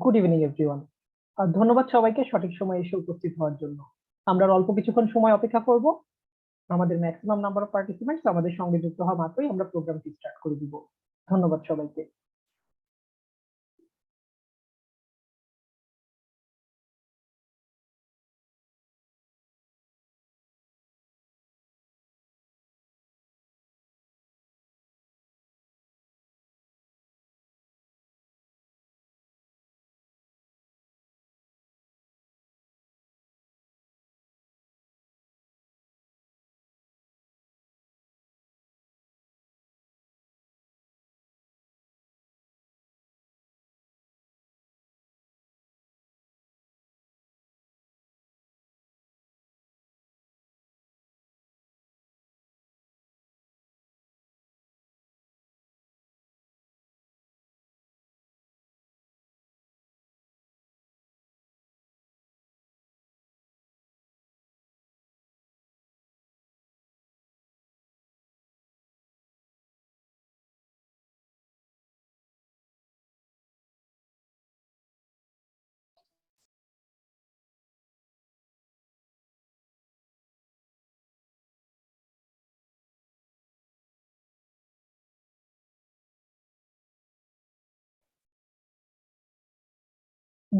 Good evening everyone. ধন্যবাদ সবাইকে সঠিক সময়ে এসে উপস্থিত হওয়ার জন্য। আমরা আর অল্প কিছুক্ষণ সময় অপেক্ষা করব। আমাদের ম্যাক্সিমাম নাম্বার অফ পার্টিসিপেন্টস আমাদের সঙ্গে যুক্ত হওয়া মাত্রই আমরা প্রোগ্রামটি স্টার্ট করে দিব। ধন্যবাদ সবাইকে।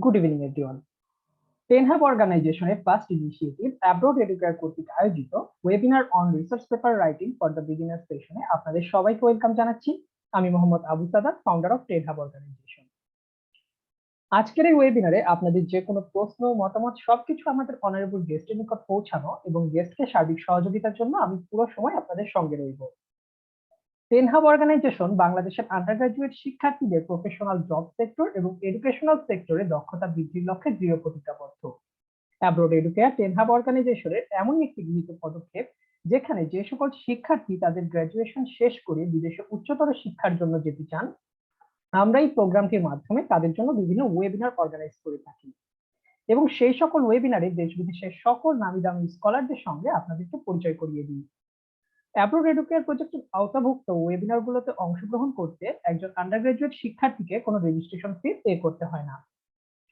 Good evening everyone. টেনহাব অর্গানাইজেশনের ফার্স্ট ইনিশিয়েটিভ অ্যাব্রোড এডুকেয়ার কর্তৃক আয়োজিত webinar on research paper writing for the beginner সেশনে আপনাদের সবাইকে ওয়েলকাম জানাচ্ছি। আমি Mohammad Abu Sadat, founder of TenHub organisation. আজকের এই ওয়েবিনারে আপনাদের যে কোনো প্রশ্ন, মতামত সবকিছু আমাদের অনারেবল গেস্টের নিকট পৌঁছানো এবং গেস্টকে সার্বিক সহযোগিতার জন্য আমি পুরো সময় আপনাদের সঙ্গে রইব। টেনহাব অর্গানাইজেশন বাংলাদেশের আন্ডার গ্রাজুয়েট শিক্ষার্থীদের প্রফেশনাল জব সেক্টর এবং এডুকেশনাল সেক্টরে দক্ষতা বৃদ্ধির লক্ষ্যে দৃঢ় প্রতিজ্ঞাবদ্ধ। অ্যাব্রোড এডুকেয়ার টেনহাব অর্গানাইজেশনের এমন একটি গৃহীত পদক্ষেপ যেখানে যে সকল শিক্ষার্থী তাদের গ্রাজুয়েশন শেষ করে বিদেশে উচ্চতর শিক্ষার জন্য যেতে চান, আমরা এই প্রোগ্রামটির মাধ্যমে তাদের জন্য বিভিন্ন ওয়েবিনার অর্গানাইজ করে থাকি এবং সেই সকল ওয়েবিনারে দেশ বিদেশের সকল নামি দামি স্কলারদের সঙ্গে আপনাদেরকে পরিচয় করিয়ে দিই। অ্যাব্রোড এডুকেয়ার প্রজেক্টের আওতাভুক্ত ওয়েবিনারগুলোতে অংশগ্রহণ করতে একজন আন্ডার গ্রাজুয়েট শিক্ষার্থীকে কোনো রেজিস্ট্রেশন ফি পে করতে হয় না।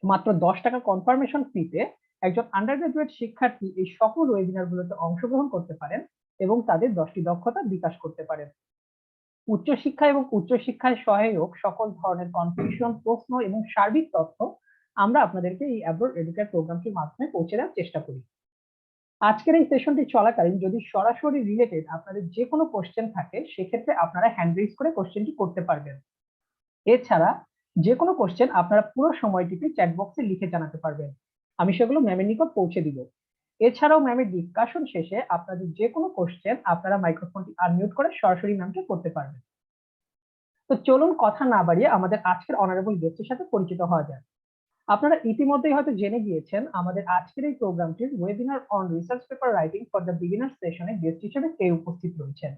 মাত্র 10 টাকা কনফার্মেশন ফিতে একজন আন্ডার গ্রাজুয়েট শিক্ষার্থী এই সকল ওয়েবিনারগুলোতে অংশগ্রহণ করতে পারেন এবং তাদের 10টি দক্ষতা বিকাশ করতে পারেন। উচ্চশিক্ষা এবং উচ্চশিক্ষায় সহায়ক সকল ধরনের কনফিউশন, প্রশ্ন এবং সার্বিক তথ্য আমরা আপনাদেরকে এই অ্যাব্রোড এডুকেয়ার প্রোগ্রামটির মাধ্যমে পৌঁছে দেওয়ার চেষ্টা করি। আজকের এই সেশনটি চলাকালীন যদি সরাসরি রিলেটেড আপনাদের যে কোনো কোশ্চেন থাকে, সেক্ষেত্রে আপনারা হ্যান্ড রেজ করে কোশ্চেনটি করতে পারবেন। এছাড়া যে কোনো কোশ্চেন আপনারা পুরো সময়টিতে চ্যাট বক্সে লিখে জানাতে পারবেন, আমি সেগুলো ম্যামের নিকট পৌঁছে দিব। এছাড়াও ম্যামের ডিসকাশন শেষে আপনাদের যে কোনো কোশ্চেন আপনারা মাইক্রোফোনটি আনমিউট করে সরাসরি ম্যামকে করতে পারবেন। তো চলুন কথা না বাড়িয়ে আমাদের আজকের অনারেবল গেস্টের সাথে পরিচিত হওয়া যায়। আপনারা ইতিমধ্যেই হয়তো জেনে গিয়েছেন আমাদের আজকের এই প্রোগ্রামটির webinar on research paper writing for the beginner সেশনে গেস্ট হিসেবে কে উপস্থিত রয়েছেন।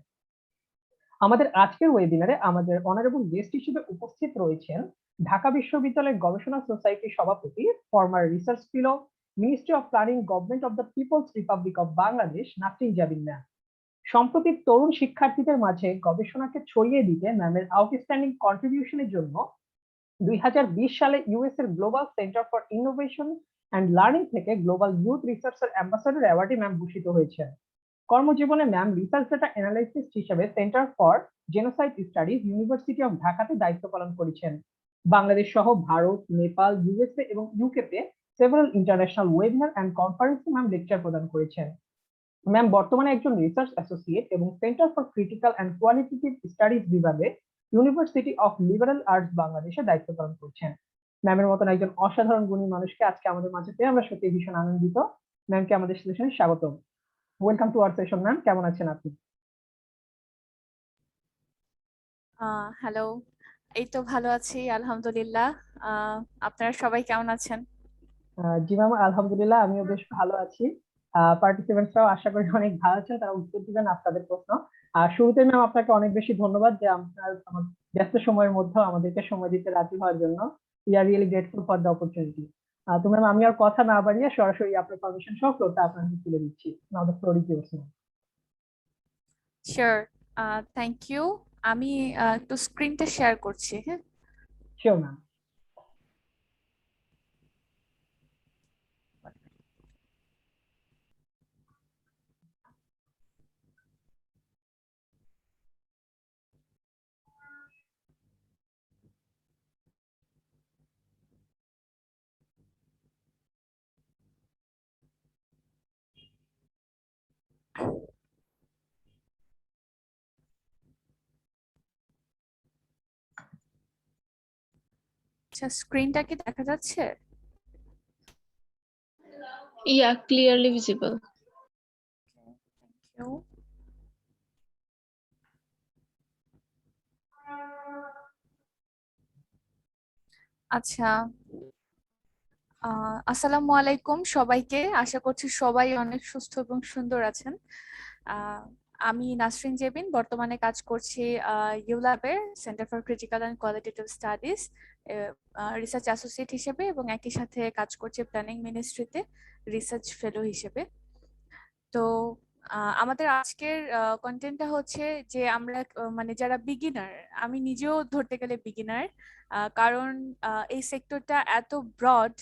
আমাদের আজকের ওয়েবিনারে আমাদের অনারেবল গেস্ট হিসেবে উপস্থিত রয়েছেন ঢাকা বিশ্ববিদ্যালয়ের গবেষণা সোসাইটির সভাপতি, former research fellow, ministry of planning, government of the people's republic of Bangladesh, Nasrin Jabin ma'am. সম্প্রতি তরুণ শিক্ষার্থীদের মাঝে গবেষণাকে ছড়িয়ে দিতে ম্যামের আউটস্ট্যান্ডিং কন্ট্রিবিউশনের জন্য 2020 সালে ইউএস এর global centre for innovation and learning থেকে গ্লোবাল ইউথ রিসার্চার অ্যাম্বাসাডর অ্যাওয়ার্ডে ম্যাম ভূষিত হয়েছেন। কর্মজীবনে ম্যাম রিসার্চ ডেটা অ্যানালাইসিস হিসেবে centre for genocide studies, university of ঢাকাতে দায়িত্ব পালন করেছেন। বাংলাদেশ সহ ভারত, নেপাল, ইউএসএ এবং ইউকেতে সেভারাল ইন্টারন্যাশনাল ওয়েবিনার অ্যান্ড কনফারেন্সে ম্যাম লেকচার প্রদান করেছেন। ম্যাম বর্তমানে একজন রিসার্চ অ্যাসোসিয়েট এবং centre for critical and qualitative studies বিভাগে ইউনিভার্সিটি অফ লিবারেল আর্টস বাংলাদেশে দায়িত্ব পালন করছেন। ম্যামের মতন একজন অসাধারণ গুণী মানুষকে আজকে আমাদের মাঝে পেয়ে আমরা সত্যি ভীষণ আনন্দিত। ম্যামকে আমাদের সেশনে স্বাগতম। Welcome to our session ma'am, কেমন আছেন আপনি? হ্যালো, এই তো ভালো আছি আলহামদুলিল্লাহ। আপনারা সবাই কেমন আছেন? জি ম্যাম, আলহামদুলিল্লাহ আমিও বেশ ভালো আছি। পার্টিসিপেন্টসরাও আশা করি অনেক ভালো আছেন, তারা উত্তর দিবেন আপনাদের প্রশ্ন। আর শুরুতে ম্যাম আপনাকে অনেক বেশি ধন্যবাদ যে আপনার আমার ব্যস্ত সময়ের মধ্যে আমাদেরকে সময় দিতে রাজি হওয়ার জন্য। We are really grateful for the opportunity. তো ম্যাম আমি আর কথা না বাড়িয়ে সরাসরি আপনার পারমিশন সহ ফ্লোরটা আপনাকে তুলে দিচ্ছি। Now the floor is yours ma'am. Sure. Thank you. আমি একটু স্ক্রিনটা শেয়ার করছি, হ্যাঁ। Sure ma'am. আচ্ছা, স্ক্রিনটা কি দেখা যাচ্ছে? Yeah, clearly visible. Thank you. আচ্ছা, আসসালামু আলাইকুম সবাইকে। আশা করছি সবাই অনেক সুস্থ এবং সুন্দর আছেন। আহ, আমি নাসরিন জেবিন, বর্তমানে কাজ করছি ইউল্যাবের centre for critical and qualitative studies research associate হিসেবে, এবং একই সাথে কাজ করছি প্ল্যানিং মিনিস্ট্রিতে রিসার্চ ফেলো হিসেবে। তো আমাদের আজকের কন্টেন্টটা হচ্ছে যে আমরা মানে যারা বিগিনার, আমি নিজেও ধরতে গেলে বিগিনার, কারণ এই সেক্টরটা এত ব্রড,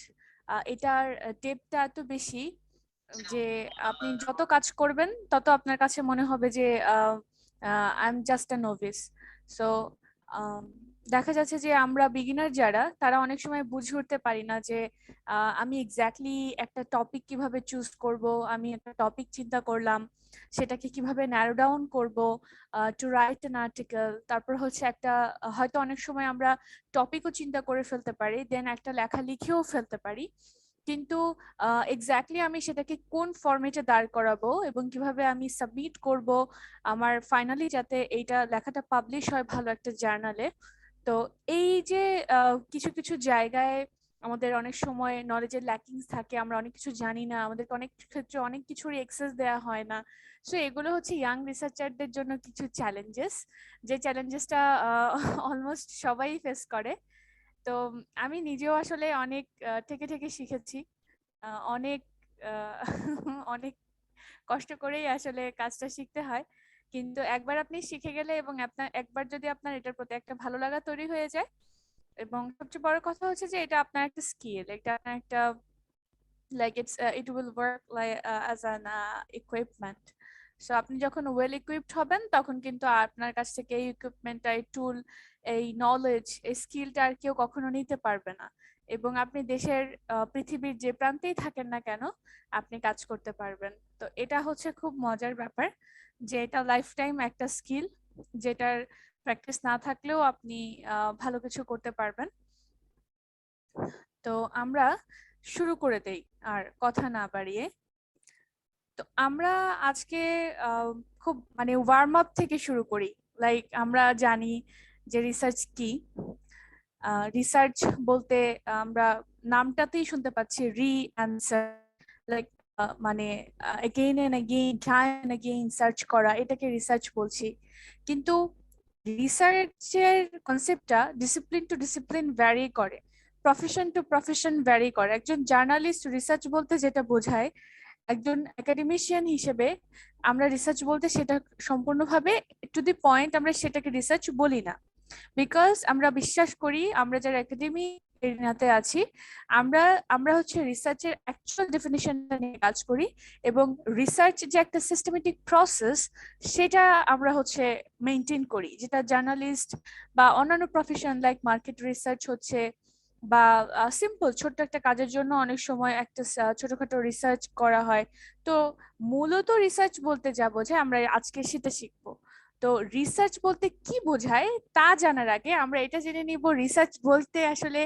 এটার ডেপথটা এত বেশি যে আপনি যত কাজ করবেন তত আপনার কাছে মনে হবে যে I am just a novice. So দেখা যাচ্ছে যে আমরা বিগিনার যারা, তারা অনেক সময় বুঝে উঠতে পারি না যে আমি এক্স্যাক্টলি একটা টপিক কিভাবে চুজ করব। আমি একটা টপিক চিন্তা করলাম, সেটাকে কিভাবে ন্যারো ডাউন করব টু রাইট অ্যান আর্টিকেল। তারপর হচ্ছে একটা হয়তো অনেক সময় আমরা টপিকও চিন্তা করে ফেলতে পারি, দেন একটা লেখা লিখেও ফেলতে পারি, কিন্তু এক্স্যাক্টলি আমি সেটাকে কোন ফরম্যাটে দাঁড় করাবো এবং কিভাবে আমি সাবমিট করব আমার ফাইনালি, যাতে এইটা লেখাটা পাবলিশ হয় ভালো একটা জার্নালে। তো এই যে কিছু কিছু জায়গায় আমাদের অনেক সময় নলেজের ল্যাকিংস থাকে, আমরা অনেক কিছু জানি না, আমাদেরকে অনেক ক্ষেত্রে অনেক কিছুরই অ্যাক্সেস দেওয়া হয় না। সো এগুলো হচ্ছে ইয়াং রিসার্চারদের জন্য কিছু চ্যালেঞ্জেস, যে চ্যালেঞ্জেসটা অলমোস্ট সবাই ফেস করে। তো আমি নিজেও আসলে অনেক থেকে থেকে শিখেছি, অনেক অনেক কষ্ট করেই আসলে কাজটা শিখতে হয়। কিন্তু একবার আপনি শিখে গেলে এবং আপনার একবার যদি আপনার এটার প্রতি একটা ভালো লাগা তৈরি হয়ে যায়, এবং সবচেয়ে বড় কথা হচ্ছে যে এটা আপনার একটা স্কিল, এটা আপনার একটা it will work like as an equipment. So আপনি যখন ওয়েল ইকুইপড হবেন তখন কিন্তু আপনার কাছ থেকে এই ইকুইপমেন্টটা, এই টুল, এই নলেজ, এই স্কিলটা আর কেউ কখনো নিতে পারবে না, এবং আপনি দেশের পৃথিবীর যে প্রান্তেই থাকেন না কেন আপনি কাজ করতে পারবেন। তো এটা হচ্ছে খুব মজার ব্যাপার যে এটা লাইফ টাইম একটা স্কিল, যেটার প্র্যাকটিস না থাকলেও আপনি ভালো কিছু করতে পারবেন। তো আমরা শুরু করে দেই আর কথা না বাড়িয়ে। তো আমরা আজকে খুব মানে ওয়ার্ম আপ থেকে শুরু করি। লাইক আমরা জানি যে রিসার্চ কি। রিসার্চ বলতে আমরা নামটাতেই শুনতে পাচ্ছি রি অ্যান্সার, লাইক মানে again and again, time and again search করা, এটাকে রিসার্চ বলছি। কিন্তু রিসার্চের কনসেপ্টটা ডিসিপ্লিন টু ডিসিপ্লিন ভ্যারি করে, প্রফেশন টু প্রফেশন ভ্যারি করে। একজন জার্নালিস্ট রিসার্চ বলতে যেটা বোঝায়, একজন একাডেমিশিয়ান হিসেবে আমরা রিসার্চ বলতে সেটা সম্পূর্ণভাবে টু দি পয়েন্ট আমরা সেটাকে রিসার্চ বলি না, বিকজ আমরা বিশ্বাস করি, আমরা যারা একাডেমি এরিয়াতে আছি, আমরা আমরা হচ্ছে রিসার্চের অ্যাকচুয়াল ডেফিনিশনটা নিয়ে কাজ করি, এবং রিসার্চ যে একটা সিস্টেমেটিক প্রসেস সেটা আমরা হচ্ছে মেনটেন করি, যেটা জার্নালিস্ট বা অন্যান্য প্রফেশন লাইক মার্কেট রিসার্চ হচ্ছে, বা সিম্পল ছোট্ট একটা কাজের জন্য অনেক সময় একটা ছোটখাটো রিসার্চ করা হয়। তো মূলত রিসার্চ বলতে যা বোঝায় আমরা আজকে সেটা শিখবো। তো রিসার্চ বলতে কি বোঝায় তা জানার আগে আমরা এটা জেনে নিব রিসার্চ বলতে আসলে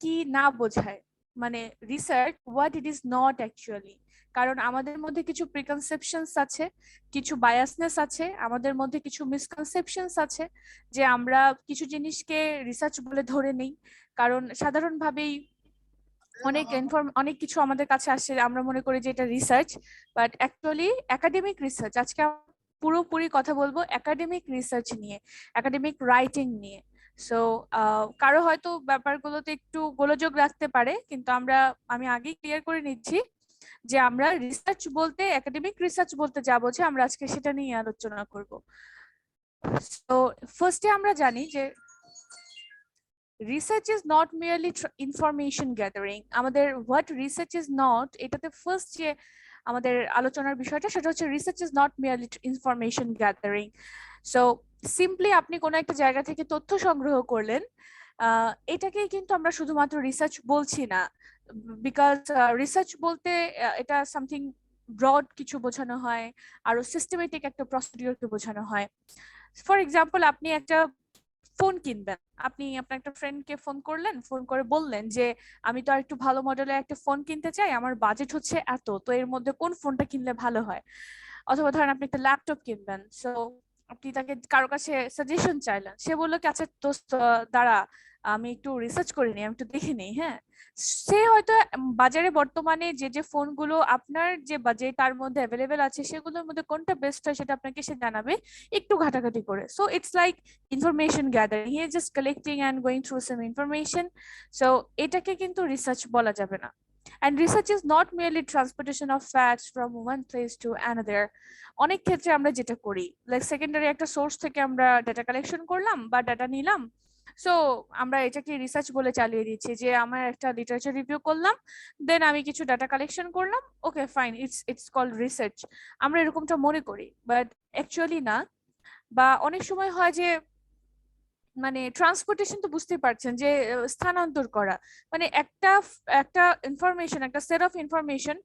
কি না বোঝায়, মানে research what it is not actually. কারণ আমাদের মধ্যে কিছু প্রিকনসেপশনস আছে, কিছু বায়াসনেস আছে, আমাদের মধ্যে কিছু মিসকনসেপশনস আছে, যে আমরা কিছু জিনিসকে রিসার্চ বলে ধরে নেই। কারণ সাধারণভাবেই অনেক কিছু আমাদের কাছে আসে, আমরা মনে করি যে এটা research, but actually academic research, আজকে পুরোপুরি কথা বলবো একাডেমিক রিসার্চ নিয়ে, একাডেমিক রাইটিং নিয়ে। সো কারো হয়তো ব্যাপারগুলোতে একটু গোলযোগ রাখতে পারে, কিন্তু আমি আগেই ক্লিয়ার করে নিচ্ছি যে আমরা রিসার্চ বলতে, একাডেমিক রিসার্চ বলতে যা বোঝে আমরা আজকে সেটা নিয়ে আলোচনা করব। তো ফার্স্টে আমরা জানি যে research is not merely information gathering. আমাদের হোয়াট রিসার্চ ইজ নট, এটাতে ফার্স্ট যে আমাদের আলোচনার বিষয়টা সেটা হচ্ছে research is not merely information gathering. So simply আপনি কোনো একটা জায়গা থেকে তথ্য সংগ্রহ করলেন, এটাকেই কিন্তু আমরা শুধুমাত্র রিসার্চ বলছি না, বিকজ রিসার্চ বলতে এটা সামথিং ব্রড কিছু বোঝানো হয়, আরো সিস্টেমেটিক একটা প্রসিডিওরকে বোঝানো হয়। ফর এক্সাম্পল, আপনি একটা ফোন কিনবেন, আপনি আপনার একটা ফ্রেন্ডকে ফোন করলেন, ফোন করে বললেন যে আমি তো আর একটু ভালো মডেলের একটা ফোন কিনতে চাই, আমার বাজেট হচ্ছে এত, তো এর মধ্যে কোন ফোনটা কিনলে ভালো হয়। অথবা ধরেন আপনি একটা ল্যাপটপ কিনবেন, সো আপনি তাকে কারো কাছে সাজেশন চাইলেন, সে বললো কি আচ্ছা দোস্ত দাঁড়া আমি একটু রিসার্চ করে নিই, আমি একটু দেখে নিই। হ্যাঁ, সে হয়তো বাজারে বর্তমানে যে যে ফোনগুলো আপনার যে বাজেট তার মধ্যে অ্যাভেলেবেল আছে সেগুলোর মধ্যে কোনটা বেস্ট হয় সেটা আপনাকে সে জানাবে একটু ঘাটাঘাটি করে। So it's like information gathering, he is just collecting and going through some information. So এটাকে কিন্তু রিসার্চ বলা যাবে না। And research is not merely transportation of facts from one place to another. অনেক ক্ষেত্রে আমরা যেটা করি, লাইক সেকেন্ডারি একটা সোর্স থেকে আমরা ডাটা কালেকশন করলাম বা ডাটা নিলাম, সো আমরা এটাকে রিসার্চ বলে চালিয়ে দিচ্ছি যে আমার একটা লিটারেচার রিভিউ করলাম, দেন আমি কিছু ডাটা কালেকশন করলাম, okay fine, it's called research. আমরা এরকমটা মনে করি, বাট অ্যাকচুয়ালি না। বা অনেক সময় হয় যে মানে ট্রান্সপোর্টেশন তো বুঝতে পারছেন যে স্থানান্তর করা, মানে একটা একটা ইনফরমেশন, একটা সেট অফ ইনফরমেশন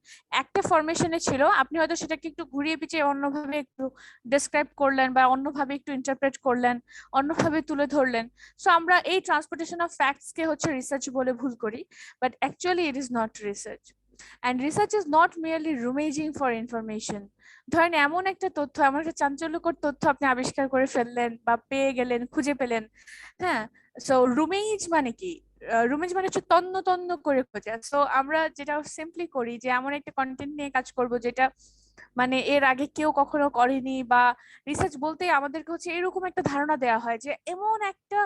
একটা ফরমেশনে ছিল, আপনি হয়তো সেটাকে একটু ঘুরিয়ে পিছিয়ে অন্যভাবে একটু ডেসক্রাইব করলেন বা অন্যভাবে একটু ইন্টারপ্রেট করলেন, অন্যভাবে তুলে ধরলেন। সো আমরা এই ট্রান্সপোর্টেশন অফ ফ্যাক্টস কে হচ্ছে রিসার্চ বলে ভুল করি, but actually it is not research. And research is not merely rummaging for information. ধরেন এমন একটা তথ্য, এমন একটা চাঞ্চল্যকর তথ্য আপনি আবিষ্কার করে ফেললেন বা পেয়ে গেলেন, খুঁজে পেলেন। হ্যাঁ, সো রুমেজ মানে কি? রুমেজ মানে হচ্ছে তন্ন তন্ন করে খোঁজা। সো আমরা যেটা সিম্পলি করি যে এমন একটা কন্টেন্ট নিয়ে কাজ করব যেটা মানে এর আগে কেউ কখনো করেনি, বা রিসার্চ বলতে আমাদেরকে হচ্ছে এরকম একটা ধারণা দেওয়া হয় যে এমন একটা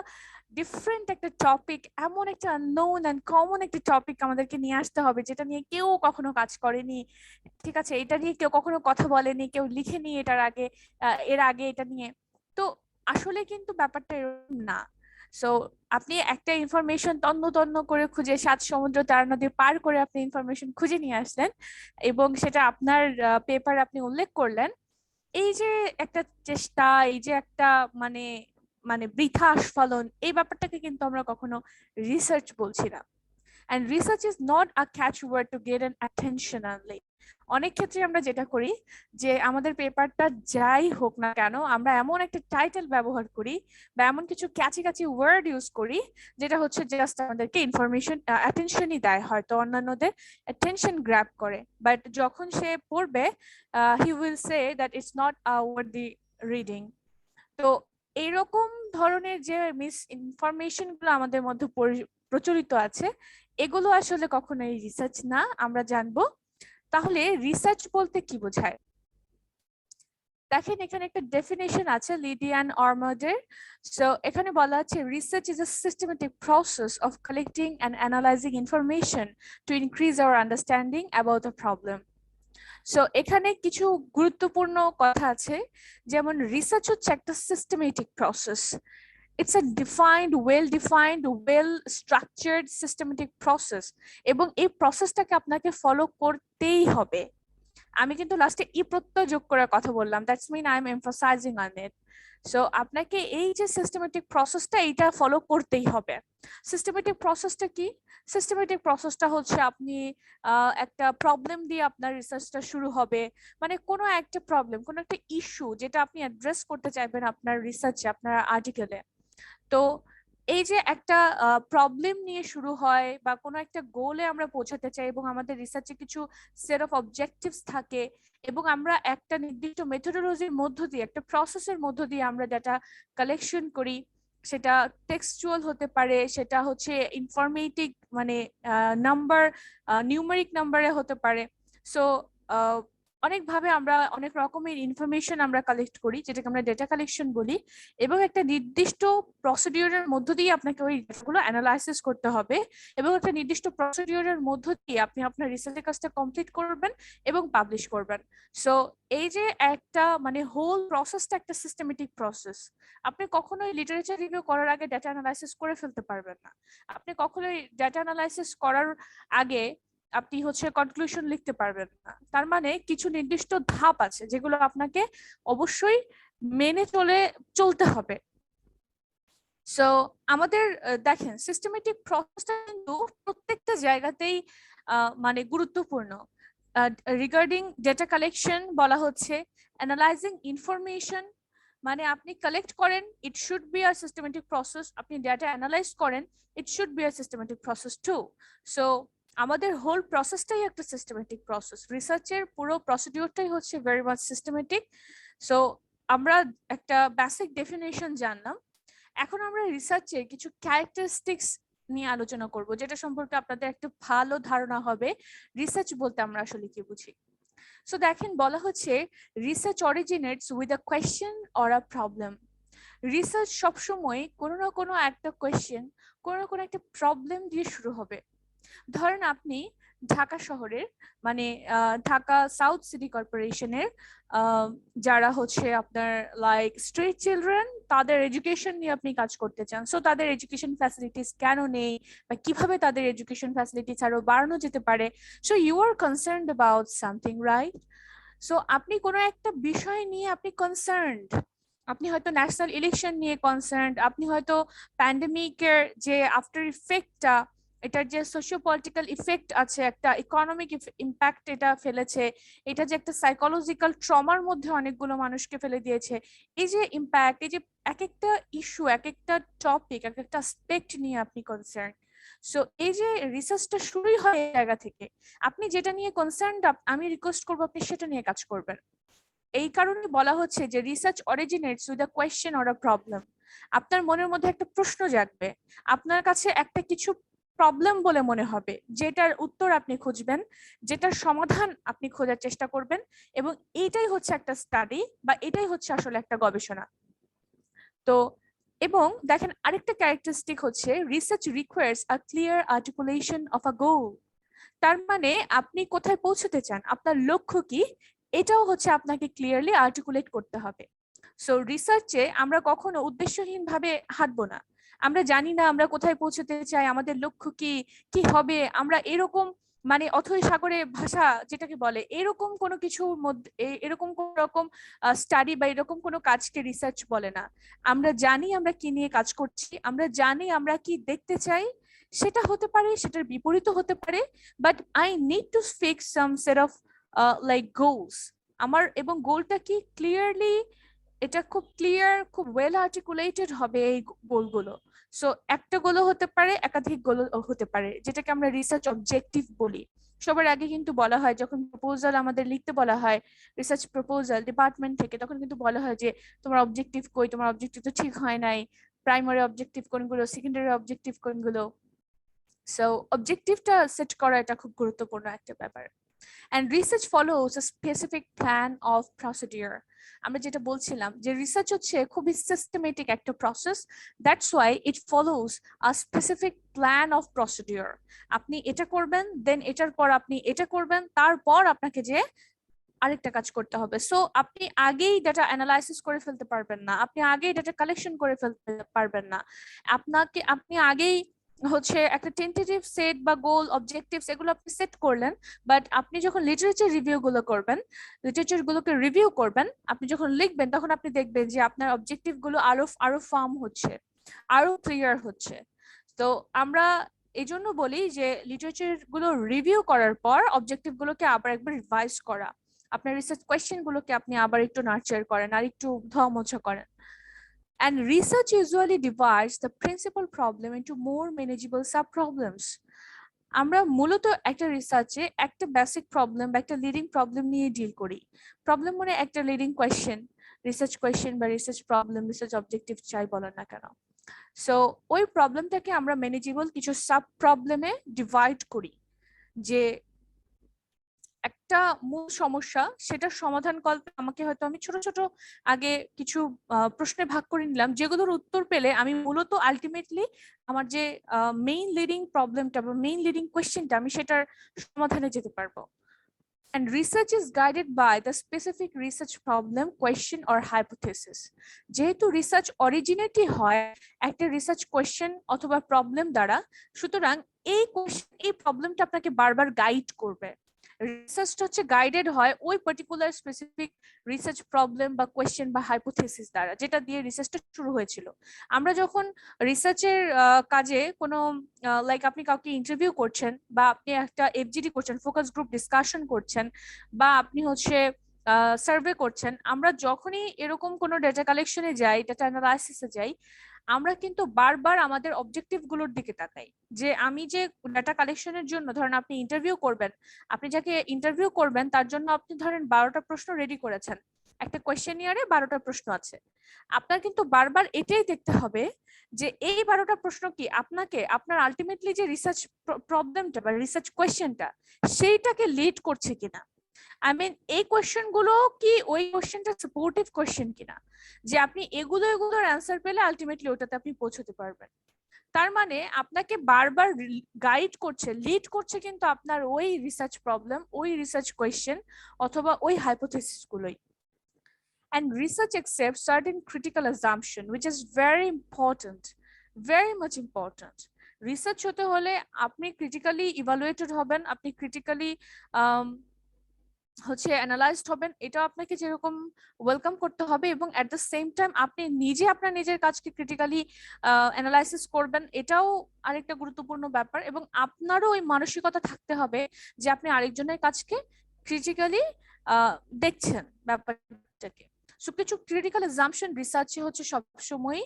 ডিফারেন্ট একটা টপিক, এমন একটা আননোন এন্ড কমন একটা টপিক আমাদেরকে নিয়ে আসতে হবে যেটা নিয়ে কেউ কখনো কাজ করেনি। ঠিক আছে, এটা নিয়ে কেউ কখনো কথা বলেনি, কেউ লিখেনি এটার আগে, এর আগে এটা নিয়ে। তো আসলে কিন্তু ব্যাপারটা এরকম না। সো আপনি একটা ইনফরমেশন তন্ন তন্ন করে খুঁজে 7 সমুদ্র 4 নদী পার করে আপনি ইনফরমেশন খুঁজে নিয়ে আসলেন এবং সেটা আপনার পেপার আপনি উল্লেখ করলেন। এই যে একটা চেষ্টা, এই যে একটা মানে মানে বৃথা আস্ফালন, এই ব্যাপারটাকে কিন্তু আমরা কখনো রিসার্চ বলছি না। And research is not a catchword to get an attention only. অনেক ক্ষেত্রে আমরা যেটা করি যে আমাদের পেপারটা যাই হোক না কেন আমরা এমন একটা টাইটেল ব্যবহার করি বা এমন কিছু ক্যাচি ক্যাচি ওয়ার্ড ইউজ করি যেটা হচ্ছে জাস্ট আমাদেরকে ইনফরমেশন অ্যাটেনশনই দেয়, হয়তো অন্যান্যদের অ্যাটেনশন গ্র্যাব করে, বাট যখন সে পড়বে he will say that it's not a worthy reading. তো এইরকম ধরনের যে মিস ইনফরমেশন গুলো আমাদের মধ্যে প্রচলিত আছে, এগুলো আসলে কখনোই রিসার্চ না। আমরা জানবো তাহলে রিসার্চ বলতে কি বোঝায়। দেখেন এখানে একটা ডেফিনেশন আছে লিডিয়ান অরমোডের। সো এখানে বলা আছে research is a systematic process of collecting and analyzing information to increase our understanding about a problem. So এখানে কিছু গুরুত্বপূর্ণ কথা আছে, যেমন রিসার্চ হচ্ছে একটা systematic process. It's a defined, well structured, systematic process. এবং এই প্রসেসটাকে আপনাকে ফলো করতেই হবে। আমি কিন্তু লাস্টে ই প্রত্যয় যোগ করার কথা বললাম, that's mean I am emphasizing on it. So আপনাকে এই যে সিস্টেমেটিক প্রসেসটা এইটা ফলো করতেই হবে। সিস্টেমেটিক প্রসেসটা কি? সিস্টেমেটিক প্রসেসটা হচ্ছে আপনি একটা প্রবলেম দিয়ে আপনার রিসার্চটা শুরু হবে, মানে কোনো একটা প্রবলেম, কোনো একটা ইস্যু যেটা আপনি অ্যাড্রেস করতে চাইবেন আপনার রিসার্চে, আপনার আর্টিকেলে। তো এই যে একটা প্রবলেম নিয়ে শুরু হয় বা কোনো একটা গোলে আমরা পৌঁছাতে চাই এবং আমাদের রিসার্চে কিছু সেট অফ অবজেক্টিভস থাকে এবং আমরা একটা নির্দিষ্ট মেথোডোলজির মধ্য দিয়ে, একটা প্রসেসের মধ্য দিয়ে আমরা ডাটা কালেকশন করি। সেটা টেক্সচুয়াল হতে পারে, সেটা হচ্ছে ইনফরমেটিভ মানে নাম্বার, নিউমেরিক নাম্বারে হতে পারে। সো অনেকভাবে আমরা অনেক রকমের ইনফরমেশন আমরা কালেক্ট করি যেটাকে আমরা ডেটা কালেকশন বলি, এবং একটা নির্দিষ্ট প্রসিডিউরের মধ্য দিয়ে আপনাকে ওই ডেটাগুলো অ্যানালাইসিস করতে হবে এবং একটা নির্দিষ্ট প্রসিডিউরের মধ্য দিয়ে আপনি আপনার রিসার্চের কাজটা কমপ্লিট করবেন এবং পাবলিশ করবেন। সো এই যে একটা মানে হোল প্রসেসটা একটা সিস্টেমেটিক প্রসেস। আপনি কখনোই লিটারেচার রিভিউ করার আগে ডেটা অ্যানালাইসিস করে ফেলতে পারবেন না। আপনি কখনোই ডেটা অ্যানালাইসিস করার আগে আপনি হচ্ছে কনক্লুশন লিখতে পারবেন না। তার মানে কিছু নির্দিষ্ট ধাপ আছে যেগুলো আপনাকে অবশ্যই মেনে চলতে হবে। সো আমাদের দেখেন সিস্টেমেটিক প্রসেসটা কিন্তু প্রত্যেকটা জায়গাতেই মানে গুরুত্বপূর্ণ। রিগার্ডিং ডেটা কালেকশন বলা হচ্ছে অ্যানালাইজিং ইনফরমেশন, মানে আপনি কালেক্ট করেন, it should be a systematic process. আপনি ডেটা অ্যানালাইজ করেন, it should be a systematic process to. So আমাদের হোল প্রসেসটাই একটা সিস্টেমেটিক প্রসেস। রিসার্চের পুরো প্রসিডিউরটাই হচ্ছে ভেরি মাচ সিস্টেমেটিক। সো আমরা একটা বেসিক ডেফিনেশন জানলাম। এখন আমরা রিসার্চের কিছু ক্যারেক্টারিস্টিক্স নিয়ে আলোচনা করব, যেটা সম্পর্কে আপনাদের একটা ভালো ধারণা হবে রিসার্চ বলতে আমরা আসলে কি বুঝি। সো দেখেন, বলা হচ্ছে research originates with a question or a problem. Research সবসময় কোনো না কোনো একটা কোয়েশ্চেন, কোনো না কোনো একটা প্রবলেম দিয়ে শুরু হবে। ধরেন আপনি ঢাকা শহরের মানে ঢাকা সাউথ সিটি কর্পোরেশনের যারা হচ্ছে আপনার লাইক স্ট্রিট চিলড্রেন, তাদের এডুকেশন নিয়ে আপনি কাজ করতে চান। সো তাদের এডুকেশন ফ্যাসিলিটিস কেন নেই বা কিভাবে তাদের এডুকেশন ফ্যাসিলিটিস আরো বাড়ানো যেতে পারে। So you are concerned about something, right? So আপনি কোনো একটা বিষয় নিয়ে আপনি কনসার্নড। আপনি হয়তো ন্যাশনাল ইলেকশন নিয়ে কনসার্নড, আপনি হয়তো প্যান্ডেমিকের যে আফটার ইফেক্টটা, এটার যে সোশিও পলিটিক্যাল ইফেক্ট আছে, একটা ইকোনমিক ইম্প্যাক্ট এটা ফেলেছে, এটা যে একটা সাইকোলজিক্যাল ট্রমার মধ্যে অনেকগুলো মানুষকে ফেলে দিয়েছে, এই যে ইম্প্যাক্ট, এই যে এক একটা ইস্যু, এক একটা টপিক, এক একটা অ্যাসপেক্ট নিয়ে আপনি কনসার্ন। সো এই যে রিসার্চটা শুরুই হয় এই জায়গা থেকে। আপনি যেটা নিয়ে কনসার্ন, আমি রিকোয়েস্ট করবো আপনি সেটা নিয়ে কাজ করবেন। এই কারণে বলা হচ্ছে যে research originates with a question or a problem. আপনার মনের মধ্যে একটা প্রশ্ন জাগবে, আপনার কাছে একটা কিছু প্রবলেম বলে মনে হবে, যেটার উত্তর আপনি খুঁজবেন, যেটার সমাধান আপনি খোঁজার চেষ্টা করবেন, এবং এইটাই হচ্ছে একটা স্টাডি বা এটাই হচ্ছে আসলে একটা গবেষণা। তো এবং দেখেন আরেকটা ক্যারেক্টারিস্টিক হচ্ছে research requires a clear articulation of a goal. তার মানে আপনি কোথায় পৌঁছতে চান, আপনার লক্ষ্য কি, এটাও হচ্ছে আপনাকে ক্লিয়ারলি আর্টিকুলেট করতে হবে। সো রিসার্চে আমরা কখনো উদ্দেশ্যহীন ভাবে হাঁটবো না। আমরা জানি না আমরা কোথায় পৌঁছতে চাই, আমাদের লক্ষ্য কি, কি হবে, আমরা এরকম মানে অথৈ সাগরে ভাষা যেটাকে বলে, এরকম কোনো কিছুর মধ্যে এরকম কোন রকম স্টাডি বা এরকম কোনো কাজকে রিসার্চ বলে না। আমরা জানি আমরা কি নিয়ে কাজ করছি, আমরা জানি আমরা কি দেখতে চাই, সেটা হতে পারে, সেটার বিপরীত হতে পারে, but I need to fix some set of like goals. আমার এবং গোলটা কি ক্লিয়ারলি, এটা খুব ক্লিয়ার, খুব ওয়েল আর্টিকুলেটেড হবে এই গোলগুলো। সো একটা গোলও হতে পারে, একাধিক গোলও হতে পারে, যেটাকে আমরা রিসার্চ অবজেক্টিভ বলি। সবার আগে কিন্তু বলা হয়, যখন প্রপোজাল আমাদের লিখতে বলা হয়, রিসার্চ প্রপোজাল ডিপার্টমেন্ট থেকে, তখন কিন্তু বলা হয় যে তোমার অবজেক্টিভ কই, তোমার অবজেক্টিভ তো ঠিক হয় নাই, প্রাইমারি অবজেক্টিভ কোনগুলো, সেকেন্ডারি অবজেক্টিভ কোনগুলো। সো অবজেক্টিভটা সেট করা এটা খুব গুরুত্বপূর্ণ একটা ব্যাপার। And research follows a specific plan of procedure. আমরা যেটা বলছিলাম যে রিসার্চ হচ্ছে খুবই সিস্টেমেটিক একটা process, that's why it follows a specific plan of procedure. আপনি এটা করবেন, দেন এটার পর আপনি এটা করবেন, তারপর আপনাকে যে আরেকটা কাজ করতে হবে। সো আপনি আগেই ডাটা অ্যানালাইসিস করে ফেলতে পারবেন না, আপনি আগেই ডাটা কালেকশন করে ফেলতে পারবেন না, আপনি আগেই হচ্ছে একটা টেন্টেটিভ সেট বা গোল অবজেক্টিভস এগুলো আপনি সেট করলেন, বাট আপনি যখন লিটারেচার রিভিউ গুলো করবেন, লিটারেচার গুলোকে রিভিউ করবেন, আপনি যখন লিখবেন, তখন আপনি দেখবেন যে আপনার অবজেক্টিভ গুলো আরো ফার্ম হচ্ছে, আরো ক্লিয়ার হচ্ছে। তো আমরা এই জন্য বলি যে লিটারেচার গুলো রিভিউ করার পর অবজেক্টিভ গুলোকে আবার একবার রিভাইজ করা, আপনার রিসার্চ কোয়েশ্চেন গুলোকে আপনি আবার একটু নার্চার করেন, আর একটু ধোয়া মোছা করেন। And research usually divides the principal problem into more manageable sub-problems. আমরা মূলত একটা রিসার্চে একটা বেসিক প্রবলেম বা একটা লিডিং প্রবলেম নিয়ে ডিল করি। প্রবলেম মানে একটা লিডিং কোয়েশ্চেন, রিসার্চ কোয়েশ্চেন বা রিসার্চ প্রবলেম, রিসার্চ অবজেক্টিভ চাই বলেন না কেন। সো ওই প্রবলেমটাকে আমরা ম্যানেজেবল কিছু সাব প্রবলেমে ডিভাইড করি, যে একটা মূল সমস্যা সেটার সমাধান করতে আমাকে হয়তো আমি ছোট ছোট আগে কিছু প্রশ্নে ভাগ করে নিলাম, যেগুলোর উত্তর পেলে আমি মূলত আলটিমেটলি আমার যে মেইন লিডিং প্রবলেমটা বা মেইন লিডিং কোয়েশ্চেনটা, আমি সেটার সমাধানে যেতে পারবো। And research is guided by the specific research problem, question or hypothesis. যেহেতু রিসার্চ অরিজিনেটই হয় একটা রিসার্চ কোয়েশ্চেন অথবা প্রবলেম দ্বারা, সুতরাং এই প্রবলেমটা আপনাকে বারবার গাইড করবে। রিসার্চটা হচ্ছে গাইডেড হয় ওই পার্টিকুলার স্পেসিফিক রিসার্চ প্রবলেম বা কোয়েশ্চেন বা হাইপোথেসিস দ্বারা, যেটা দিয়ে রিসার্চটা শুরু হয়েছিল। আমরা যখন রিসার্চের কাজে কোনো লাইক আপনি কাউকে ইন্টারভিউ করছেন, বা আপনি একটা এফজিডি করছেন, ফোকাস গ্রুপ ডিসকাশন করছেন, বা আপনি হচ্ছে সার্ভে করছেন, আমরা যখনই এরকম কোনো ডেটা কালেকশনে যাই, ডেটা অ্যানালাইসিসে যাই, আমরা কিন্তু বারবার আমাদের অবজেক্টিভ গুলোর দিকে তাকাই যে আমি যে ডেটা কালেকশনের জন্য, ধরেন আপনি ইন্টারভিউ করবেন, আপনি যাকে ইন্টারভিউ করবেন তার জন্য আপনি ধরেন 12টা প্রশ্ন রেডি করেছেন, একটা কোয়েশ্চেনিয়ারে 12টা প্রশ্ন আছে, আপনার কিন্তু বারবার এটাই দেখতে হবে যে এই 12টা প্রশ্ন কি আপনাকে আপনার আলটিমেটলি যে রিসার্চ প্রবলেমটা বা রিসার্চ কোয়েশ্চেনটা সেইটাকে লিড করছে কিনা। আই মিন এই কোয়েশ্চেন গুলো কি ওই কোয়েশ্চেনটা সাপোর্টিভ কোয়েশ্চেন কিনা, যে আপনি এগুলোর অ্যান্সার পেলে আলটিমেটলি ওটাতে আপনি পৌঁছতে পারবেন। তার মানে আপনাকে বারবার গাইড করছে, লিড করছে কিন্তু আপনার ওই রিসার্চ প্রবলেম, ওই রিসার্চ কোয়েশ্চেন অথবা ওই হাইপোথেসিস গুলোই। And research accepts certain critical assumption, which is very important, very much important. Research হতে হলে আপনি ক্রিটিক্যালি ইভালুয়েটেড হবেন, আপনি ক্রিটিক্যালি হচ্ছে অ্যানালাইজড হবেন, এটা আপনাকে যেরকম ওয়েলকাম করতে হবে, এবং এট দ্য সেম টাইম আপনি নিজে আপনার নিজের কাজকে ক্রিটিক্যালি অ্যানালাইসিস করবেন, এটাও আরেকটা গুরুত্বপূর্ণ ব্যাপার। এবং আপনারও ওই মানসিকতা থাকতে হবে যে আপনি আরেকজনের কাজকে ক্রিটিক্যালি দেখছেন ব্যাপারটাকে। সো কিছু ক্রিটিক্যাল অ্যাজাম্পশন রিসার্চে হচ্ছে সবসময়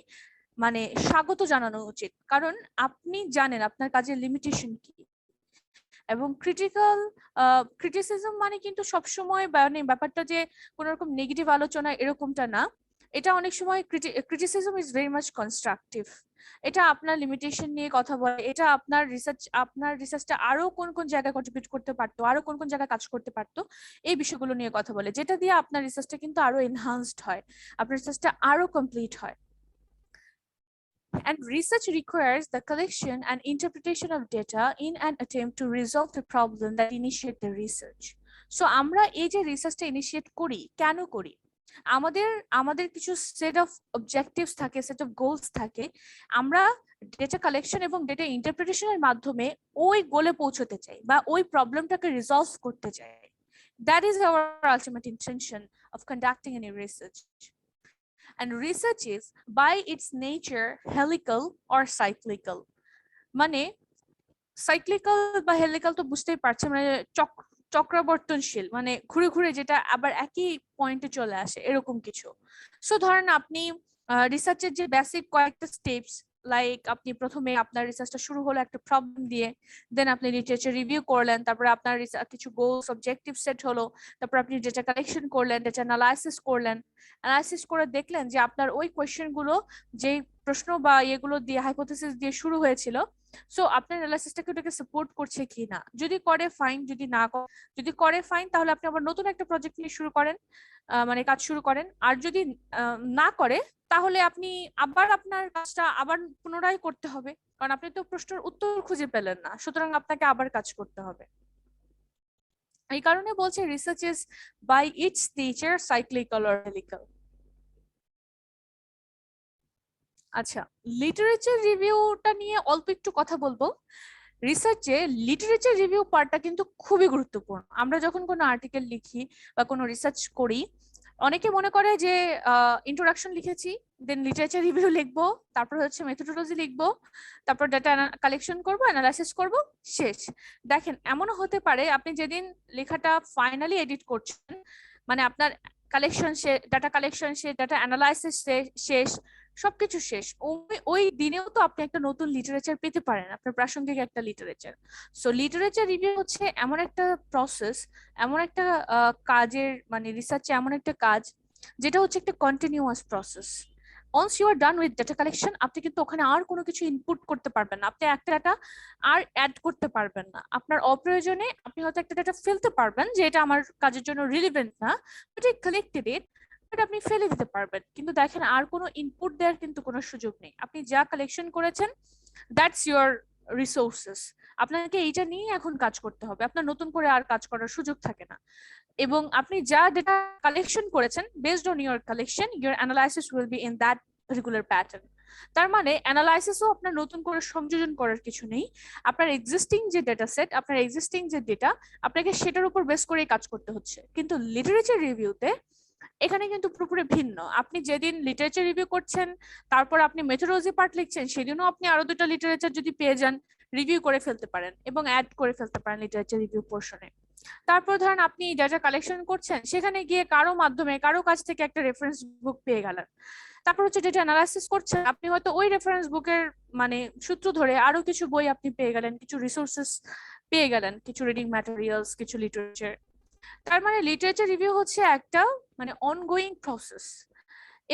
মানে স্বাগত জানানো উচিত, কারণ আপনি জানেন আপনার কাজের লিমিটেশন কি। এবং ক্রিটিসিজম মানে কিন্তু সবসময় মানে ব্যাপারটা যে কোন রকম নেগেটিভ আলোচনা এরকমটা না, এটা অনেক সময় criticism is very much constructive. এটা আপনার লিমিটেশন নিয়ে কথা বলে, এটা আপনার রিসার্চটা আরো কোন কোন জায়গায় কন্ট্রিবিউট করতে পারতো, আরো কোন কোন জায়গায় কাজ করতে পারতো, এই বিষয়গুলো নিয়ে কথা বলে, যেটা দিয়ে আপনার রিসার্চটা কিন্তু আরো এনহান্সড হয়, আপনার রিসার্চটা আরো কমপ্লিট হয়। And research requires the collection and interpretation of data in an attempt to resolve the problem that initiate the research. So আমরা এই যে রিসার্চটা ইনিশিয়েট করি, কেন করি? আমাদের কিছু সেট অফ অবজেক্টিভস থাকে, সেট অফ গোলস থাকে। আমরা ডেটা কালেকশন এবং ডেটা ইন্টারপ্রিটেশনের মাধ্যমে ওই গোলে পৌঁছতে চাই বা ওই প্রবলেমটাকে রিজলভ করতে চাই। That is our ultimate intention of conducting any research. And research is by its nature helical or cyclical. মানে সাইক্লিক্যাল বা হেলিক্যাল তো বুঝতেই পারছেন, মানে চক্রবর্তনশীল, মানে ঘুরে ঘুরে যেটা আবার একই পয়েন্টে চলে আসে এরকম কিছু। সো ধরেন আপনি রিসার্চের যে বেসিক কয়েকটা স্টেপস, লাইক আপনি প্রথমে আপনার রিসার্চটা শুরু হলো একটা প্রবলেম দিয়ে, দেন আপনি লিটারেচার রিভিউ করলেন, তারপরে আপনার কিছু গোলস অবজেক্টিভ সেট হলো, তারপর আপনি ডেটা কালেকশন করলেন, ডেটা অ্যানালাইসিস করলেন, অ্যানালাইসিস করে দেখলেন যে আপনার ওই কোয়েশ্চেন গুলো, যে প্রশ্ন বা এগুলো দিয়ে হাইপোথেসিস দিয়ে শুরু হয়েছিল, সো আপনার অ্যানালাইসিসটাকে ওটাকে সাপোর্ট করছে কিনা। যদি করে ফাইন, যদি করে ফাইন, তাহলে আপনি আবার নতুন একটা প্রজেক্ট নিয়ে শুরু করেন, মানে কাজ শুরু করেন। আর যদি না করে, তাহলে আপনি আবার আপনার কাজটা আবার পুনরায় করতে হবে, কারণ আপনি তো প্রশ্নের উত্তর খুঁজে পেলেন না, সুতরাং আপনাকে আবার কাজ করতে হবে। এই কারণে বলছে research is by its nature cyclical or helical. আচ্ছা, লিটারেচার রিভিউটা নিয়ে অল্প একটু কথা বলবো। রিসার্চে লিটারেচার রিভিউ পার্টটা কিন্তু খুবই গুরুত্বপূর্ণ। আমরা যখন কোনো আর্টিকেল লিখি বা কোনো রিসার্চ করি, অনেকে মনে করে যে ইন্ট্রোডাকশন লিখেছি, দেন লিটারেচার রিভিউ লিখবো, তারপর হচ্ছে মেথোডোলজি লিখবো, তারপর ডাটা কালেকশন করবো, অ্যানালাইসিস করব, শেষ। দেখেন, এমনও হতে পারে আপনি যেদিন লেখাটা ফাইনালি এডিট করছেন, মানে আপনার কালেকশন শেষ, ডাটা কালেকশন শেষ, ডাটা অ্যানালাইসিস শেষ, সবকিছু শেষ, ওই দিনেও তো আপনি একটা নতুন লিটারেচার পেতে পারেন, আপনার প্রাসঙ্গিক একটা লিটারেচার। সো লিটারেচার রিভিউ হচ্ছে এমন একটা প্রসেস, এমন একটা কাজের, মানে রিসার্চে এমন একটা কাজ যেটা হচ্ছে একটা continuous process. once you are done with data collection, আপনি কিন্তু ওখানে আর কোনো কিছু ইনপুট করতে পারবেন না, আপনি একটা ডাটা আর অ্যাড করতে পারবেন না। আপনার অপ্রয়োজনে আপনি হয়তো একটা ডাটা ফেলতে পারবেন যে এটা আমার কাজের জন্য রিলেভেন্ট না, but I collected it, but আপনি ফেলে দিতে পারবেন। কিন্তু দেখেন, আর কোনো ইনপুট দেওয়ার কিন্তু কোনো সুযোগ নেই। আপনি যা কালেকশন করেছেন, দ্যাটস ইউর রিসোর্সেস, আপনাকে এইটা নিয়ে এখন কাজ করতে হবে, আপনার নতুন করে আর কাজ করার সুযোগ থাকে না। এবং আপনি যা ডেটা কালেকশন করেছেন, based on your collection, your analysis will be in that particular pattern. তার মানে অ্যানালাইসিসও আপনার নতুন করে সংযোজন করার কিছু নেই, আপনার এক্সিস্টিং যে ডেটা সেট, আপনার এক্সিস্টিং যে ডেটা, আপনাকে সেটার উপর বেস করেই কাজ করতে হচ্ছে। কিন্তু লিটারেচার রিভিউতে এখানে কিন্তু পুরোপুরি ভিন্ন। আপনি যেদিন লিটারেচার রিভিউ করছেন, তারপর আপনি মেথোডোলজি পার্ট লিখছেন, সেদিনও আপনি আরো দুটো লিটারেচার যদি পেয়ে যান, রিভিউ করে ফেলতে পারেন এবং অ্যাড করে ফেলতে পারেন লিটারেচার রিভিউ পোর্শনে। তারপর ধরেন আপনি ডাটা কালেকশন করছেন, সেখানে গিয়ে কারো মাধ্যমে কারো কাছ থেকে একটা রেফারেন্স বুক পেয়ে গেলেন। তারপর হচ্ছে ডেটা অ্যানালাইসিস করছেন, আপনি হয়তো ওই রেফারেন্স বুকের মানে সূত্র ধরে আরো কিছু বই আপনি পেয়ে গেলেন, কিছু রিসোর্সেস পেয়ে গেলেন, কিছু রিডিং ম্যাটেরিয়ালস, কিছু লিটারেচার। তার মানে লিটারেচার রিভিউ হচ্ছে একটা মানে অনগোয়িং প্রসেস।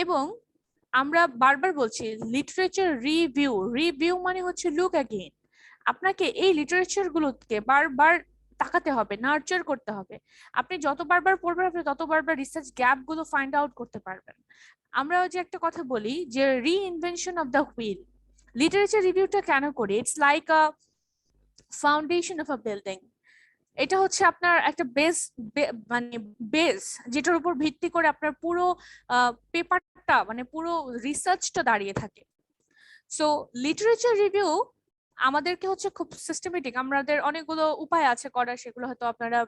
এবং আমরা বারবার বলছি লিটারেচার রিভিউ, রিভিউ মানে হচ্ছে লুক অ্যাগেইন। আপনাকে এই লিটারেচার গুলোকে বারবার তাকাতে হবে, নার্চার করতে হবে। আপনি যত বারবার পড়বেন আপনি তত বারবার রিসার্চ গ্যাপ গুলো ফাইন্ড আউট করতে পারবেন। আমরা যে একটা কথা বলি যে রিইনভেনশন অফ দ্য হুইল, লিটারেচার রিভিউটা কেন করি? It's like a foundation of a building. এটা হচ্ছে আপনার একটা বেস, মানে বেস যেটার উপর ভিত্তি করে আপনার পুরো পেপারটা মানে পুরো রিসার্চটা দাঁড়িয়ে থাকে। সো লিটারেচার রিভিউ আমাদেরকে হচ্ছে খুব সিস্টেমেটিক, আমাদের অনেকগুলো উপায় আছে করার, সেগুলো হয়তো আপনারা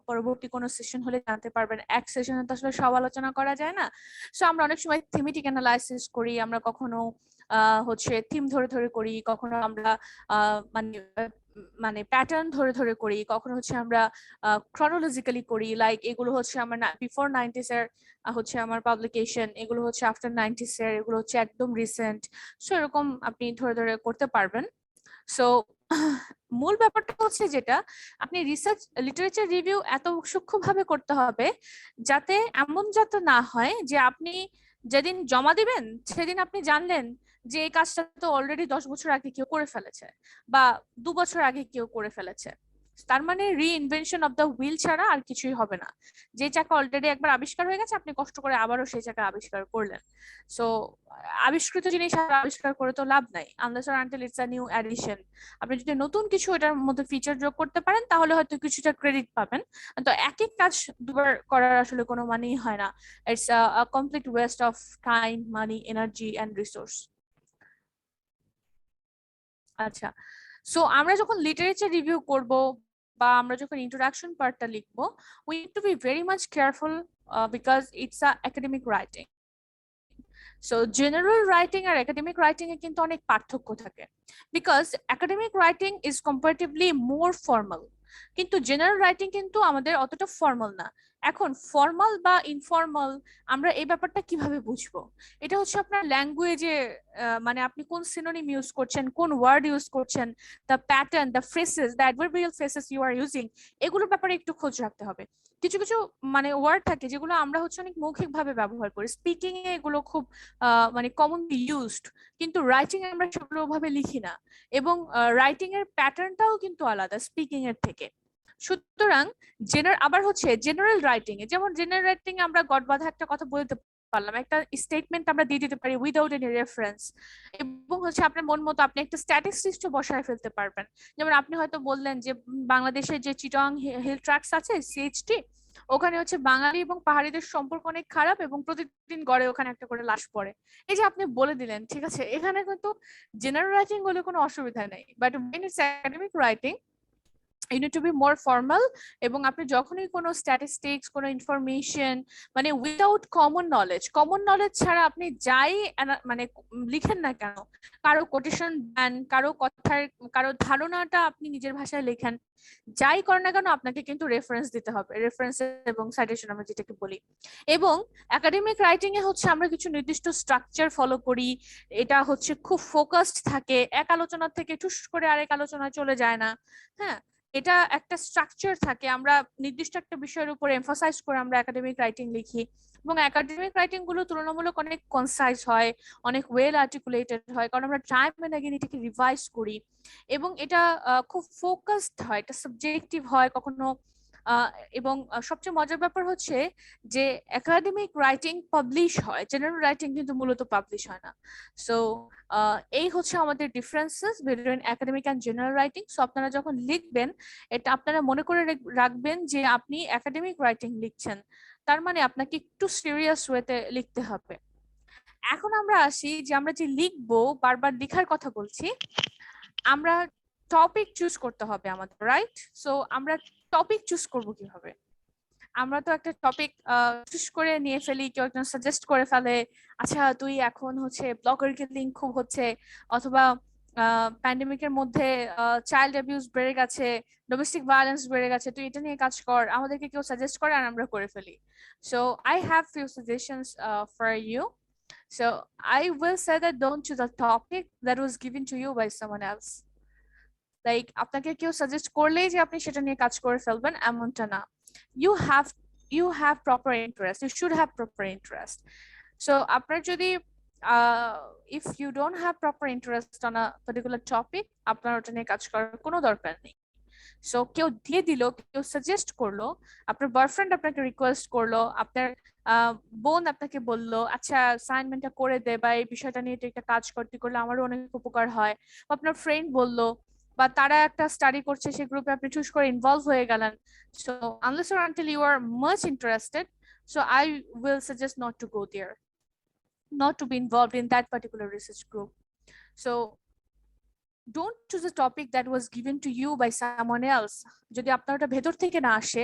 পরবর্তী কোনো সেশন হলে জানতে পারবেন। এক সেশনে তো আসলে সব আলোচনা করা যায় না। সো আমরা অনেক সময় থিমেটিক অ্যানালাইসিস করি, আমরা কখনো হচ্ছে থিম ধরে ধরে করি, কখনো আমরা মানে মানে প্যাটার্ন ধরে ধরে করি, কখনো হচ্ছে আমরা ক্রনোলজিক্যালি করি। লাইক এগুলো হচ্ছে আমার বিফোর 90s এর হচ্ছে আমার পাবলিকেশন, এগুলো হচ্ছে আফটার 90s এর, এগুলো হচ্ছে একদম রিসেন্ট। সো এরকম আপনি ধরে ধরে করতে পারবেন। সো মূল ব্যাপারটা হচ্ছে যেটা আপনি রিসার্চ লিটারেচার রিভিউ এত সূক্ষ্মভাবে করতে হবে যাতে এমন যাতে না হয় যে আপনি যেদিন জমা দিবেন সেদিন আপনি জানলেন যে এই কাজটা তো অলরেডি 10 বছর আগে কেউ করে ফেলেছে বা 2 বছর আগে কেউ করে ফেলেছে। তার মানে রিইনভেনশন অফ দ্য হুইল ছাড়া আর কিছুই হবে না। যে চাকা অলরেডি একবার আবিষ্কার হয়ে গেছে, আপনি কষ্ট করে আবারও সেই চাকা আবিষ্কার করলেন। সো আবিষ্কৃত জিনিস আর আবিষ্কার করে তো লাভ নাই, unless or until it's a new addition. আপনি যদি নতুন কিছু এটার মধ্যে ফিচার যোগ করতে পারেন তাহলে হয়তো কিছুটা ক্রেডিট পাবেন। তো এক এক কাজ দুবার করার আসলে কোনো মানেই হয় না। It's a complete waste of time, money, energy and resource. আচ্ছা, সো আমরা যখন লিটারেচার রিভিউ করব বা আমরা যখন ইন্ট্রোডাকশন পার্টটা লিখবো, we need to be very much careful because it's a academic writing. So general writing আর একাডেমিক রাইটিং এ কিন্তু অনেক পার্থক্য থাকে, because academic writing is comparatively more formal, কিন্তু জেনারেল রাইটিং কিন্তু আমাদের অতটা ফর্মাল না। এখন ফর্মাল বা ইনফর্মাল আমরা এই ব্যাপারটা কিভাবে বুঝবো? এটা হচ্ছে আপনার ল্যাঙ্গুয়েজে মানে আপনি কোন সিনোনিম ইউজ করছেন, কোন ওয়ার্ড ইউজ করছেন, the pattern, the phrases, the adverbial phrases you are using, এগুলোর ব্যাপারে একটু খোঁজ রাখতে হবে। কিছু কিছু মানে ওয়ার্ড থাকে যেগুলো আমরা হচ্ছে অনেক মৌখিক ভাবে ব্যবহার করি, স্পিকিং এ এগুলো খুব মানে কমনলি ইউজড, কিন্তু রাইটিং এ আমরা সেগুলো ওভাবে লিখি না। এবং রাইটিং এর প্যাটার্নটাও কিন্তু আলাদা স্পিকিং এর থেকে। সুতরাং আবার হচ্ছে জেনারেল রাইটিং এ, যেমন জেনারেল রাইটিং এ আমরা গটবাঁধা একটা কথা বলতে পারলাম, একটা স্টেটমেন্ট আমরা দিয়ে দিতে পারি উইদাউট এনি রেফারেন্স, এবং হচ্ছে আপনার মন মতো আপনি একটা স্ট্যাটিস্টিক্স বসায় ফেলতে পারবেন। যেমন আপনি হয়তো বললেন যে বাংলাদেশের যে চিটং হিল ট্র্যাক্স আছে সিএইচটি, ওখানে হচ্ছে বাঙালি এবং পাহাড়িদের সম্পর্ক অনেক খারাপ এবং প্রতিদিন গড়ে ওখানে একটা করে লাশ পড়ে। এই যে আপনি বলে দিলেন, ঠিক আছে, এখানে কিন্তু জেনারেল রাইটিং হলে কোনো অসুবিধা নেই, but when it's academic writing you need to be more formal। এবং আপনি যখনই কোনো স্ট্যাটিস্টিক্স, কোনো ইনফরমেশন মানে উইদাউট কমন নলেজ ছাড়া আপনি যাই মানে লিখেন না কেন, কারো কোটেশন দেন, কারো কথার কারো ধারণাটা আপনি নিজের ভাষায় লেখেন, যাই করেন না কেন আপনাকে কিন্তু রেফারেন্স দিতে হবে, রেফারেন্স এবং সাইটেশন আমরা যেটাকে বলি। এবং একাডেমিক রাইটিং এ হচ্ছে আমরা কিছু নির্দিষ্ট স্ট্রাকচার ফলো করি, এটা হচ্ছে খুব ফোকাসড থাকে, এক আলোচনা থেকে ঠুস করে আরেক আলোচনায় চলে যায় না। হ্যাঁ, এটা একটা স্ট্রাকচার থাকে, আমরা নির্দিষ্ট একটা বিষয়ের উপর এমফাসাইজ করে আমরা একাডেমিক রাইটিং লিখি, এবং একাডেমিক রাইটিং গুলো তুলনামূলক অনেক কনসাইজ হয়, অনেক ওয়েল আর্টিকুলেটেড হয়, কারণ আমরা টাইম এন্ড এগেইন এটাকে রিভাইজ করি, এবং এটা খুব ফোকাসড হয়, এটা সাবজেক্টিভ হয় কখনো। এবং সবচেয়ে মজার ব্যাপার হচ্ছে যে একাডেমিক রাইটিং পাবলিশ হয়, জেনারেল রাইটিং কিন্তু মূলত পাবলিশ হয় না। সো এই হচ্ছে আমাদের differences between academic and general writing. So আপনারা যখন লিখবেন এটা আপনারা মনে করে রাখবেন যে আপনি একাডেমিক রাইটিং লিখছেন, তার মানে আপনাকে একটু সিরিয়াস ওয়েতে লিখতে হবে। এখন আমরা আসি যে আমরা যে লিখবো, বারবার লেখার কথা বলছি, আমরা টপিক চুজ করতে হবে আমাদের, রাইট? সো আমরা টপিক চুজ করব কিভাবে? আমরা তো একটা টপিক চুজ করে নিয়ে ফেলি, কেউ একজন সাজেস্ট করে ফেলে, আচ্ছা তুই এখন হচ্ছে ব্লগার লিঙ্ক খুব হচ্ছে, অথবা প্যান্ডেমিকের মধ্যে চাইল্ড অ্যাবিউজ বেড়ে গেছে, ডোমেস্টিক ভায়োলেন্স বেড়ে গেছে, তুই এটা নিয়ে কাজ কর, আমাদেরকে কেউ সাজেস্ট করে আর আমরা করে ফেলি। So I have few suggestions for you. So I will say that don't choose a topic that was given to you by someone else. Like আপনাকে কেউ সাজেস্ট করলেই যে আপনি সেটা নিয়ে কাজ করে ফেলবেন এমনটা না। You have proper interest. You should have proper interest. So আপনার যদি if you don't have proper interest on a particular topic, আপনার ওটা নিয়ে কাজ করার কোনো দরকার নেই। সো কেউ দিয়ে দিল, কেউ সাজেস্ট করলো, আপনার বয়ফ্রেন্ড আপনাকে রিকোয়েস্ট করলো, আপনার বোন আপনাকে বললো আচ্ছা অ্যাসাইনমেন্টটা করে দে বা এই বিষয়টা নিয়ে একটা কাজ করতে করলে আমারও অনেক উপকার হয়, বা আপনার ফ্রেন্ড বললো, বা তারা একটা স্টাডি করছে সেই গ্রুপে আপনি চুজ করে ইনভলভ হয়ে গেলেন। So unless or until you are much interested, so I will suggest not to go there, not to be involved in that particular research group. So don't choose a topic that was given to you by someone else. যদি আপনার ওটা ভেতর থেকে না আসে,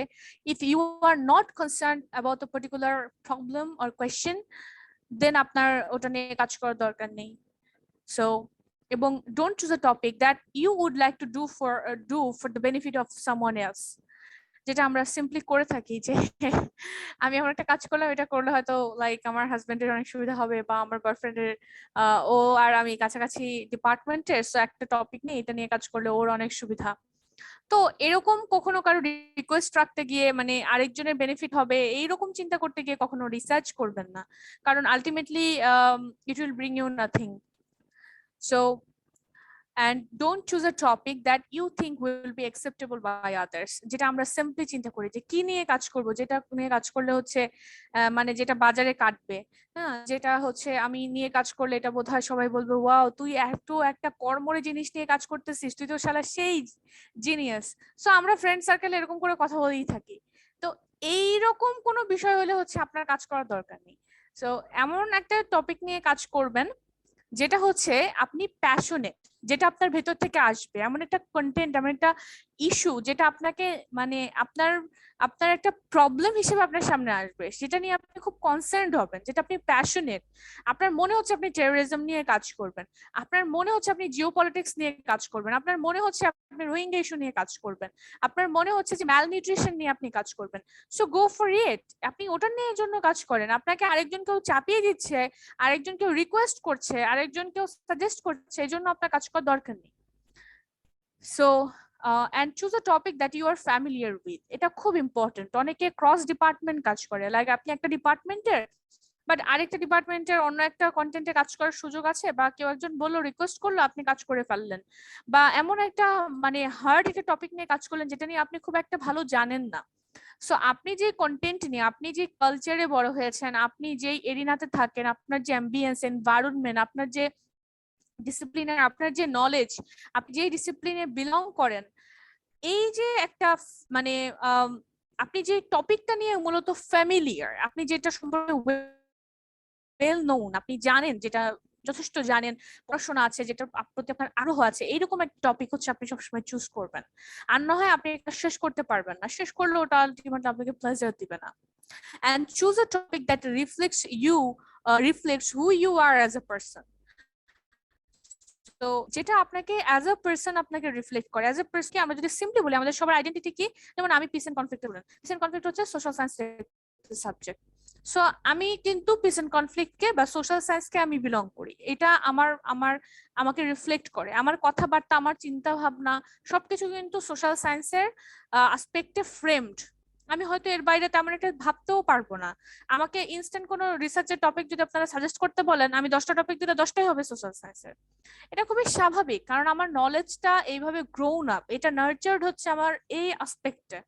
if you are not concerned about a particular problem or question, then আপনার ওটা নিয়ে কাজ করার দরকার নেই। So এবং don't choose a topic that you would like to do for the benefit of someone else. যেটা আমরা সিম্পলি করে থাকি যে আমি আমার একটা কাজ করলাম, এটা করলে হয়তো লাইক আমার হাজবেন্ডের অনেক সুবিধা হবে, বা আমার বয়ফ্রেন্ডের ও আর আমি কাছাকাছি ডিপার্টমেন্টের, সো একটা টপিক নিয়ে এটা নিয়ে কাজ করলে ওর অনেক সুবিধা। তো এরকম কখনো কারো রিকোয়েস্ট রাখতে গিয়ে মানে আরেকজনের বেনিফিট হবে এইরকম চিন্তা করতে গিয়ে কখনো রিসার্চ করবেন না, কারণ ultimately it will bring you nothing. So and don't choose a topic that you think will be acceptable by others. যেটা আমরা সিম্পলি চিন্তা করি যে কি নিয়ে কাজ করব, যেটা নিয়ে কাজ করলে হচ্ছে মানে যেটা বাজারে কাটবে, হ্যাঁ যেটা হচ্ছে আমি নিয়ে কাজ করলে এটা বোধহয় সবাই বলবে ওয়াও তুই এত একটা কর্মরে জিনিস নিয়ে কাজ করতেছিস, তুই তো শালা সেই জিনিয়াস। সো আমরা ফ্রেন্ড সার্কেল এরকম করে কথা বলেই থাকি। তো এইরকম কোনো বিষয় হলে হচ্ছে আপনার কাজ করার দরকার নেই। সো এমন একটা টপিক নিয়ে কাজ করবেন যেটা হচ্ছে আপনি প্যাশনেট, যেটা আপনার ভেতর থেকে আসবে, এমন একটা কন্টেন্ট, এমন একটা ইস্যু যেটা আপনাকে মানে আপনার একটা প্রবলেম হিসেবে আপনার সামনে আসবে, সেটা নিয়ে আপনি খুব কনসার্নড হবেন, যেটা আপনি প্যাশনেট। আপনার মনে হচ্ছে আপনি টেরোরিজম নিয়ে কাজ করবেন, আপনার মনে হচ্ছে আপনি জিও পলিটিক্স নিয়ে কাজ করবেন, আপনার মনে হচ্ছে আপনি রোহিঙ্গা ইস্যু নিয়ে কাজ করবেন, আপনার মনে হচ্ছে যে ম্যালনিউট্রিশন নিয়ে আপনি কাজ করবেন। সো গো ফর ইট, আপনি ওটার নিয়ে জন্য কাজ করেন। আপনাকে আরেকজন কেউ চাপিয়ে দিচ্ছে, আরেকজন কেউ রিকোয়েস্ট করছে, আরেকজন কেউ সাজেস্ট করছে, এই জন্য আপনার কাজ করার দরকার নেই। So and choose a topic that you are familiar with. এটা খুব ইম্পর্টেন্ট। অনেকে ক্রস ডিপার্টমেন্ট কাজ করে, লাইক আপনি একটা ডিপার্টমেন্টের বাট আরেকটা ডিপার্টমেন্টের অন্য একটা কন্টেন্টে কাজ করার সুযোগ আছে, বা কেউ একজন বললো রিকোয়েস্ট করলো আপনি কাজ করে ফেললেন, বা এমন একটা মানে হার্ড একটা টপিক নিয়ে কাজ করলেন যেটা নিয়ে আপনি খুব একটা ভালো জানেন না। সো আপনি যে কন্টেন্ট নিয়ে, আপনি যে কালচারে বড় হয়েছেন, আপনি যেই এরিনাতে থাকেন, আপনার যে অ্যাম্বিয়েন্স এনভায়রনমেন্ট, আপনার যে ডিসিপ্লিনের, আপনার যে নলেজ, আপনি যেই ডিসিপ্লিনে বিলং করেন, এই যে একটা মানে আপনি যে টপিকটা নিয়ে মূলত ফ্যামিলিয়ার, আপনি যেটা সম্পর্কে ওয়েল নোন, আপনি জানেন, যেটা যথেষ্ট জানেন, পড়াশোনা আছে, যেটার প্রতি আপনার আগ্রহ আছে, এইরকম একটা টপিক হচ্ছে আপনি সবসময় চুজ করবেন। আর না হয় আপনি এটা শেষ করতে পারবেন না, শেষ করলে ওটা আলটিমেটলি আপনাকে প্লেজার দিবে না। and choose a topic that reflects who you are as a person. তো যেটা আপনাকে অ্যাজ আ পার্সন আপনাকে রিফ্লেক্ট করে, অ্যাজ আ পার্সন কি আমরা যদি সিম্পলি বলি আমাদের সবার আইডেন্টিটি কি, যেমন আমি পিস এন্ড কনফ্লিক্ট বলেন, পিস এন্ড কনফ্লিক্ট হচ্ছে সোশ্যাল সায়েন্স সাবজেক্ট। সো আমি কিন্তু পিস এন্ড কনফ্লিক্টকে বা সোশ্যাল সায়েন্সকে আমি বিলং করি, এটা আমাকে রিফ্লেক্ট করে, আমার কথাবার্তা, আমার চিন্তা ভাবনা সবকিছু কিন্তু সোশ্যাল সায়েন্সের আসপেক্টে ফ্রেমড। আমি হয়তো এর বাইরে তেমন একটা ভাবতেও পারবো না। আমাকে ইনস্ট্যান্ট কোনো রিসার্চের টপিক যদি আপনারা সাজেস্ট করতে বলেন, আমি 10টা টপিক দিলে 10টাই হবে সোশ্যাল সায়েন্সের। এটা খুবই স্বাভাবিক, কারণ আমার নলেজটা এইভাবে গ্রোন আপ, এটা নার্চার্ড হচ্ছে আমার এই আসপেক্টে।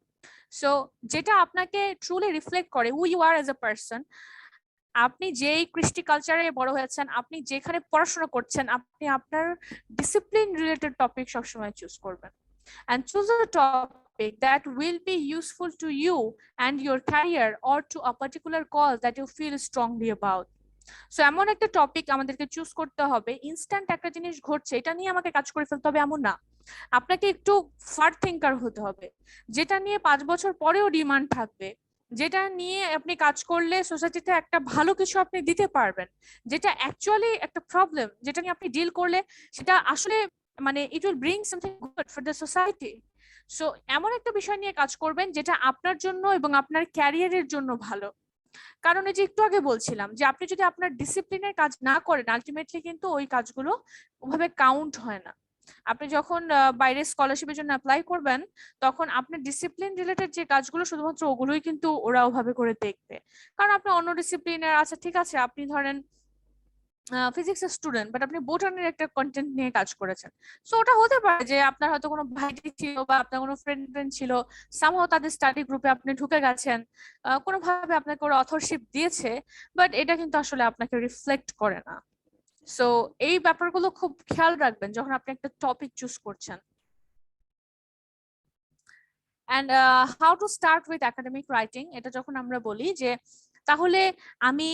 সো যেটা আপনাকে ট্রুলি রিফ্লেক্ট করে who you are as a person, আপনি যেই কৃষ্টি কালচারে বড় হয়েছেন, আপনি যেখানে পড়াশোনা করছেন, আপনি আপনার ডিসিপ্লিন রিলেটেড টপিক সবসময় চুজ করবেন। and choose a topic that will be useful to you and your career or to a particular cause that you feel strongly about. So এমন একটা টপিক আমাদেরকে চুজ করতে হবে, ইনস্ট্যান্ট একটা জিনিস ঘটছে এটা নিয়ে আমাকে কাজ করে ফেলতে হবে এমন না, আপনাকে একটু ফার থিঙ্কার হতে হবে, যেটা নিয়ে 5 বছর পরেও ডিমান্ড থাকবে, যেটা নিয়ে আপনি কাজ করলে সোসাইটিতে একটা ভালো কিছু আপনি দিতে পারবেন, যেটা অ্যাকচুয়ালি একটা প্রবলেম, যেটা নিয়ে আপনি ডিল করলে সেটা আসলে মানে ইট will bring something good for the society. So এমন একটা বিষয় নিয়ে কাজ করবেন যেটা আপনার জন্য এবং আপনার ক্যারিয়ারের জন্য ভালো। কারণ এই যে একটু আগে বলছিলাম যে আপনি যদি আপনার ডিসিপ্লিনের কাজ না করেন, আলটিমেটলি কিন্তু ওই কাজগুলো ওভাবে কাউন্ট হয় না। আপনি যখন বাইরে স্কলারশিপের জন্য অ্যাপ্লাই করবেন, তখন আপনার ডিসিপ্লিন রিলেটেড যে কাজগুলো শুধুমাত্র ওগুলোই কিন্তু ওরা ওভাবে করে দেখবে। কারণ আপনি অন্য ডিসিপ্লিনের, আচ্ছা ঠিক আছে, আপনি ধরেন ফিজিক্সের স্টুডেন্ট, বাট আপনি বোটানির একটা কন্টেন্ট নিয়ে কাজ করেছেন। সো ওটা হতে পারে যে আপনার হয়তো কোনো ভাইটি ছিল বা আপনার কোনো ফ্রেন্ড ছিল, সামহাও তাদের স্টাডি গ্রুপে আপনি ঢুকে গেছেন, কোনোভাবে আপনাকে ওরা অথরশিপ দিয়েছে, বাট এটা কিন্তু আসলে আপনাকে রিফ্লেক্ট করে না। সো এই ব্যাপারগুলো খুব খেয়াল রাখবেন যখন আপনি একটা টপিক চুজ করছেন। And how to start with academic writing, এটা যখন আমরা বলি যে তাহলে আমি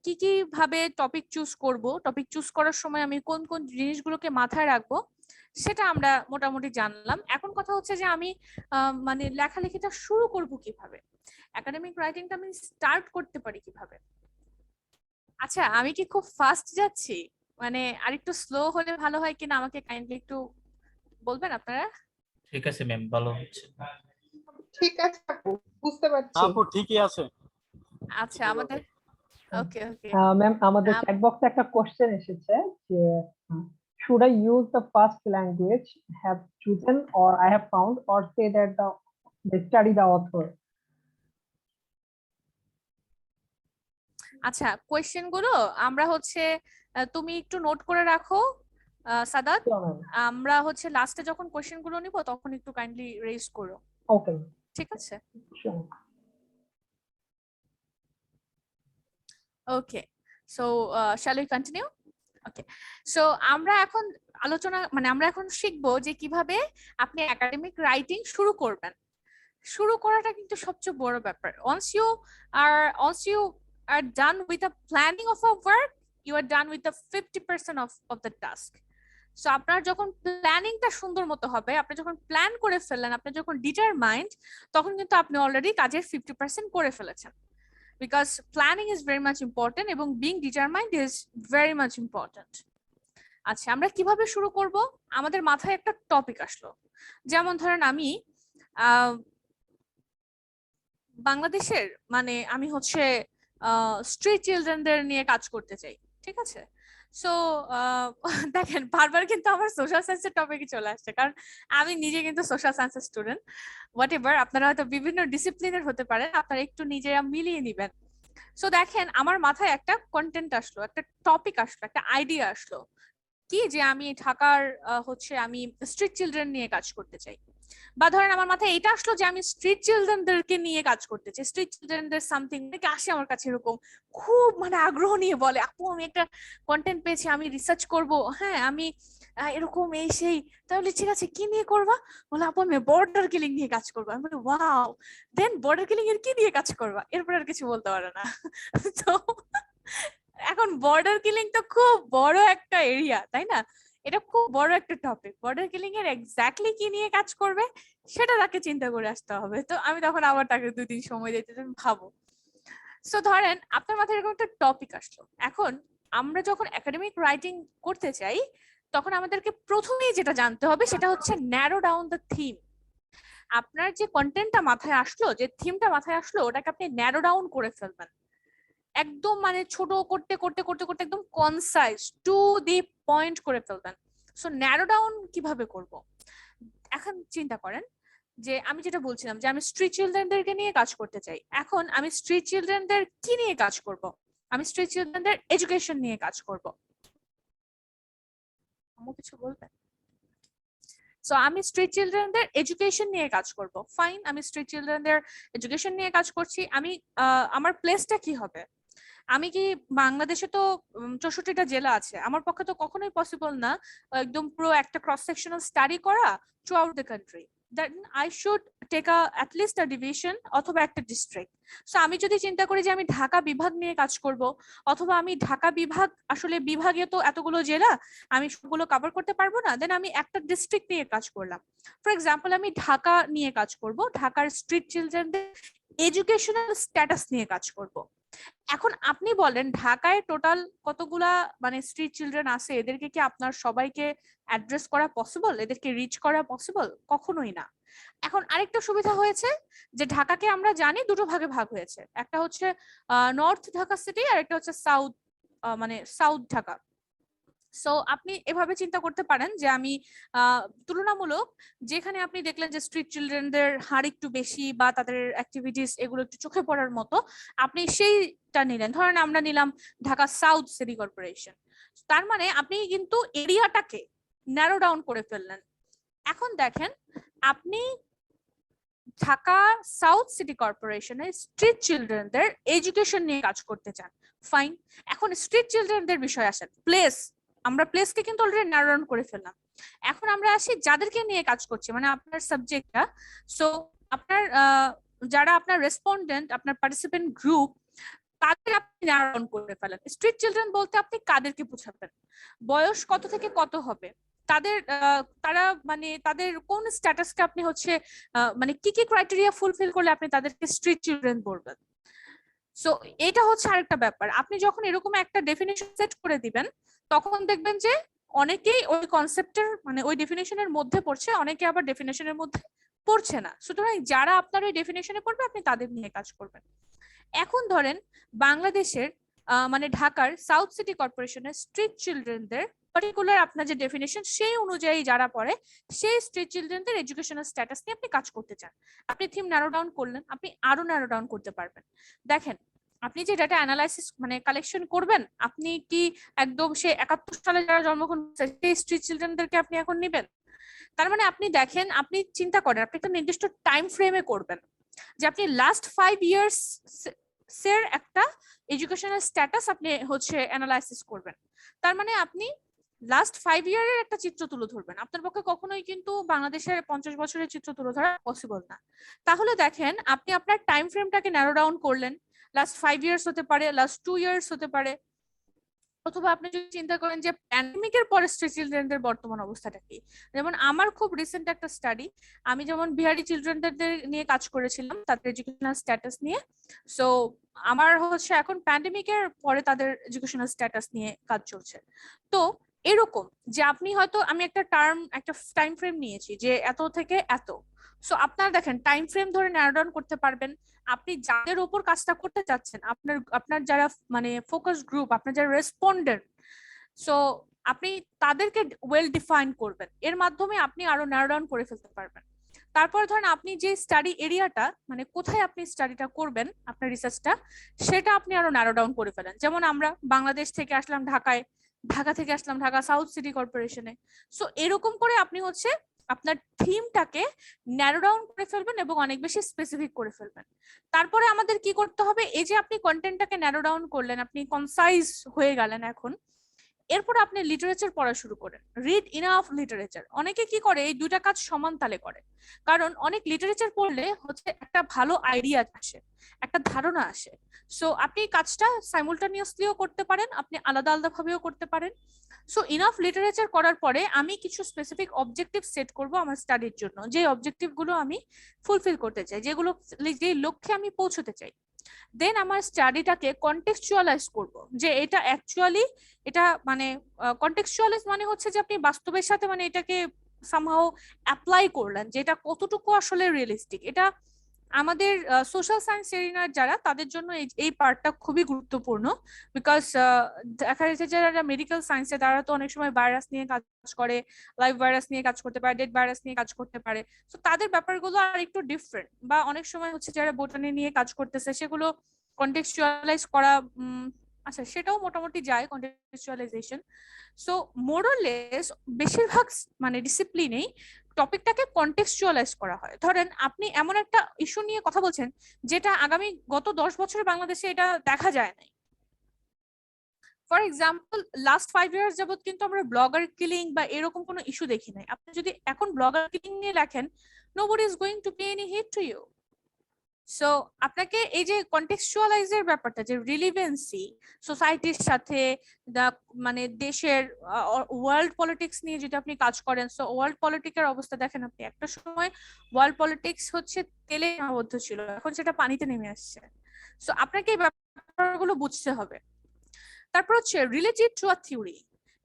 কি কি ভাবে টপিক চুজ করব, টপিক চুজ করার সময় আমি কোন কোন জিনিসগুলোকে মাথায় রাখবো, সেটা আমরা মোটামুটি জানলাম। এখন কথা হচ্ছে যে আমি মানে লেখালেখিটা শুরু করব কিভাবে, একাডেমিক রাইটিংটা আমি স্টার্ট করতে পারি কিভাবে। আচ্ছা, আমি কি খুব ফাস্ট যাচ্ছি? মানে আরেকটু স্লো হলে ভালো হয় কিনা আমাকে কাইন্ডলি একটু বলবেন আপনারা। ঠিক আছে ম্যাম, ভালো হচ্ছে। ঠিক আছে আপু, বুঝতে পারছি। আপু ঠিকই আছে। আচ্ছা, আমাদের ওকে ওকে ম্যাম, আমাদের চ্যাট বক্সে একটা কোশ্চেন এসেছে যে should I use the first language have chosen or I have found, or say that they study the author? আচ্ছা, কোয়েশ্চেন গুলো আমরা হচ্ছে তুমি একটু নোট করে রাখো সাদাত। Sure, ma'am. আমরা হচ্ছে লাস্টে যখন কোয়েশ্চেন গুলো নিব তখন একটু কাইন্ডলি রেজ করো, Okay, ঠিক আছে? sure. Okay, so shall we continue? Okay, so আমরা এখন আলোচনা, মানে আমরা এখন শিখবো যে কিভাবে আপনি একাডেমিক রাইটিং শুরু করবেন। শুরু করাটা কিন্তু সবচেয়ে বড় ব্যাপার। once you are done with the planning of a work, you are done with the 50% of the task. So আপনার যখন প্ল্যানিংটা সুন্দর মতো হবে, আপনি যখন প্ল্যান করে ফেললেন, আপনি যখন ডিটারমাইন্ড, তখন কিন্তু আপনি অলরেডি কাজের 50% করে ফেলেছেন। Because planning is very much important এবং being determined is very much important. আচ্ছা, আমরা কিভাবে শুরু করব? আমাদের মাথায় একটা টপিক আসলো, যেমন ধরেন আমি বাংলাদেশের, মানে আমি হচ্ছে স্ট্রিট চিলড্রেনদের নিয়ে কাজ করতে চাই, ঠিক আছে? সো দেখেন, বারবার কিন্তু আমার সোশ্যাল সায়েন্সের টপিকে চলে আসছে, কারণ আমি নিজে কিন্তু সোশ্যাল সায়েন্সের স্টুডেন্ট। হোয়াট এভার, আপনারা হয়তো বিভিন্ন ডিসিপ্লিনের হতে পারেন, আপনারা একটু নিজেরা মিলিয়ে নিবেন। সো দেখেন, আমার মাথায় একটা কন্টেন্ট আসলো, একটা টপিক আসলো, একটা আইডিয়া আসলো, কি যে আমি ঢাকার হচ্ছে আমি স্ট্রিট চিলড্রেন নিয়ে কাজ করতে চাই। বা ধরেন আমার মাথায় এটা আসলো যে আমি স্ট্রিট চিলড্রেনদেরকে নিয়ে কাজ করতে চাই। স্ট্রিট চিলড্রেনদের সামথিং থেকে আসে আমার কাছে, এরকম খুব মানে আগ্রহ নিয়ে বলে, আপু আমি একটা কন্টেন্ট পেয়েছি, আমি রিসার্চ করব, হ্যাঁ আমি এরকম এই সেই। তাহলে ঠিক আছে, কি নিয়ে করবা? বলে আপু আমি বর্ডার কিলিং নিয়ে কাজ করবো। আমি বলি ওয়াও, দেন বর্ডার কিলিং এর কি নিয়ে কাজ করবা? এরপর আর কিছু বলতে পারে না। তো এখন বর্ডার কিলিং তো খুব বড় একটা এরিয়া, তাই না? এটা খুব বড় একটা টপিক। বর্ডার কিলিং এর এক্স্যাক্টলি কি নিয়ে কাজ করবে সেটা তাকে চিন্তা করে আসতে হবে। তো আমি তখন আবার তাকে 2 দিন সময় দিতে, তুমি ভাবো। সো ধরেন আপনার মাথায় এরকম একটা টপিক আসলো। এখন আমরা যখন একাডেমিক রাইটিং করতে চাই, তখন আমাদেরকে প্রথমেই যেটা জানতে হবে সেটা হচ্ছে ন্যারো ডাউন দ্য থিম। আপনার যে কন্টেন্টটা মাথায় আসলো, যে থিমটা মাথায় আসলো, ওটাকে আপনি ন্যারো ডাউন করে ফেলবেন। একদম মানে ছোট করতে করতে করতে করতে একদম কনসাইজ টু দি পয়েন্ট করে ফেলবেন। সো ন্যারো ডাউন কিভাবে করব? এখন চিন্তা করেন যে আমি যেটা বলছিলাম যে আমি স্ট্রিট চিলড্রেনদেরকে নিয়ে কাজ করতে চাই। এখন আমি স্ট্রিট চিলড্রেনদের কি নিয়ে কাজ করব? আমি স্ট্রিট চিলড্রেনদের এডুকেশন নিয়ে কাজ করব। আমি কিছু বলবেন? সো আমি স্ট্রিট চিলড্রেনদের এডুকেশন নিয়ে কাজ করব। ফাইন, আমি স্ট্রিট চিলড্রেনদের এডুকেশন নিয়ে কাজ করছি। আমি আমার প্লেসটা কি হবে? আমি কি, বাংলাদেশে তো 64টা জেলা আছে, আমার পক্ষে তো কখনোই পসিবল না একদম পুরো একটা ক্রস সেকশনাল স্টাডি করা throughout the country. Then I should take at least a division অথবা একটা ডিস্ট্রিক্ট। সো আমি যদি চিন্তা করি যে আমি ঢাকা বিভাগ নিয়ে কাজ করব, অথবা আমি ঢাকা বিভাগ, আসলে বিভাগে তো এতগুলো জেলা, আমি সবগুলো কভার করতে পারবো না, দেন আমি একটা ডিস্ট্রিক্ট নিয়ে কাজ করলাম। ফর এক্সাম্পল, আমি ঢাকা নিয়ে কাজ করব, ঢাকার স্ট্রিট চিলড্রেনদের এডুকেশনাল স্ট্যাটাস নিয়ে কাজ করব। এখন আপনি বলেন ঢাকায় টোটাল কতগুলা মানে স্ট্রিট চিলড্রেন আছে, এদেরকে কি আপনার সবাইকে অ্যাড্রেস করা পসিবল, এদেরকে রিচ করা পসিবল? কখনোই না। এখন আরেকটা সুবিধা হয়েছে যে ঢাকাকে আমরা জানি দুটো ভাগে ভাগ হয়েছে, একটা হচ্ছে নর্থ ঢাকা সিটি আর একটা হচ্ছে সাউথ মানে সাউথ ঢাকা। সো আপনি এভাবে চিন্তা করতে পারেন যে আমি তুলনামূলক যেখানে আপনি দেখলেন যে স্ট্রিট চিলড্রেনদের হার একটু বেশি বা তাদের অ্যাক্টিভিটিস এগুলো একটু চোখে পড়ার মতো, আপনি সেইটা নিলেন। ধরেন আমরা নিলাম ঢাকা সাউথ সিটি কর্পোরেশন, তার মানে আপনি কিন্তু এরিয়াটাকে ন্যারো ডাউন করে ফেললেন। এখন দেখেন আপনি ঢাকা সাউথ সিটি কর্পোরেশনের স্ট্রিট চিলড্রেনদের এডুকেশন নিয়ে কাজ করতে চান, ফাইন। এখন স্ট্রিট চিলড্রেনদের বিষয় আসেন প্লেস, আমরা প্লেসকে কিন্তু অলরেডি ন্যারো ডাউন করে ফেললাম। এখন আমরা আসি যাদেরকে নিয়ে কাজ করছি, মানে আপনার সাবজেক্টটা। সো আপনার যারা আপনার রেসপন্ডেন্ট, আপনার পার্টিসিপেন্ট গ্রুপ, তাদের আপনি ন্যারো ডাউন করে ফেলেন। স্ট্রিট চিলড্রেন বলতে আপনি কাদেরকে বোঝাবেন, বয়স কত থেকে কত হবে, তাদের তারা মানে তাদের কোন স্ট্যাটাসকে আপনি হচ্ছে মানে কি কি ক্রাইটেরিয়া ফুলফিল করলে আপনি তাদেরকে স্ট্রিট চিলড্রেন বলবেন। সো এটা হচ্ছে আরেকটা ব্যাপার, আপনি যখন এরকম একটা ডেফিনেশন সেট করে দিবেন তখন দেখবেন যে অনেকেই ওই কনসেপ্টের মানে ওই ডেফিনেশনের মধ্যে পড়ছে, অনেকে আবার ডেফিনেশনের মধ্যে পড়ছে না। সুতরাং যারা আপনার ওই ডেফিনেশনে পড়বে আপনি তাদের নিয়ে কাজ করবেন। এখন ধরেন বাংলাদেশের মানে ঢাকার সাউথ সিটি কর্পোরেশনের স্ট্রিট চিলড্রেনদের পার্টিকুলার আপনার যে ডেফিনেশন সেই অনুযায়ী যারা পড়ে সেই স্ট্রিট চিলড্রেনদের এডুকেশনাল স্ট্যাটাস নিয়ে আপনি কাজ করতে চান। আপনি থিম ন্যারো ডাউন করলেন, আপনি আরো ন্যারো ডাউন করতে পারবেন। দেখেন আপনি যে ডাটা অ্যানালাইসিস মানে কালেকশন করবেন, আপনি কি একদম সে 71 সালে যারা জন্মগ্রহণ করেছে সেই স্ট্রিট চিলড্রেনদেরকে আপনি এখন নেবেন? তার মানে আপনি দেখেন, আপনি চিন্তা করেন আপনি একটা নির্দিষ্ট টাইম ফ্রেমে করবেন যে আপনি লাস্ট 5 ইয়ার্স এর একটা এডুকেশনাল স্ট্যাটাস আপনি হচ্ছে অ্যানালাইসিস করবেন। তার মানে আপনি লাস্ট 5 ইয়ারের একটা চিত্র তুলে ধরবেন। আপনার পক্ষে কখনোই কিন্তু বাংলাদেশের 50 বছরের চিত্র তুলে ধরা পসিবল না। তাহলে দেখেন আপনি আপনার টাইম ফ্রেমটাকে ন্যারো ডাউন করলেন, লাস্ট 5 ইয়ার্স হতে পারে, লাস্ট 2 ইয়ার্স হতে পারে, অথবা আপনি যদি চিন্তা করেন যে প্যান্ডেমিকের পরে স্ট্রিট চিলড্রেনদের বর্তমান অবস্থাটা কি। যেমন আমার খুব রিসেন্ট একটা স্টাডি, আমি যেমন বিহারি চিলড্রেনদের নিয়ে কাজ করেছিলাম তাদের এডুকেশনাল স্ট্যাটাস নিয়ে। সো আমার হচ্ছে এখন প্যান্ডেমিকের পরে তাদের এডুকেশনাল স্ট্যাটাস নিয়ে কাজ চলছে। তো এরকম যে আপনি হয়তো আমি একটা টাইম ফ্রেম নিয়েছি যে এত থেকে এত। সো আপনারা দেখেন টাইম ফ্রেম ধরে ন্যারো ডাউন করতে পারবেন। আপনি যাদের উপর কাজটা করতে চাচ্ছেন, আপনার যারা মানে ফোকাস গ্রুপ, আপনার যারা রেসপন্ডেন্ট, সো আপনি তাদেরকে ওয়েল ডিফাইন করবেন, এর মাধ্যমে আপনি আরো ন্যারো ডাউন করে ফেলতে পারবেন। তারপর ধরেন আপনি যে স্টাডি এরিয়াটা মানে কোথায় আপনি স্টাডিটা করবেন আপনার রিসার্চটা, সেটা আপনি আরো ন্যারো ডাউন করে ফেলেন। যেমন আমরা বাংলাদেশ থেকে আসলাম ঢাকায়, ঢাকা থেকে আসলাম ঢাকা সাউথ সিটি কর্পোরেশনে। সো এরকম করে আপনি হচ্ছে আপনার থিমটাকে ন্যারো ডাউন করে ফেলবেন এবং অনেক বেশি স্পেসিফিক করে ফেলবেন। তারপরে আমাদের কি করতে হবে, এই যে আপনি কন্টেন্টটাকে ন্যারো ডাউন করলেন, আপনি কনসাইজ হয়ে গেলেন এখন, এরপর আপনি লিটারেচার পড়া শুরু করেন, রিড ইনাফ লিটারেচার। অনেকে কি করে এই দুইটা কাজ সমান তালে করে, কারণ অনেক লিটারেচার পড়লে হচ্ছে একটা ভালো আইডিয়া আসে, একটা ধারণা আসে। সো আপনি কাজটা সাইমultaneouslyও করতে পারেন, আপনি আলাদা আলাদা ভাবেও করতে পারেন। সো ইনাফ লিটারেচার করার পরে আমি কিছু স্পেসিফিক অবজেক্টিভ সেট করব আমার স্টাডির জন্য, যে অবজেক্টিভ গুলো আমি ফুলফিল করতে চাই, যে লক্ষ্যে আমি পৌঁছতে চাই। দেন আমার স্টাডিটাকে কন্টেক্সচুয়ালাইজ করব, যে এটা অ্যাকচুয়ালি এটা মানে কন্টেক্সচুয়ালাইজ মানে হচ্ছে যে আপনি বাস্তবের সাথে মানে এটাকে সামহাও অ্যাপ্লাই করলেন, যে এটা কতটুকু আসলে রিয়েলিস্টিক। এটা আমাদের সোশ্যাল সায়েন্স এরিনার যারা তাদের জন্য এই পার্টটা খুবই গুরুত্বপূর্ণ। বিকজ দেখা যাচ্ছে যারা মেডিকেল সায়েন্সে তারা তো অনেক সময় ভাইরাস নিয়ে কাজ করে, লাইভ ভাইরাস নিয়ে কাজ করতে পারে, ডেড ভাইরাস নিয়ে কাজ করতে পারে। তো তাদের ব্যাপারগুলো আর একটু ডিফারেন্ট। বা অনেক সময় হচ্ছে যারা বোটানি নিয়ে কাজ করতেছে সেগুলো কন্টেক্সচুয়ালাইজ করা আচ্ছা সেটাও মোটামুটি যায় কন্টেক্সচুয়ালাইজেশন। সো মোরলেস বেশিরভাগ মানে ডিসিপ্লিনেই টপিকটাকে কন্টেক্সচুয়ালাইজ করা হয়। ধরেন আপনি এমন একটা ইস্যু নিয়ে কথা বলছেন যেটা আগামী গত 10 বছরে বাংলাদেশে এটা দেখা যায় নাই। ফর এক্সাম্পল লাস্ট 5 ইয়ার্স যাবত কিন্তু আমরা ব্লগার কিলিং বা এরকম কোনো ইস্যু দেখি নাই। আপনি যদি এখন ব্লগার কিলিং নিয়ে লেখেন, nobody is going to pay any heed to you. So আপনাকে এই যে কন্টেক্সচুয়ালাইজের ব্যাপারটা, যে রিলিভেন্সি সোসাইটির সাথে মানে দেশের ওয়ার্ল্ড পলিটিক্স নিয়ে যদি আপনি কাজ করেন, সো ওয়ার্ল্ড পলিটিক্সের অবস্থা দেখেন আপনি, একটা সময় ওয়ার্ল্ড পলিটিক্স হচ্ছে তেলে সীমাবদ্ধ ছিল, এখন সেটা পানিতে নেমে আসছে। সো আপনাকে ব্যাপারগুলো বুঝতে হবে। তারপর হচ্ছে রিলেটেড টু আ থিওরি।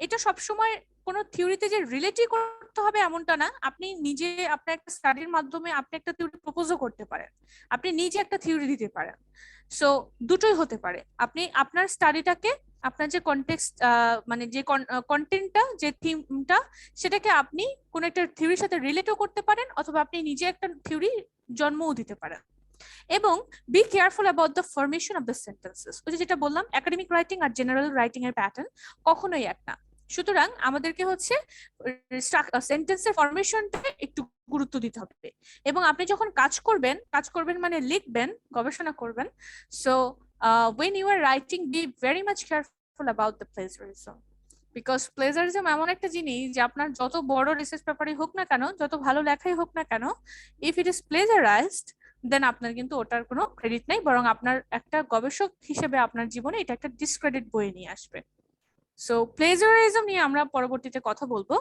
এটা সবসময় কোনো থিওরিতে যে রিলেটিভ করতে হবে এমনটা না, আপনি নিজে আপনার একটা স্টাডির মাধ্যমে আপনি একটা থিওরি প্রপোজও করতে পারেন, আপনি নিজে একটা থিওরি দিতে পারেন। সো দুটোই হতে পারে। আপনি আপনার স্টাডিটাকে, আপনার যে কনটেক্সট মানে যে কন্টেন্টটা, যে থিমটা, সেটাকে আপনি কোন একটা থিওরির সাথে রিলেটও করতে পারেন, অথবা আপনি নিজে একটা থিওরি জন্মও দিতে পারেন। এবং be careful about the formation of the sentences. ওই যেটা বললাম, একাডেমিক রাইটিং আর জেনারেল রাইটিং এর প্যাটার্ন কখনোই এক না। সুতরাং আমাদেরকে হচ্ছে সেন্টেন্সের ফরমেশনটা একটু গুরুত্ব দিতে হবে। এবং আপনি যখন কাজ করবেন মানে লিখবেন, গবেষণা করবেন, so when you are writing, be very much careful about the plagiarism, because plagiarism এমন একটা জিনিস যে আপনার যত বড় রিসার্চ পেপারই হোক না কেন, যত ভালো লেখাই হোক না কেন, ইফ ইট ইজ প্লেজারাইজড, দেন আপনার কিন্তু ওটার কোনো ক্রেডিট নেই, বরং আপনার একটা গবেষক হিসেবে আপনার জীবনে এটা একটা ডিসক্রেডিট বয়ে নিয়ে আসবে। সো প্লেজারিজম নিয়ে আমরা পরবর্তীতে কথা বলবো।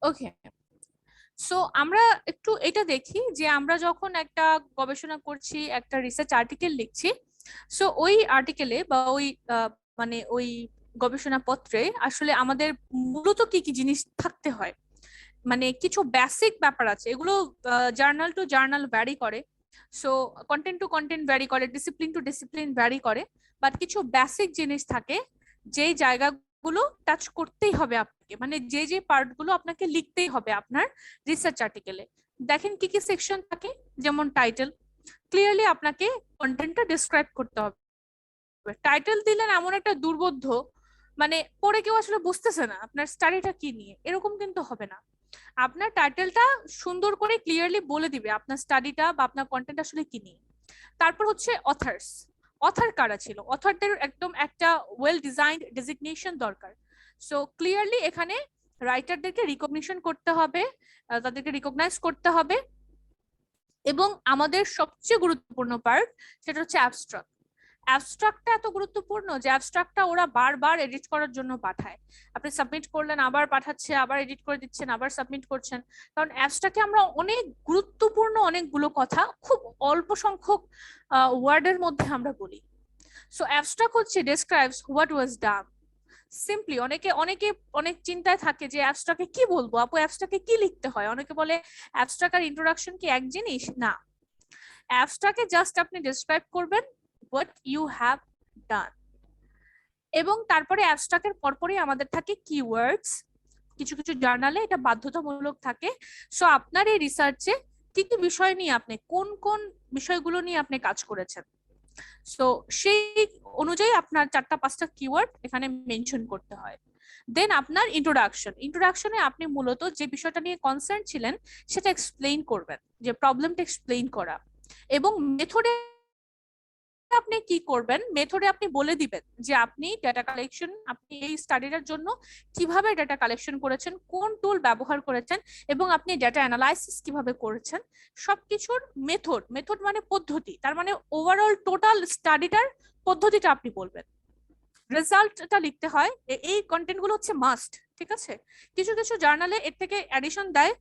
ওকে, সো আমরা একটু এটা দেখি যে আমরা যখন একটা গবেষণা করছি, একটা রিসার্চ আর্টিকেল লিখছি, সো ওই আর্টিকেলে বা ওই মানে ওই গবেষণা পত্রে আসলে আমাদের মূলত কি কি জিনিস থাকতে হয়। মানে কিছু বেসিক ব্যাপার আছে, এগুলো জার্নাল টু জার্নাল ভ্যারি করে, so content to content vary করে, ডিসিপ্লিন টু ডিসিপ্লিন ভ্যারি করে, বাট কিছু বেসিক জিনিস থাকে যেই জায়গাগুলো টাচ করতেই হবে আপনাকে, মানে যে যে পার্টগুলো আপনাকে লিখতেই হবে আপনার রিসার্চ আর্টিকেলে। দেখেন কি কি সেকশন থাকে, যেমন টাইটেল, ক্লিয়ারলি আপনাকে কন্টেন্টটা ডিসক্রাইব করতে হবে। টাইটেল দিলেন এমন একটা দুর্বোধ্য, মানে পড়ে কেউ আসলে বুঝতেছে না আপনার স্টাডিটা কি নিয়ে, এরকম কিন্তু হবে না। আপনার টাইটেলটা সুন্দর করে ক্লিয়ারলি বলে দিবে আপনার স্টাডিটা বা আপনার কন্টেন্ট আসলে কি নিয়ে। তারপর হচ্ছে অথার্স, অথার কারা ছিল, অথারদের একদম একটা ওয়েল ডিজাইনড ডেজিগনেশন দরকার। সো ক্লিয়ারলি এখানে রাইটারদেরকে রিকগনিশন করতে হবে, তাদেরকে রিকগনাইজ করতে হবে। এবং আমাদের সবচেয়ে গুরুত্বপূর্ণ পার্ট, সেটা হচ্ছে অ্যাবস্ট্রাক্ট। অ্যাবস্ট্রাক্টটা এত গুরুত্বপূর্ণ যে অ্যাবস্ট্রাক্টটা ওরা বারবার এডিট করার জন্য পাঠায়। আপনি সাবমিট করলেন, আবার পাঠাচ্ছে, আবার এডিট করে দিচ্ছেন, আবার সাবমিট করছেন, কারণ অ্যাবস্ট্রাক্টে আমরা অনেক গুরুত্বপূর্ণ অনেকগুলো কথা খুব অল্প সংখ্যক ওয়ার্ডের মধ্যে আমরা বলি। সো অ্যাবস্ট্রাক্ট হচ্ছে describes what was done simply. অনেকে অনেক চিন্তায় থাকে যে অ্যাবস্ট্রাক্টে কি বলবো আপু, অ্যাবস্ট্রাক্টে কি লিখতে হয়। অনেকে বলে অ্যাবস্ট্রাক্ট আর ইন্ট্রোডাকশন কি এক জিনিস? না, অ্যাবস্ট্রাক্টে জাস্ট আপনি ডেসক্রাইব করবেন what you have done, এবং তারপরে অ্যাবস্ট্রাক্টের পরপরই আমাদের থাকে কিওয়ার্ডস। কিছু কিছু জার্নালে এটা বাধ্যতামূলক থাকে। সো আপনার এই রিসার্চে কি কি বিষয় নিয়ে আপনি, কোন কোন বিষয়গুলো নিয়ে আপনি কাজ করেছেন, সো সেই অনুযায়ী আপনার 4-5টা কিওয়ার্ড এখানে মেনশন করতে হয়। দেন আপনার ইন্ট্রোডাকশনে আপনি মূলত যে বিষয়টা নিয়ে কনসার্ন ছিলেন সেটা এক্সপ্লেইন করবেন, যে প্রবলেমটা এক্সপ্লেইন করা। এবং মেথডে আপনি কি করবেন, মেথডে আপনি বলে দিবেন যে আপনি ডেটা কালেকশন, আপনি এই স্টাডিটার জন্য কিভাবে ডেটা কালেকশন করেছেন, কোন টুল ব্যবহার করেছেন, এবং আপনি ডেটা অ্যানালাইসিস কিভাবে করেছেন, সবকিছুর মেথড মানে পদ্ধতি, তার মানে ওভারঅল টোটাল স্টাডিটার পদ্ধতিটা আপনি বলবেন। রেজাল্টটা লিখতে হয়, এই কন্টেন্ট গুলো হচ্ছে মাস্ট, ঠিক আছে। কিছু কিছু জার্নালে এর থেকে অ্যাডিশন দেয়,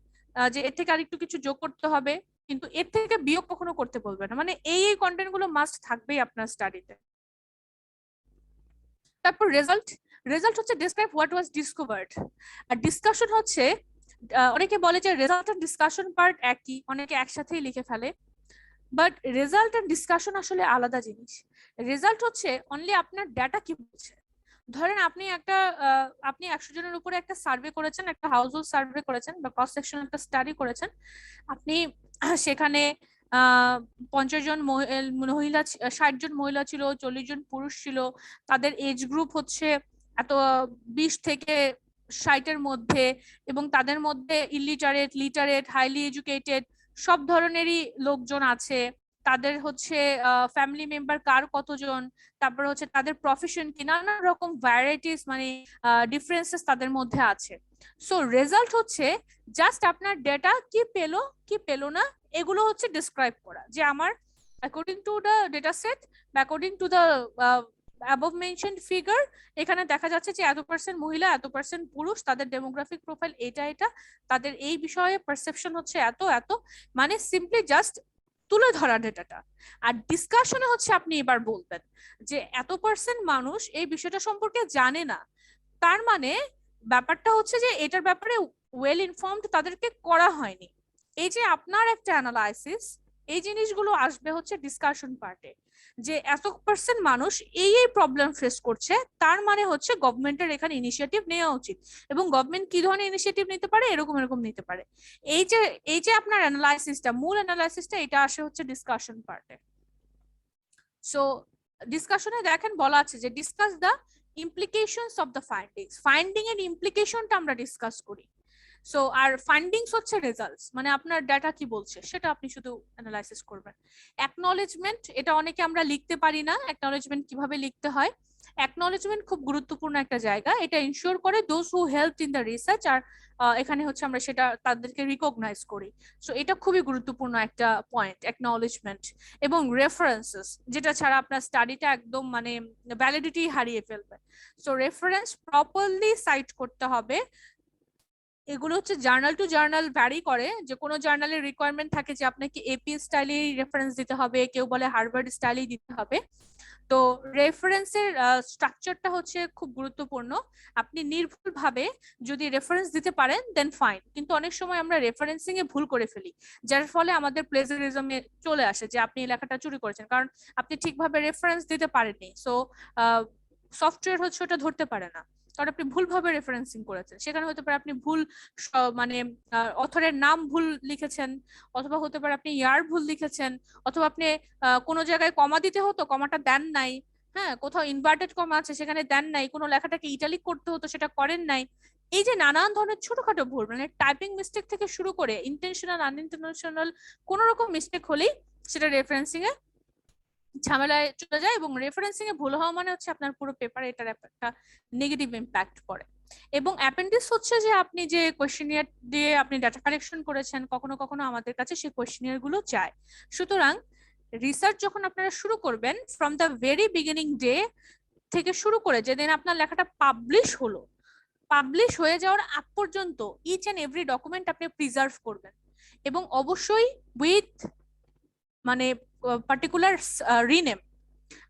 যে এর থেকে আরেকটু কিছু যোগ করতে হবে, কিন্তু এর থেকে বিয়োগ কখনো করতে বলবে না, মানে এই কন্টেন্ট গুলো মাস্ট থাকবেই আপনার স্টাডিতে। তারপর রেজাল্ট হচ্ছে ডিসক্রাইব হোয়াট ওয়াজ ডিসকভার্ড। আর ডিসকাশন হচ্ছে, অনেকে বলে যে রেজাল্ট আর ডিসকাশন পার্ট একই, অনেকে একসাথেই লিখে ফেলে, বাট রেজাল্ট আর ডিসকাশন আসলে আলাদা জিনিস। রেজাল্ট হচ্ছে অনলি আপনার ডেটা কি বলছে। ধরেন আপনি 100 জনের উপরে একটা সার্ভে করেছেন, একটা হাউস হোল্ড সার্ভে করেছেন বা ক্রস সেকশন একটা স্টাডি করেছেন। আপনি সেখানে 50 জন মহিলা, 60 জন মহিলা ছিল, 40 জন পুরুষ ছিল, তাদের এজ গ্রুপ হচ্ছে এত 20 থেকে 60-এর মধ্যে, এবং তাদের মধ্যে ইলিটারেট, লিটারেট, হাইলি এডুকেটেড সব ধরনেরই লোকজন আছে। তাদের হচ্ছে ফ্যামিলি মেম্বার কার কতজন, তারপর হচ্ছে তাদের প্রফেশন কি, নানা রকম ভ্যারাইটিস, মানে ডিফারেন্সেস তাদের মধ্যে আছে। সো রেজাল্ট হচ্ছে জাস্ট আপনার ডেটা কি পেলো কি পেলো না এগুলো হচ্ছে ডিসক্রাইব করা যে আমার according to the data set বা according to the above mentioned figure এখানে দেখা যাচ্ছে যে এত পার্সেন্ট মহিলা, এত পার্সেন্ট পুরুষ, তাদের ডেমোগ্রাফিক প্রোফাইল এটা, তাদের এই বিষয়ে পারসেপশন হচ্ছে এত, মানে সিম্পলি জাস্ট তুলে ধরা ডেটাটা। আর ডিসকাশনে হচ্ছে আপনি এবার বলবেন যে এত পার্সেন্ট মানুষ এই বিষয়টা সম্পর্কে জানে না, তার মানে ব্যাপারটা হচ্ছে যে এটার ব্যাপারে ওয়েল ইনফর্মড তাদেরকে করা হয়নি। এই যে আপনার একটা অ্যানালাইসিস, এই জিনিসগুলো আসবে হচ্ছে ডিসকাশন পার্টে, যে এত পার্সেন্ট মানুষ এই প্রবলেম ফেস করছে, তার মানে হচ্ছে গভর্নমেন্টের এখানে ইনিশিয়েটিভ নেওয়া উচিত, এবং গভর্নমেন্ট কি ধরনের ইনিশিয়েটিভ নিতে পারে, এরকম নিতে পারে। এই যে আপনার অ্যানালাইসিসটা, মূল অ্যানালাইসিসটা, এটা আসে হচ্ছে ডিসকাশন পার্টে। সো ডিসকাশনে দেখেন বলা আছে যে discuss the implications of the findings, finding এর ইমপ্লিকেশনটা আমরা ডিসকাস করি। সো আর ফাইন্ডিংস হচ্ছে রেজাল্টস, মানে আপনার ডাটা কি বলছে সেটা আপনি শুধু অ্যানালাইসিস করবেন। অ্যাকনলেজমেন্ট, এটা অনেকে আমরা লিখতে পারি না, অ্যাকনলেজমেন্ট কিভাবে লিখতে হয়। অ্যাকনলেজমেন্ট খুব গুরুত্বপূর্ণ একটা জায়গা, এটা ইনশিওর করে those who helped in the research, আর এখানে হচ্ছে আমরা সেটা তাদেরকে রিকগনাইজ করি। সো এটা খুবই গুরুত্বপূর্ণ একটা পয়েন্ট, অ্যাকনলেজমেন্ট। এবং রেফারেন্সেস, যেটা ছাড়া আপনার স্টাডিটা একদম মানে ভ্যালিডিটি হারিয়ে ফেলবে। সো রেফারেন্স প্রপারলি সাইট করতে হবে। এগুলো হচ্ছে জার্নাল টু জার্নাল ভ্যারি করে, যে কোনো জার্নালের রিকোয়ারমেন্ট থাকে যে আপনাকে এপি স্টাইলে রেফারেন্স দিতে হবে, কেউ বলে হার্ভার্ড স্টাইলেই দিতে হবে। তো রেফারেন্সের স্ট্রাকচারটা হচ্ছে খুব গুরুত্বপূর্ণ। আপনি নির্ভুলভাবে যদি রেফারেন্স দিতে পারেন দেন ফাইন, কিন্তু অনেক সময় আমরা রেফারেন্সিং এ ভুল করে ফেলি, যার ফলে আমাদের প্লেজারিজমে চলে আসে যে আপনি এই লেখাটা চুরি করেছেন, কারণ আপনি ঠিকভাবে রেফারেন্স দিতে পারেননি। সো সফটওয়্যার হচ্ছে ওটা ধরতে পারে না, কারণ আপনি ভুলভাবে রেফারেন্সিং করেছেন। সেখানে হতে পারে আপনি ভুল মানে অথরের নাম ভুল লিখেছেন, অথবা হতে পারে আপনি ইয়ার ভুল লিখেছেন, অথবা আপনি কোনো জায়গায় কমা দিতে হতো, কমাটা দেন নাই, হ্যাঁ, কোথাও ইনভার্টেড কমা আছে সেখানে দেন নাই, কোনো লেখাটাকে ইটালিক করতে হতো সেটা করেন নাই। এই যে নানান ধরনের ছোটখাটো ভুল, মানে টাইপিং মিস্টেক থেকে শুরু করে ইন্টেনশনাল আনইন্টেনশনাল কোন রকম মিস্টেক হলেই সেটা রেফারেন্সিং এ ঝামেলায় চলে যায়, এবং রেফারেন্সিং এ ভুল হওয়া মানে হচ্ছে আপনার পুরো পেপারে এটার একটা নেগেটিভ ইম্প্যাক্ট পড়ে। এবং অ্যাপেন্ডিক্স হচ্ছে যে আপনি যে কোয়েশ্চেনিয়ার দিয়ে আপনি ডাটা কালেকশন করেছেন, কখনো কখনো আমাদের কাছে সেই কোয়েশ্চেনিয়ার গুলো চায়। সুতরাং রিসার্চ যখন আপনারা শুরু করবেন, from the very beginning day থেকে শুরু করে যেদিন আপনার লেখাটা পাবলিশ হলো, পাবলিশ হয়ে যাওয়ার আগ পর্যন্ত ইচ এন্ড এভরি ডকুমেন্ট আপনি প্রিজার্ভ করবেন, এবং অবশ্যই উইথ মানে পার্টিকুলার রিনেম।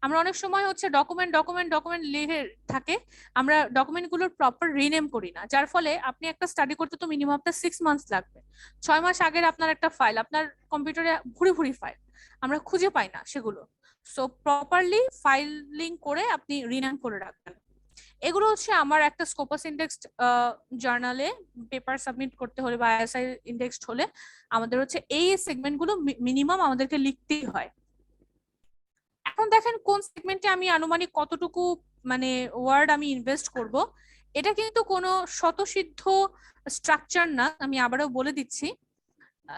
আমরা অনেক সময় হচ্ছে ডকুমেন্ট লিখে থাকে, আমরা ডকুমেন্ট গুলোর প্রপার রিনেম করি না, যার ফলে আপনি একটা স্টাডি করতে তো মিনিমাম আপনার 6 মান্থস লাগবে। 6 মাস আগের আপনার একটা ফাইল আপনার কম্পিউটারে ভুরি ফাইল, আমরা খুঁজে পাই না সেগুলো। সো প্রপারলি ফাইলিং করে আপনি রিনেম করে রাখবেন। এগুলো হচ্ছে আমার একটা স্কোপাস ইন্ডেক্সড জার্নালে পেপার সাবমিট করতে হলে বা আইএসআই ইন্ডেক্সড হলে আমাদের হচ্ছে এই সেগমেন্ট গুলো মিনিমাম আমাদেরকে লিখতেই হয়। এখন দেখেন কোন সেগমেন্টে আমি আনুমানিক কতটুকু মানে ওয়ার্ড আমি ইনভেস্ট করব, এটা কিন্তু কোনো স্বতঃসিদ্ধ স্ট্রাকচার না, আমি আবারও বলে দিচ্ছি,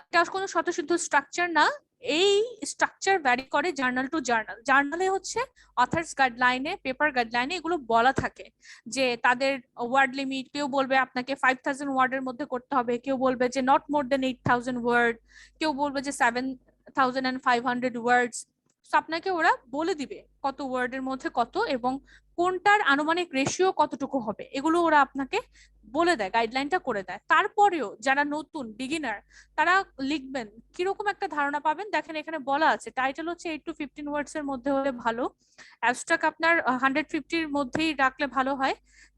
এটা কোনো স্বতঃসিদ্ধ স্ট্রাকচার না। এই স্ট্রাকচার ভ্যারি করে জার্নাল টু জার্নাল। জার্নালে হচ্ছে অথার্স গাইডলাইনে, পেপার গাইডলাইনে এগুলো বলা থাকে যে তাদের ওয়ার্ড লিমিট, কেউ বলবে আপনাকে 5000 ওয়ার্ডের মধ্যে করতে হবে, কেউ বলবে যে নট মোর দেন 8000 ওয়ার্ড, কেউ বলবে যে 7500 ওয়ার্ডস। আপনাকে ওরা বলে দিবে কত ওয়ার্ডের মধ্যে কত এবং কোনটার আনুমানিক রেশিও কতটুকু হবে, এগুলো ওরা আপনাকে বলে দেয়, গাইডলাইনটা করে দেয়। তারপরেও যারা নতুন বিগিনার তারা লিখবেন কিরকম একটা ধারণা পাবেন। দেখেন এখানে বলা আছে টাইটেল হচ্ছে 8 to 15 ওয়ার্ডস এর মধ্যে হলে ভালো, অ্যাবস্ট্রাক্ট আপনার 150 এর মধ্যেই রাখলে ভালো হয়।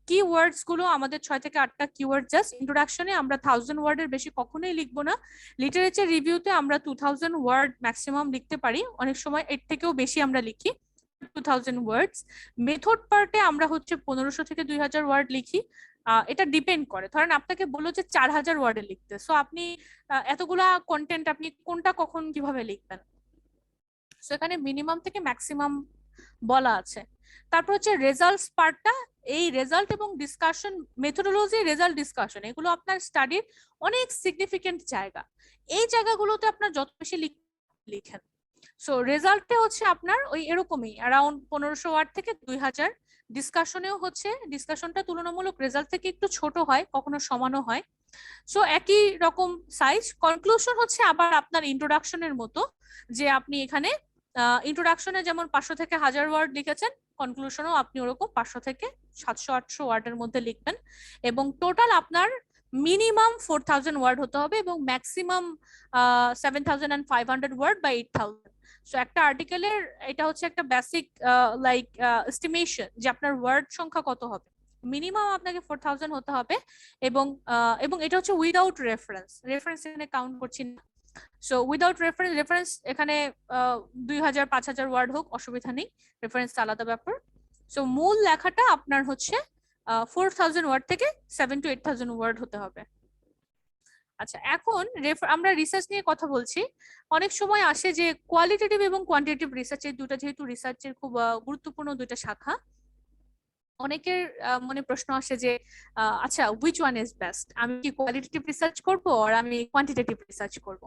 কিওয়ার্ডস গুলো আমাদের 6 থেকে 8টা কিওয়ার্ড, জাস্ট ইন্ট্রোডাকশনে আমরা 1000 ওয়ার্ডের বেশি কখনোই লিখবো না। লিটারেচার রিভিউতে আমরা 2000 ওয়ার্ড ম্যাক্সিমাম লিখতে পারি, অনেক সময় এর থেকেও বেশি আমরা লিখি 2000 ওয়ার্ডস। মেথড পার্টে আমরা হচ্ছে 1500 থেকে 2000 ওয়ার্ড লিখি, এটা ডিপেন্ড করে। ধরেন আপনাকে বললো যে 4000 ওয়ার্ডে লিখতে, সো আপনি এতগুলা কন্টেন্ট আপনি কোনটা কখন কিভাবে লিখবেন, সো এখানে মিনিমাম থেকে ম্যাক্সিমাম বলা আছে। তারপর হচ্ছে রেজাল্টস পার্টটা, এই রেজাল্ট এবং ডিসকাশন, মেথোডোলজি, রেজাল্ট, ডিসকাশন, এগুলো আপনার স্টাডির অনেক সিগনিফিকেন্ট জায়গা। এই জায়গাগুলোতে আপনার যত বেশি লিখেন। সো রেজাল্টে হচ্ছে আপনার ওই এরকমই অ্যারাউন্ড 1500 ওয়ার্ড থেকে 2000। ডিসকাশনেও হচ্ছে, ডিসকাশনটা তুলনামূলক রেজাল্ট থেকে একটু ছোট হয়, কখনো সমানও হয়। সো একই রকম সাইজ। কনক্লুশন হচ্ছে আবার আপনার ইন্ট্রোডাকশনের মতো, যে আপনি এখানে ইন্ট্রোডাকশনে যেমন 500 থেকে 1000 ওয়ার্ড লিখেছেন, কনক্লুশনও আপনি ওরকম 500 থেকে 700-800 ওয়ার্ডের মধ্যে লিখবেন, এবং টোটাল আপনার মিনিমাম 4000 ওয়ার্ড হতে হবে এবং ম্যাক্সিমাম 7500 ওয়ার্ড বা 8000। সো একটা আর্টিকেলের এটা হচ্ছে একটা বেসিক লাইক এস্টিমেশন যে আপনার ওয়ার্ড সংখ্যা কত হবে। মিনিমাম আপনাকে 4000 হতে হবে, এবং এবং এটা হচ্ছে উইদাউট রেফারেন্স। রেফারেন্স এখানে কাউন্ট করছি না। সো উইদাউট রেফারেন্স, রেফারেন্স এখানে 2000-5000 ওয়ার্ড হোক, অসুবিধা নেই, রেফারেন্স আলাদা ব্যাপার। সো মূল লেখাটা আপনার হচ্ছে 4000 ওয়ার্ড থেকে 7 to 8000 ওয়ার্ড হতে হবে। আচ্ছা, এখন আমরা রিসার্চ নিয়ে কথা বলছি। অনেক সময় আসে যে কোয়ালিটেটিভ এবং কোয়ান্টিটেটিভ রিসার্চ, এই দুটো যেহেতু রিসার্চের খুব গুরুত্বপূর্ণ দুইটা শাখা, অনেকের মনে প্রশ্ন আসে যে আচ্ছা হুইচ ওয়ান ইজ বেস্ট, আমি কি কোয়ালিটেটিভ রিসার্চ করব আর আমি কোয়ান্টিটেটিভ রিসার্চ করব?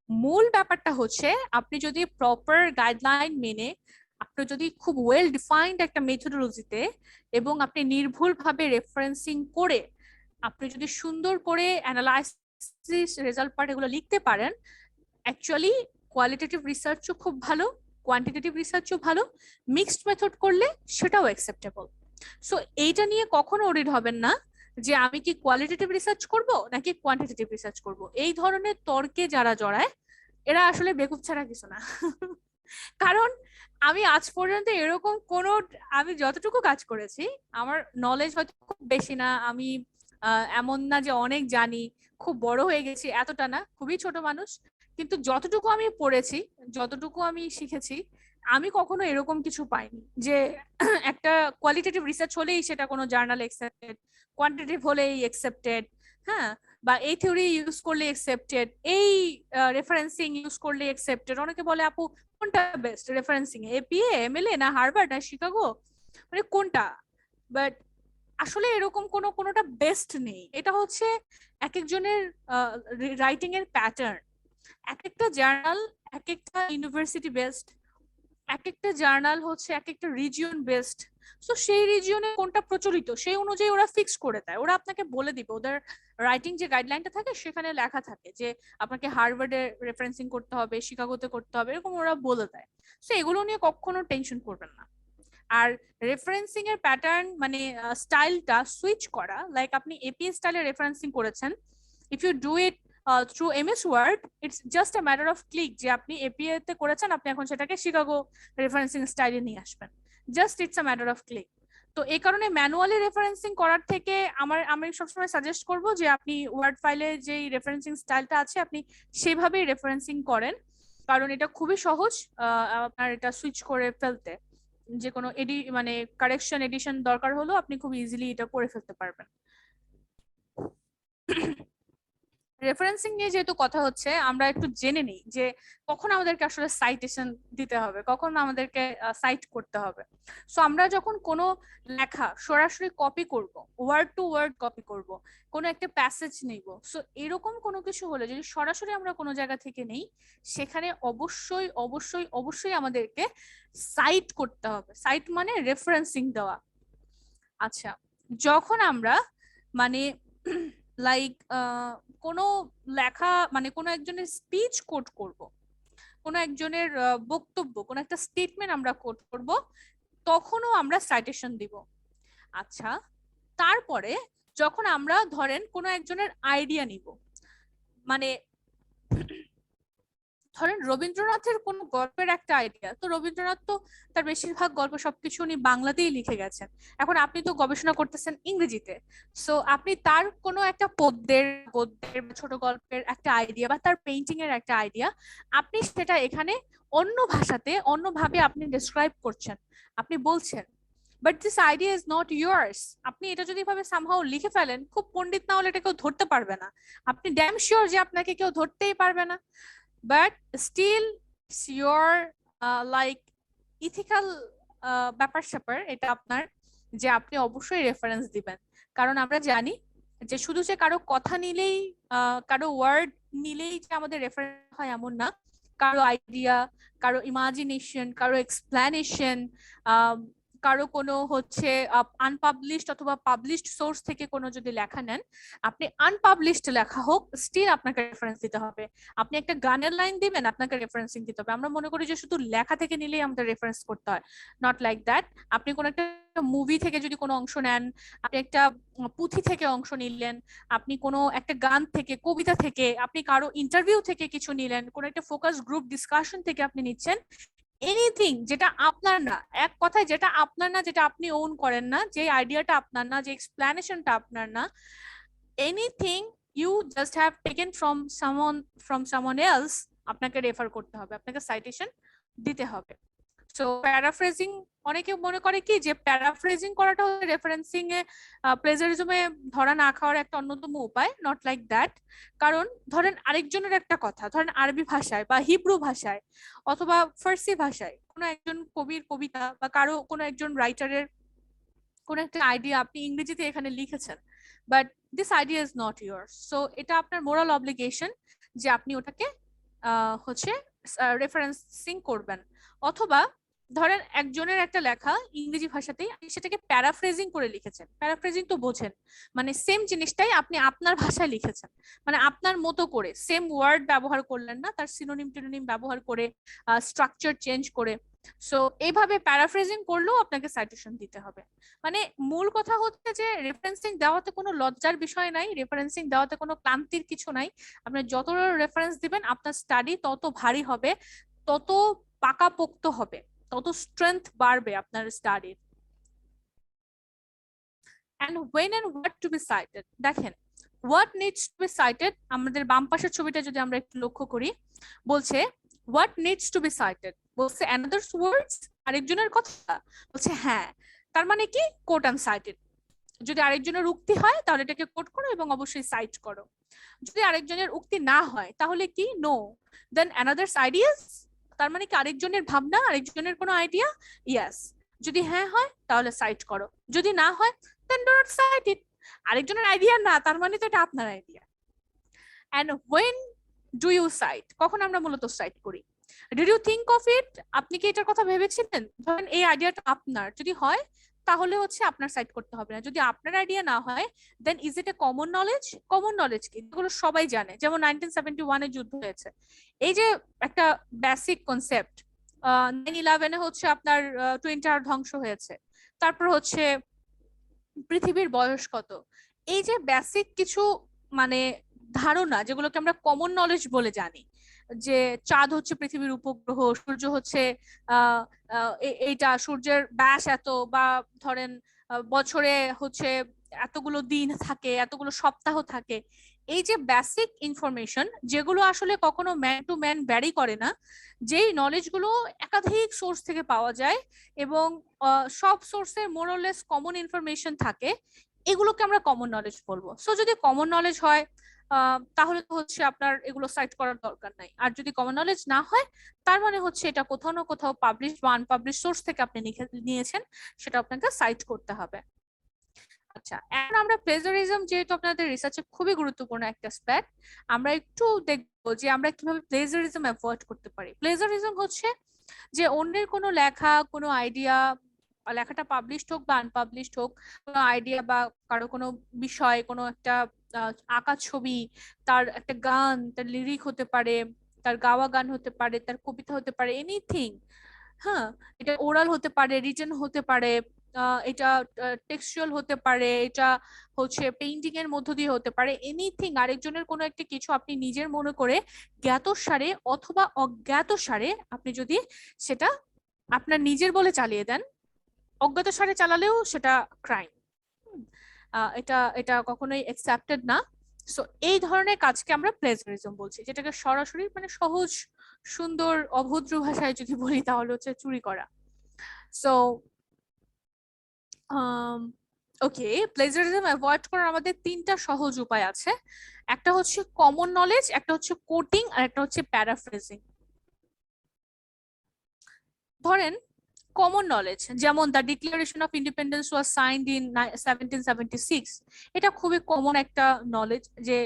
মূল ব্যাপারটা হচ্ছে আপনি যদি প্রপার গাইডলাইন মেনে, আপনি যদি খুব ওয়েল ডিফাইন্ড একটা মেথোডোলজিতে এবং আপনি নির্ভুলভাবে রেফারেন্সিং করে আপনি যদি সুন্দর করে অ্যানালাইসিস রেজাল্ট পার্ট এগুলো লিখতে পারেন, অ্যাকচুয়ালি কোয়ালিটেটিভ রিসার্চও খুব ভালো, কোয়ান্টিটেটিভ রিসার্চও ভালো, মিক্সড মেথড করলে সেটাও অ্যাকসেপ্টেবল। সো এইটা নিয়ে কখনো ওরিড হবেন না যে আমি কি কোয়ালিটেটিভ রিসার্চ করব নাকি কোয়ান্টিটেটিভ রিসার্চ করব। এই ধরনের তর্কে যারা জড়ায় এরা আসলে বেকুব ছাড়া কিছু না। কারণ আমি আজ পর্যন্ত এরকম কোন, আমি যতটুকু কাজ করেছি, আমার নলেজ হয়তো খুব বেশি না, আমি এমন না যে অনেক জানি, খুব বড় হয়ে গেছি, এতটা না, খুবই ছোট মানুষ, কিন্তু যতটুকু আমি পড়েছি, যতটুকু আমি শিখেছি, আমি কখনো এরকম কিছু পাইনি যে একটা কোয়ালিটেটিভ রিসার্চ হলেই সেটা কোনো জার্নাল অ্যাকসেপ্টেড, কোয়ান্টিটেটিভ হলেই অ্যাকসেপ্টেড, হ্যাঁ, বা এই থিওরি ইউজ করলে অ্যাকসেপ্টেড, এই রেফারেন্সিং ইউজ করলে অ্যাকসেপ্টেড। অনেকে বলে আপু কোনটা বেস্ট রেফারেন্সিং, এপিএ, এমএলএ না হার্ভার্ড না শিকাগো, মানে কোনটা? বাট আসলে এরকম কোনোটা বেস্ট নেই। এটা হচ্ছে এক একজনের রাইটিং এর প্যাটার্ন। এক একটা জার্নাল এক একটা ইউনিভার্সিটি বেস্ট, এক একটা জার্নাল হচ্ছে এক একটা রিজিয়ন বেস্ট। সো সেই রিজিয়নে কোনটা প্রচলিত সেই অনুযায়ী ওরা ফিক্স করে দেয়, ওরা আপনাকে বলে দিবে, ওদের রাইটিং যে গাইডলাইনটা থাকে সেখানে লেখা থাকে যে আপনাকে হার্ভার্ডে রেফারেন্সিং করতে হবে, শিকাগোতে করতে হবে, এরকম ওরা বলে দেয়। সো এগুলো নিয়ে কখনো টেনশন করবেন না। আর রেফারেন্সিং এর প্যাটার্ন মানে স্টাইলটা সুইচ করা, লাইক আপনি এপিএ স্টাইলে রেফারেন্সিং করেছেন, if you do it through MS word, it's just a matter of click যে আপনি এপিএ তে করেছেন, আপনি এখন সেটাকে শিকাগো রেফারেন্সিং স্টাইলে নিয়ে আসবেন, just it's a matter of click. তো এই কারণে ম্যানুয়ালি রেফারেন্সিং করার থেকে আমি সবসময় সাজেস্ট করব যে আপনি ওয়ার্ড ফাইলে যে রেফারেন্সিং স্টাইলটা আছে আপনি সেভাবেই রেফারেন্সিং করেন, কারণ এটা খুবই সহজ আপনার এটা সুইচ করে ফেলতে। যে কোনো মানে কারেকশন এডিশন দরকার হলো আপনি খুব ইজিলি এটা করে ফেলতে পারবেন। রেফারেন্সিং নিয়ে যেহেতু কথা হচ্ছে, আমরা একটু জেনে নিই যে কখন আমাদেরকে আসলে সাইটেশন দিতে হবে, কখন আমাদেরকে সাইট করতে হবে। সো আমরা যখন কোনো লেখা সরাসরি কপি করব, ওয়ার্ড টু ওয়ার্ড কপি করব, কোনো একটা প্যাসেজ নেব, সো এরকম কোনো কিছু হলে যদি সরাসরি আমরা কোনো জায়গা থেকে নেই, সেখানে অবশ্যই অবশ্যই অবশ্যই আমাদেরকে সাইট করতে হবে। সাইট মানে রেফারেন্সিং দেওয়া। আচ্ছা, যখন আমরা মানে লাইক কোনো লেখা মানে কোনো একজনের স্পিচ কোট করব, কোনো একজনের বক্তব্য, কোনো একটা স্টেটমেন্ট আমরা কোট করব, তখনও আমরা সাইটেশন দিব। আচ্ছা, তারপরে যখন আমরা ধরেন কোনো একজনের আইডিয়া নিব, মানে ধরেন রবীন্দ্রনাথের কোন গল্পের একটা আইডিয়া, তো রবীন্দ্রনাথ তো তার বেশিরভাগ গল্প সবকিছু উনি বাংলাতেই লিখে গেছেন, এখন আপনি তো গবেষণা করতেছেন ইংরেজিতে, সো আপনি তার কোনো একটা পদ্যের ছোট গল্পের একটা আইডিয়া বা তার পেইন্টিং এর একটা আইডিয়া, আপনি সেটা এখানে অন্য ভাষাতে অন্যভাবে আপনি ডেসক্রাইব করছেন, আপনি বলছেন, but this idea is not years. আপনি এটা যদি ভাবে সামহাও লিখে ফেলেন, খুব পণ্ডিত না হলে এটা কেউ ধরতে পারবে না, আপনি ড্যাম শিওর যে আপনাকে কেউ ধরতেই পারবে না, but still it's your like ethical ব্যাপার স্যাপার এটা আপনার, যে আপনি অবশ্যই রেফারেন্স দিবেন। কারণ আমরা জানি যে শুধু যে কারো কথা নিলেই কারো ওয়ার্ড নিলেই যে আমাদের রেফারেন্স হয় এমন না, কারো আইডিয়া, কারো ইমাজিনেশন, কারো এক্সপ্লেনেশন, কারো কোনো হচ্ছে আনপাবলিশড অথবা পাবলিশড সোর্স থেকে কোনো যদি লেখা নেন, আপনি আনপাবলিশড লেখা হোক, স্টিল আপনাকে রেফারেন্স দিতে হবে। আপনি একটা গানের লাইন দিবেন, আপনাকে রেফারেন্সিং দিতে হবে। আমরা মনে করি যে শুধু লেখা থেকে নিলেই আমাদের রেফারেন্স করতে হয়, নট লাইক দ্যাট। আপনি কোনো একটা মুভি থেকে যদি কোনো অংশ নেন, আপনি একটা পুঁথি থেকে অংশ নিলেন, আপনি কোনো একটা গান থেকে, কবিতা থেকে, আপনি কারো ইন্টারভিউ থেকে কিছু নিলেন, কোনো একটা ফোকাস গ্রুপ ডিসকাশন থেকে আপনি নিচ্ছেন, এনিথিং যেটা আপনার না, এক কথায় যেটা আপনার না, যেটা আপনি ওন করেন না, যে আইডিয়াটা আপনার না, যে এক্সপ্লেনেশনটা আপনার না, anything you just have taken from someone else, আপনাকে রেফার করতে হবে, আপনাকে সাইটেশন দিতে হবে। সো প্যারাফ্রেজিং, অনেকে মনে করে কি যে প্যারাফ্রেজিং করাটা রেফারেন্সিং এ প্লেজারিজমে ধরা না খাওয়ার একটা অন্যতম উপায়, নট লাইক দ্যাট। কারণ ধরেন আরেকজনের একটা কথা, ধরেন আরবি ভাষায় বা হিব্রু ভাষায় অথবা ফার্সি ভাষায় কোনো একজন কবির কবিতা বা কারো কোনো একজন রাইটারের কোন একটা আইডিয়া আপনি ইংরেজিতে এখানে লিখেছেন, but this idea is not years. So এটা আপনার মোরাল অব্লিগেশন যে আপনি ওটাকে হচ্ছে রেফারেন্সিং করবেন। অথবা ধরেন একজনের একটা লেখা ইংরেজি ভাষাতেই, আপনি সেটাকে প্যারাফ্রেজিং করে লিখেছেন। প্যারাফ্রেজিং তো বোঝেন, মানে সেম জিনিসটাই আপনি আপনার ভাষায় লিখেছেন, মানে আপনার মতো করে সেম ওয়ার্ড ব্যবহার করলেন না, তার সিনোনিম টিনোনিম ব্যবহার করে, স্ট্রাকচার চেঞ্জ করে। সো এইভাবে প্যারাফ্রেজিং করলেও আপনাকে সাইটেশন দিতে হবে। মানে মূল কথা হচ্ছে যে রেফারেন্সিং দেওয়াতে কোনো লজ্জার বিষয় নাই, রেফারেন্সিং দেওয়াতে কোনো ক্লান্তির কিছু নাই। আপনি যত রেফারেন্স দিবেন আপনার স্টাডি তত ভারী হবে, তত পাকাপোক্ত হবে, তত স্ট্রেংথ বাড়বে আপনার স্টাডির। and when and what to be cited, দেখেন what needs to be cited, আমাদের বাম পাশের ছবিটা যদি আমরা একটু লক্ষ্য করি, বলছে what needs to be cited, বলছে another's words, আরেকজনের কথা, বলছে হ্যাঁ, তার মানে কি কোট এন্ড সাইটেড। যদি আরেকজনের উক্তি হয় তাহলে এটাকে কোট করো এবং অবশ্যই সাইট করো। যদি আরেকজনের উক্তি না হয় তাহলে কি নো, দেন অ্যানাদারস আইডিয়াস, তার মানে কি আরেকজনের ভাবনা, আরেকজনের কোনো আইডিয়া, ইয়েস। যদি হ্যাঁ হয় তাহলে সাইট করো, যদি না হয় then do not cite it. আরেকজনের আইডিয়া না, তার মানে তো এটা আপনার idea. And when do you cite, কখন আমরা মূলত সাইট করি? Did you think of it, আপনি কি এটার কথা ভেবেছিলেন? ধরেন এই আইডিয়াটা আপনার, যদি হয় তাহলে হচ্ছে আপনার সাইট করতে হবে না। যদি আপনার আইডিয়া না হয় then is it a common knowledge? Common knowledge কি, যেগুলো সবাই জানে, যেমন 1971 এ যুদ্ধ হয়েছে, এই যে একটা বেসিক কনসেপ্ট। 9/11 এ হচ্ছে আপনার টুইন টাওয়ার ধ্বংস হয়েছে, তারপর হচ্ছে পৃথিবীর বয়স কত, এই যে বেসিক কিছু মানে ধারণা যেগুলোকে আমরা কমন নলেজ বলে জানি, যে চাঁদ হচ্ছে পৃথিবীর উপগ্রহ, সূর্য হচ্ছে এইটা সূর্যের ব্যাস এত, বা ধরেন বছরে হচ্ছে এতগুলো দিন থাকে, এতগুলো সপ্তাহ থাকে, এই যে বেসিক ইনফরমেশন যেগুলো আসলে কখনো ম্যান টু ম্যান ভ্যারি করে না, যেই নলেজ গুলো একাধিক সোর্স থেকে পাওয়া যায় এবং সব সোর্সের মোরলেস কমন ইনফরমেশন থাকে, এগুলোকে আমরা কমন নলেজ বলবো। সো যদি কমন নলেজ হয় তাহলে তো হচ্ছে আপনার এগুলো সাইট করার দরকার নাই। আর যদি কমন নলেজ না হয় তার মানে হচ্ছে এটা কোথাও না কোথাও পাবলিশ বা আনপাবলিশ সোর্স থেকে আপনি নিয়েছেন, সেটা আপনাকে সাইট করতে হবে। আচ্ছা, এখন আমরা প্লেজারিজম, যেহেতু আপনাদের রিসার্চে খুবই গুরুত্বপূর্ণ একটা অ্যাসপেক্ট, আমরা একটু দেখবো যে আমরা কিভাবে প্লেজারিজম অ্যাভয়েড করতে পারি। প্লেজারিজম হচ্ছে যে অন্যের কোনো লেখা, কোনো আইডিয়া, লেখাটা পাবলিশড হোক বা আনপাবলিশড হোক, কোনো আইডিয়া বা কারো কোনো বিষয়, কোনো একটা আঁকা ছবি, তার একটা গান, তার লিরিক হতে পারে, তার গাওয়া গান হতে পারে, তার কবিতা হতে পারে, এনিথিং। হ্যাঁ, এটা ওরাল হতে পারে, রিটেন হতে পারে, এটা টেক্সচুয়াল হতে পারে, এটা হচ্ছে পেইন্টিং এর মধ্য দিয়ে হতে পারে, এনিথিং। আরেকজনের কোনো একটা কিছু আপনি নিজের মনে করে জ্ঞাতসারে অথবা অজ্ঞাতসারে আপনি যদি সেটা আপনার নিজের বলে চালিয়ে দেন, অজ্ঞাতসারে চালালেও সেটা ক্রাইম, এটা এটা কখনোই অ্যাকসেপ্টেড না। সো এই ধরনের কাজকে আমরা প্লেজারিজম বলছি, যেটাকে সরাসরি মানে সহজ সুন্দর অভদ্র ভাষায় যদি বলি তাহলে হচ্ছে চুরি করা। সো ওকে, প্লেজারিজম অ্যাভয়েড করার আমাদের তিনটা সহজ উপায় আছে। একটা হচ্ছে কমন নলেজ, একটা হচ্ছে কোটিং, আর একটা হচ্ছে প্যারাফ্রেজিং। ধরেন কমন নলেজ, যেমন the declaration of independence was signed in 1776, এটা খুবই কমন একটা নলেজ, যে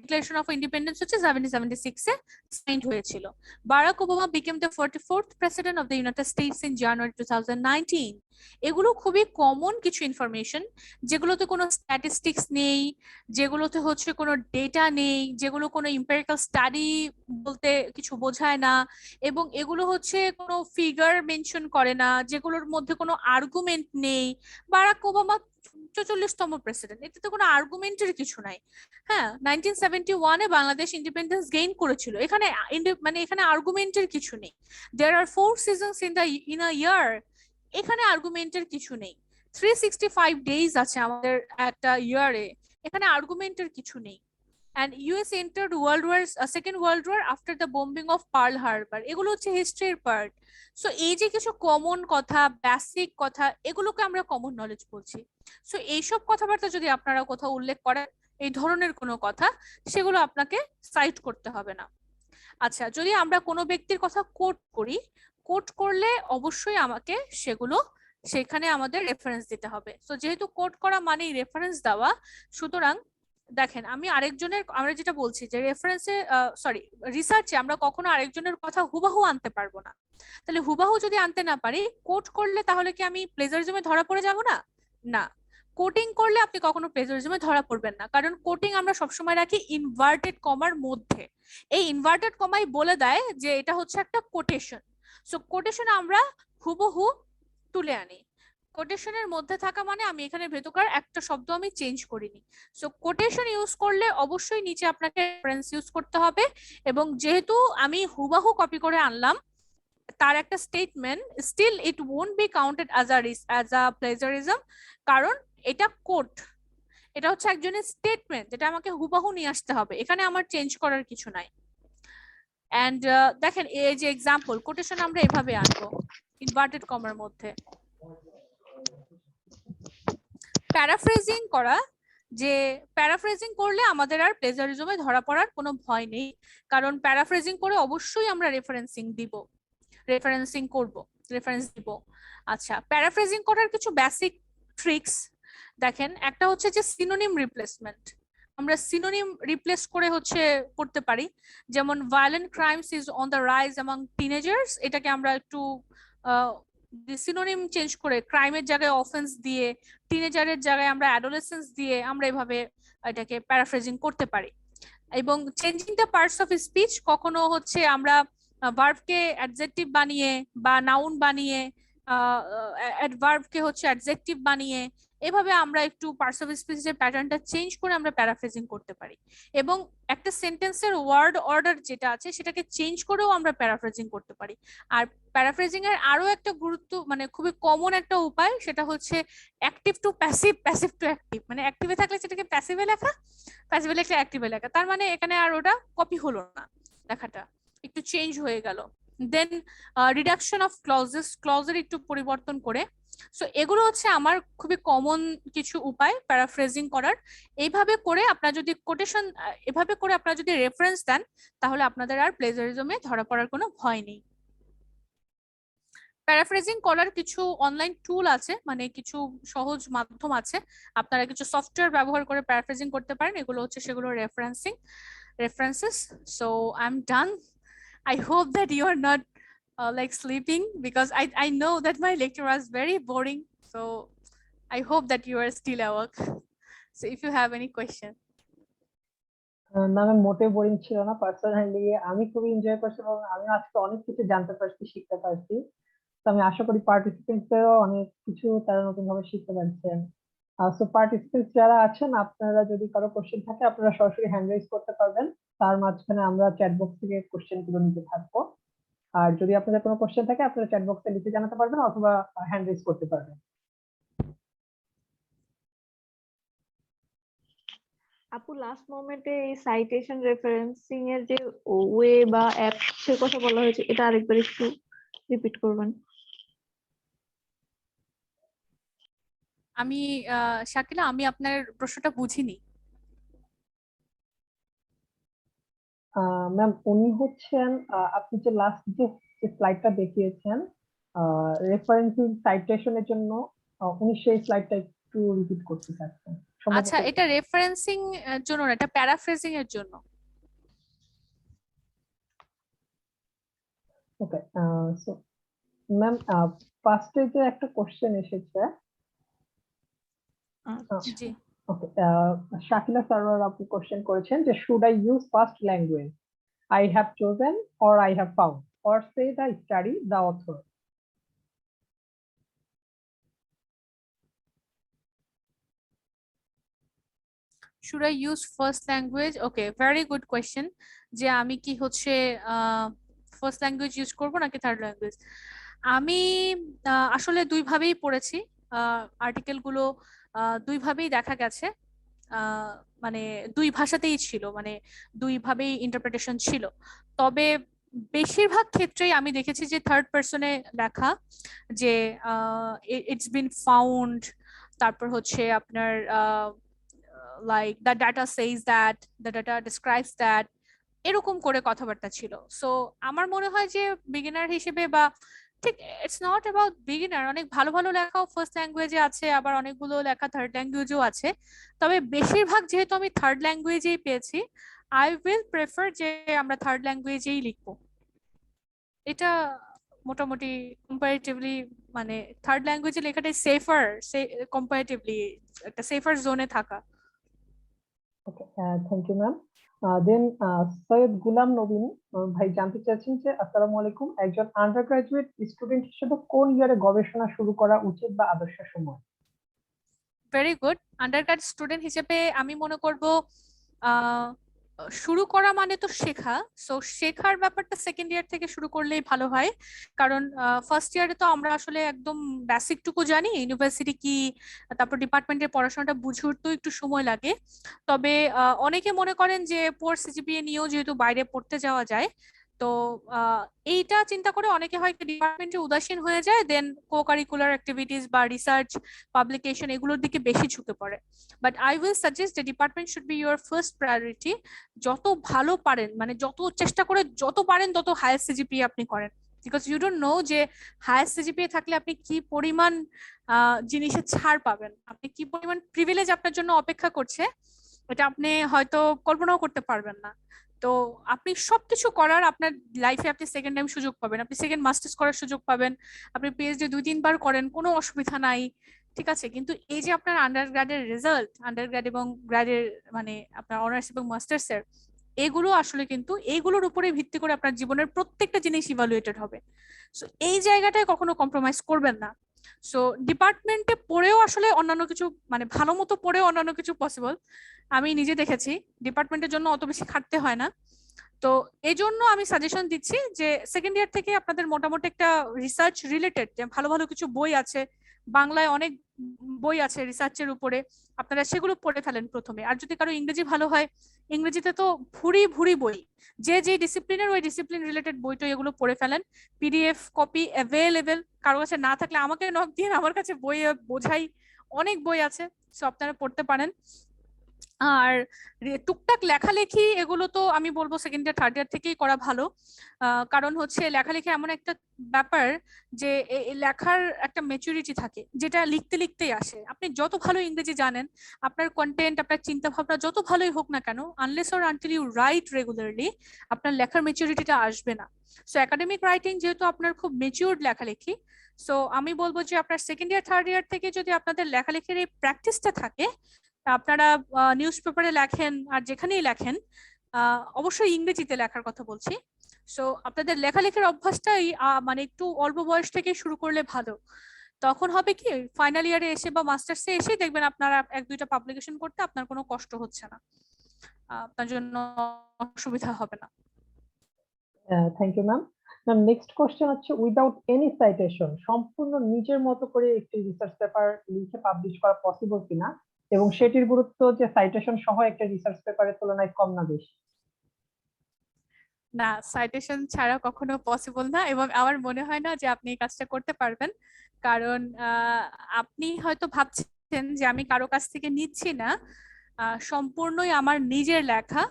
ডিক্লারেশন অফ ইন্ডিপেন্ডেন্স হচ্ছে 1776 এ সাইন্ড হয়েছিল। Barack Obama became the 44th president of the United states in January 2019। এগুলো খুবই কমন কিছু ইনফরমেশন, যেগুলোতে কোনো স্ট্যাটিস্টিক্স নেই, যেগুলোতে হচ্ছে কোনো ডেটা নেই, যেগুলো কোনো এম্পিরিক্যাল স্টাডি বলতে কিছু বোঝায় না, এবং এগুলো হচ্ছে কোনো ফিগার মেনশন করে না, যেগুলোর মধ্যে কোনো আর্গুমেন্ট নেই। বারাক ওবামা 44তম প্রেসিডেন্ট, এতে কোনো আর্গুমেন্টের কিছু নাই। হ্যাঁ, 1971-এ বাংলাদেশ ইন্ডিপেন্ডেন্স গেইন করেছিল, এখানে মানে এখানে আর্গুমেন্টের কিছু নেই। দেয়ার আর 4 সিজনস ইন আ ইয়ার, এখানে আর্গুমেন্টের কিছু নেই। 365 ডেজ আছে আমাদের একটা ইয়ারে, এখানে আর্গুমেন্টের কিছু নেই। And US entered Second World War after the bombing of Pearl Harbor. এগুলো হচ্ছে হিস্ট্রির পার্ট। সো এই যে কিছু কমন কথা, বেসিক কথা, এগুলোকে আমরা কমন নলেজ বলছি। সো এইসব কথাবার্তা যদি আপনারা কোথাও উল্লেখ করেন এই ধরনের কোনো কথা, সেগুলো আপনাকে সাইট করতে হবে না। আচ্ছা, যদি আমরা কোনো ব্যক্তির কথা কোট করি, কোট করলে অবশ্যই আমাকে সেখানে আমাদের রেফারেন্স দিতে হবে। তো যেহেতু কোট করা মানেই রেফারেন্স দেওয়া, সুতরাং দেখেন আমরা যেটা বলছি যে রিসার্চে আমরা কখনো আরেকজনের কথা হুবাহু আনতে পারবো না। তাহলে হুবাহু যদি আনতে না পারি, কোট করলে তাহলে কি আমি প্লেজারিজমে ধরা পড়ে যাব না? না, কোটিং করলে আপনি কখনো প্লেজারিজমে ধরা পড়বেন না, কারণ কোটিং আমরা সবসময় রাখি ইনভার্টেড কমার মধ্যে। এই ইনভার্টেড কমাই বলে দেয় যে এটা হচ্ছে একটা কোটেশন। সো কোটেশন আমরা হুবহু তুলে আনি। কোটেশনের মধ্যে থাকা মানে আমি এখানে ভেতরকার একটা শব্দ আমি চেঞ্জ করিনি। সো কোটেশন ইউজ করলে অবশ্যই নিচে আপনাকে রেফারেন্স ইউজ করতে হবে, এবং যেহেতু আমি হুবাহু কপি করে আনলাম তার একটা statement, still it won't be counted as a plagiarism, কারণ এটা কোট, এটা হচ্ছে একজনের স্টেটমেন্ট, এটা আমাকে হুবাহু নিয়ে আসতে হবে, এখানে আমার চেঞ্জ করার কিছু নাই। এন্ড দেখেন এই যে এক্সাম্পল, কোটেশন আমরা এভাবে আনবো ইনভার্টেড কমার মধ্যে। প্যারাফ্রেজিং করা, যে প্যারাফ্রেজিং করলে আমাদের আর প্লেজারিজমে ধরা পড়ার কোনো ভয় নেই, কারণ প্যারাফ্রেজিং করে অবশ্যই আমরা রেফারেন্স দিব। আচ্ছা, প্যারাফ্রেজিং করার কিছু বেসিক ট্রিক্স দেখেন। একটা হচ্ছে যে সিনোনিম রিপ্লেসমেন্ট, আমরা সিনোনিম রিপ্লেস করে করতে পারি। যেমন violent crimes is on the rise among teenagers, এটাকে আমরা একটু সিনোনিম চেঞ্জ করে ক্রাইমের জায়গায় অফেন্স দিয়ে, টিনেজারের জায়গায় আমরা অ্যাডোলেসেন্স দিয়ে আমরা এভাবে এটাকে প্যারাফ্রেজিং করতে পারি। এবং changing the parts of speech, কখনো আমরা ভার্বকে অ্যাডজেক্টিভ বানিয়ে বা নাউন বানিয়ে, অ্যাডভার্বকে অ্যাডজেক্টিভ বানিয়ে, এভাবে আমরা একটু পার্টস অফ স্পিচের প্যাটার্নটা চেঞ্জ করে আমরা প্যারাফ্রেজিং করতে পারি। এবং একটা সেন্টেন্সের ওয়ার্ড অর্ডার যেটা আছে সেটাকে চেঞ্জ করেও আমরা প্যারাফ্রেজিং করতে পারি। আর প্যারাফ্রেজিং এর আরো একটা মানে খুবই কমন একটা উপায়, সেটা হচ্ছে active to passive, passive to active. মানে অ্যাক্টিভে থাকলে সেটাকে প্যাসিভে লেখা, প্যাসিভে লেখা অ্যাক্টিভে লেখা, তার মানে এখানে আর ওটা কপি হলো না, লেখাটা একটু চেঞ্জ হয়ে গেল। দেন রিডাকশন অফ ক্লজের একটু পরিবর্তন করে। সো এগুলো আমার খুবই কমন কিছু উপায় প্যারাফ্রেজিং করার। এইভাবে করে আপনারা যদি কোটেশন, এভাবে করে আপনারা যদি রেফারেন্স দেন, তাহলে আপনাদের আর প্লেজারিজমে ধরা পড়ার কোনো ভয় নেই। প্যারাফ্রেজিং করার কিছু অনলাইন টুল আছে, মানে কিছু সহজ মাধ্যম আছে, আপনারা কিছু সফটওয়্যার ব্যবহার করে প্যারাফ্রেজিং করতে পারেন। এগুলো সেগুলো references. So I'm done. I hope that you are not like sleeping, because I know that my lecture was very boring. So I hope that you are still awake. So if you have any question. না ma'am, মোটেও boring ছিল না। Personally আমি খুবই enjoy করছি এবং আমি আজকে অনেক কিছু জানতে পারছি, শিখতে পারছি। তো আমি আশা করি পার্টিসিপেন্টসেরও অনেক কিছু তারা নতুন ভাবে শিখতে পারছেন। সো পার্টিসিপেন্টস যারা আছেন, আপনারা যদি কারো কোশ্চেন থাকে আপনারা সরাসরি হ্যান্ড রেজ করতে পারবেন, তার মাঝখানে আমরা চ্যাট বক্স থেকে কোশ্চেন গুলো নিতে থাকবো। আর যদি আপনাদের কোনো কোশ্চেন থাকে আপনারা চ্যাট বক্সে লিখে জানাতে পারবেন অথবা হ্যান্ড রেজ করতে পারবেন। আপু, লাস্ট মোমেন্টে এই সাইটেশন রেফারেন্সিং এর যে ওয়ে বা অ্যাপ সে কথা বলা হয়েছে, এটা আরেকবার একটু রিপিট করবেন। আমি শাকিলা, আমি আপনার প্রশ্নটা বুঝিনি। ম্যাম, উনি হচ্ছেন আপনি যে লাস্ট যে স্লাইডটা দেখিয়েছেন রেফারেন্সিং সাইটেশনের জন্য, উনি সেই স্লাইডটা একটু রিপিট করতে চাচ্ছেন। আচ্ছা, এটা রেফারেন্সিং এর জন্য না, এটা প্যারাফ্রেজিং এর জন্য। ওকে, সো ম্যাম ফার্স্টে যে একটা কোশ্চেন এসেছে, জি, ওকে, শাকিলা সারোয়ার আপু কোশ্চেন করেছেন যে should I use first language I have chosen or I have found or say the study the author? should I use first language? Okay, very good question. যে আমি কি হচ্ছে ফার্স্ট ল্যাঙ্গুয়েজ ইউজ করব নাকি third language? আমি আসলে দুইভাবেই পড়েছি, article গুলো দুইভাবেই দেখা গেছে, মানে দুই ভাষাতেই ছিল, মানে দুইভাবেই ইন্টারপ্রিটেশন ছিল। তবে বেশিরভাগ ক্ষেত্রেই আমি দেখেছি যে থার্ড পার্সনে লেখা, যে ইটস বিন ফাউন্ড, তারপর হচ্ছে আপনার like the data says that, the data describes that, এরকম করে কথাবার্তা ছিল। সো আমার মনে হয় যে বিগিনার হিসেবে বা ঠিক, ইটস নট অ্যাবাউট বিগিনার, অনেক ভালো ভালো লেখাও ফার্স্ট ল্যাঙ্গুয়েজে আছে, আবার অনেকগুলো লেখা থার্ড ল্যাঙ্গুয়েজেও আছে। তবে বেশিরভাগ যেহেতু আমি থার্ড ল্যাঙ্গুয়েজেই পেয়েছি, আই উইল প্রেফার যে আমরা থার্ড ল্যাঙ্গুয়েজেই লিখবো। এটা মোটামুটি কম্পারেটিভলি, মানে থার্ড ল্যাঙ্গুয়েজে লেখাটাই সেফার, কম্পারেটিভলি একটা সেফার জোনে থাকা। ওকে, থ্যাংক ইউ ম্যাম। দেন সৈয়দ গুলাম নবীন ভাই জানতে চাচ্ছেন যে আসসালামু আলাইকুম, একজন আন্ডার গ্রাজুয়েট স্টুডেন্ট হিসেবে কোন ইয়ারে গবেষণা শুরু করা উচিত বা আদর্শ সময়? Very good. আন্ডারগ্রেড স্টুডেন্ট হিসেবে আমি মনে করব শুরু করা মানে তো শেখা, সো শেখার ব্যাপারটা সেকেন্ড ইয়ার থেকে শুরু করলেই ভালো হয়। কারণ ফার্স্ট ইয়ারে তো আমরা আসলে একদম বেসিক টুকু জানি, ইউনিভার্সিটি কি, তারপর ডিপার্টমেন্টের পড়াশোনাটা বুঝে উঠতেও একটু সময় লাগে। তবে অনেকে মনে করেন যে পোর সিজিপিএ নিয়েও যেহেতু বাইরে পড়তে যাওয়া যায়, তো এইটা চিন্তা করে অনেকে হয়তো ডিপার্টমেন্টে উদাসীন হয়ে যায়, দেন কো কারিকুলার অ্যাক্টিভিটিস বা রিসার্চ পাবলিকেশন এগুলোর দিকে বেশি ঝুঁকে পড়ে। But I will suggest the department should be your first priority. যত ভালো পারেন, মানে যত চেষ্টা করে যত পারেন তত হায়ার সিজিপিএ আপনি করেন, বিকজ ইউ ডোন্ট নো যে হায়ার সিজিপিএ থাকলে আপনি কি পরিমাণ জিনিসের ছাড় পাবেন, আপনি কি পরিমাণ প্রিভিলেজ আপনার জন্য অপেক্ষা করছে, এটা আপনি হয়তো কল্পনাও করতে পারবেন না। তো আপনি সবকিছু করার, আপনার লাইফে আপনি সেকেন্ড টাইম সুযোগ পাবেন, আপনি সেকেন্ড মাস্টার্স করার সুযোগ পাবেন, আপনি পিএইচডি 2-3 বার করেন, কোনো অসুবিধা নাই, ঠিক আছে। কিন্তু এই যে আপনার আন্ডার গ্রাডের রেজাল্ট, আন্ডার গ্রাড এবং গ্রাডের মানে আপনার অনার্স এবং মাস্টার্স এর, এগুলো আসলে কিন্তু এইগুলোর উপরে ভিত্তি করে আপনার জীবনের প্রত্যেকটা জিনিস ইভালুয়েটেড হবে। সো এই জায়গাটায় কখনো কম্প্রোমাইজ করবেন না। সো ডিপার্টমেন্টে পড়েও আসলে অন্যান্য কিছু, মানে ভালো মতো পড়েও অন্যান্য কিছু পসিবল, আমি নিজে দেখেছি, ডিপার্টমেন্টের জন্য অত বেশি খাটতে হয় না। তো এই জন্য আমি সাজেশন দিচ্ছি যে সেকেন্ড ইয়ার থেকে আপনাদের মোটামুটি একটা রিসার্চ রিলেটেড যে ভালো ভালো কিছু বই আছে, বাংলায় অনেক বই আছে রিসার্চের উপরে, আপনারা সেগুলো পড়ে ফেলেন প্রথমে। আর যদি কারো ইংরেজি ভালো হয়, ইংরেজিতে তো ভুরি ভুরি বই, যে যে ডিসিপ্লিনের ওই ডিসিপ্লিন রিলেটেড বইটা এগুলো পড়ে ফেলেন, পিডিএফ কপি অ্যাভেলেবেল, কারো কাছে না থাকলে আমাকে নক দিয়ে, আমার কাছে বই বোঝাই অনেক বই আছে, সব আপনারা পড়তে পারেন। আর টুকটাক লেখালেখি এগুলো তো আমি বলবো সেকেন্ড ইয়ার থার্ড ইয়ার থেকেই করা ভালো। কারণ হচ্ছে লেখালেখি এমন একটা ব্যাপার যে লেখার একটা ম্যাচুরিটি থাকে, যেটা লিখতে লিখতেই আসে। আপনি যত ভালো ইংরেজি জানেন, আপনার কন্টেন্ট, আপনার চিন্তা ভাবনা যত ভালোই হোক না কেন, unless or until you write regularly, আপনার লেখার ম্যাচুরিটিটা আসবে না। সো একাডেমিক রাইটিং যেহেতু আপনার খুব ম্যাচিউরড লেখালেখি, সো আমি বলবো যে আপনার সেকেন্ড ইয়ার থার্ড ইয়ার থেকে যদি আপনাদের লেখালেখির এই প্র্যাকটিসটা থাকে, আপনারা নিউজ পেপারে লেখেন আর যেখানেই লেখেন, অবশ্যই ইংরেজিতে লেখার কথা বলছি, সো আপনাদের লেখালেখির অভ্যাসটাই মানে একটু অল্প বয়স থেকে শুরু করলে ভালো। তখন হবে কি, ফাইনাল ইয়ারে এসে বা মাস্টার্সে এসে দেখবেন আপনারা 1-2টা পাবলিকেশন করতে আপনার কোনো কষ্ট হচ্ছে না, আপনার জন্য অসুবিধা হবে না। Thank you ma'am. Ma'am next question হচ্ছে উইদাউট এনি সাইটেশন সম্পূর্ণ নিজের মতো করে একটি রিসার্চ পেপার লিখে পাবলিশ করা পসিবল কিনা, এবং সেটির গুরুত্ব যে সাইটেশন সহ একটা রিসার্চ পেপারের তুলনায় কম না বেশি? না, সাইটেশন ছাড়া কখনো পসিবল না, এবং আমার মনে হয় না যে আপনি এই কাজটা করতে পারবেন। কারণ আপনি হয়তো ভাবছেন যে আমি কারো কাছ থেকে নিচ্ছি না, সম্পূর্ণই আমার নিজের লেখা,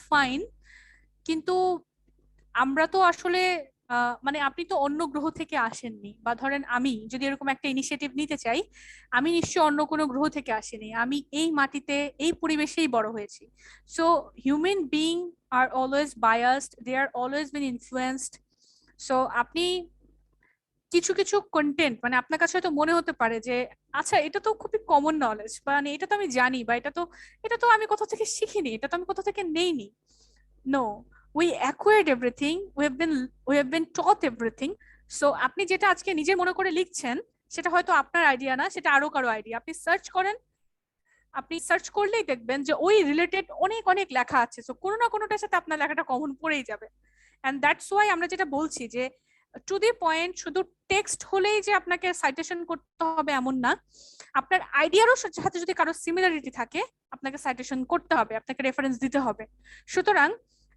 ফাইন, কিন্তু আমরা তো আসলে মানে আপনি তো অন্য গ্রহ থেকে আসেননি, বা ধরেন আমি যদি এরকম একটা ইনিশিয়েটিভ নিতে চাই, আমি নিশ্চয়ই অন্য কোনো গ্রহ থেকে আসিনি, আমি এই মাটিতে এই পরিবেশেই বড় হয়েছি। So human being are always biased, they are always been influenced. So আপনি কিছু কিছু কন্টেন্ট, মানে আপনার কাছে হয়তো মনে হতে পারে যে আচ্ছা এটা তো খুবই কমন নলেজ, মানে এটা তো আমি জানি, বা এটা তো আমি কোথা থেকে শিখিনি, এটা তো আমি কোথা থেকে নেইনি। No, we acquired everything. We have been taught everything. So আপনি যেটা আজকে নিজে মনে করে লিখছেন, সেটা হয়তো আপনার আইডিয়া না, সেটা আরো কারো আইডিয়া। আপনি সার্চ করেন, আপনি সার্চ করলেই দেখবেন যে ওই রিলেটেড অনেক অনেক লেখা আছে। সো কোনো না কোনোটার সাথে আপনার লেখাটা কমন পড়েই যাবে। এন্ড দ্যাটস ওয়াই আমরা যেটা বলছি যে টু দি পয়েন্ট, শুধু টেক্সট হলেই যে আপনাকে সাইটেশন করতে হবে এমন না, আপনার আইডিয়ারও সাথে যদি কারো সিমিলারিটি থাকে আপনাকে সাইটেশন করতে হবে, আপনাকে রেফারেন্স দিতে হবে। সুতরাং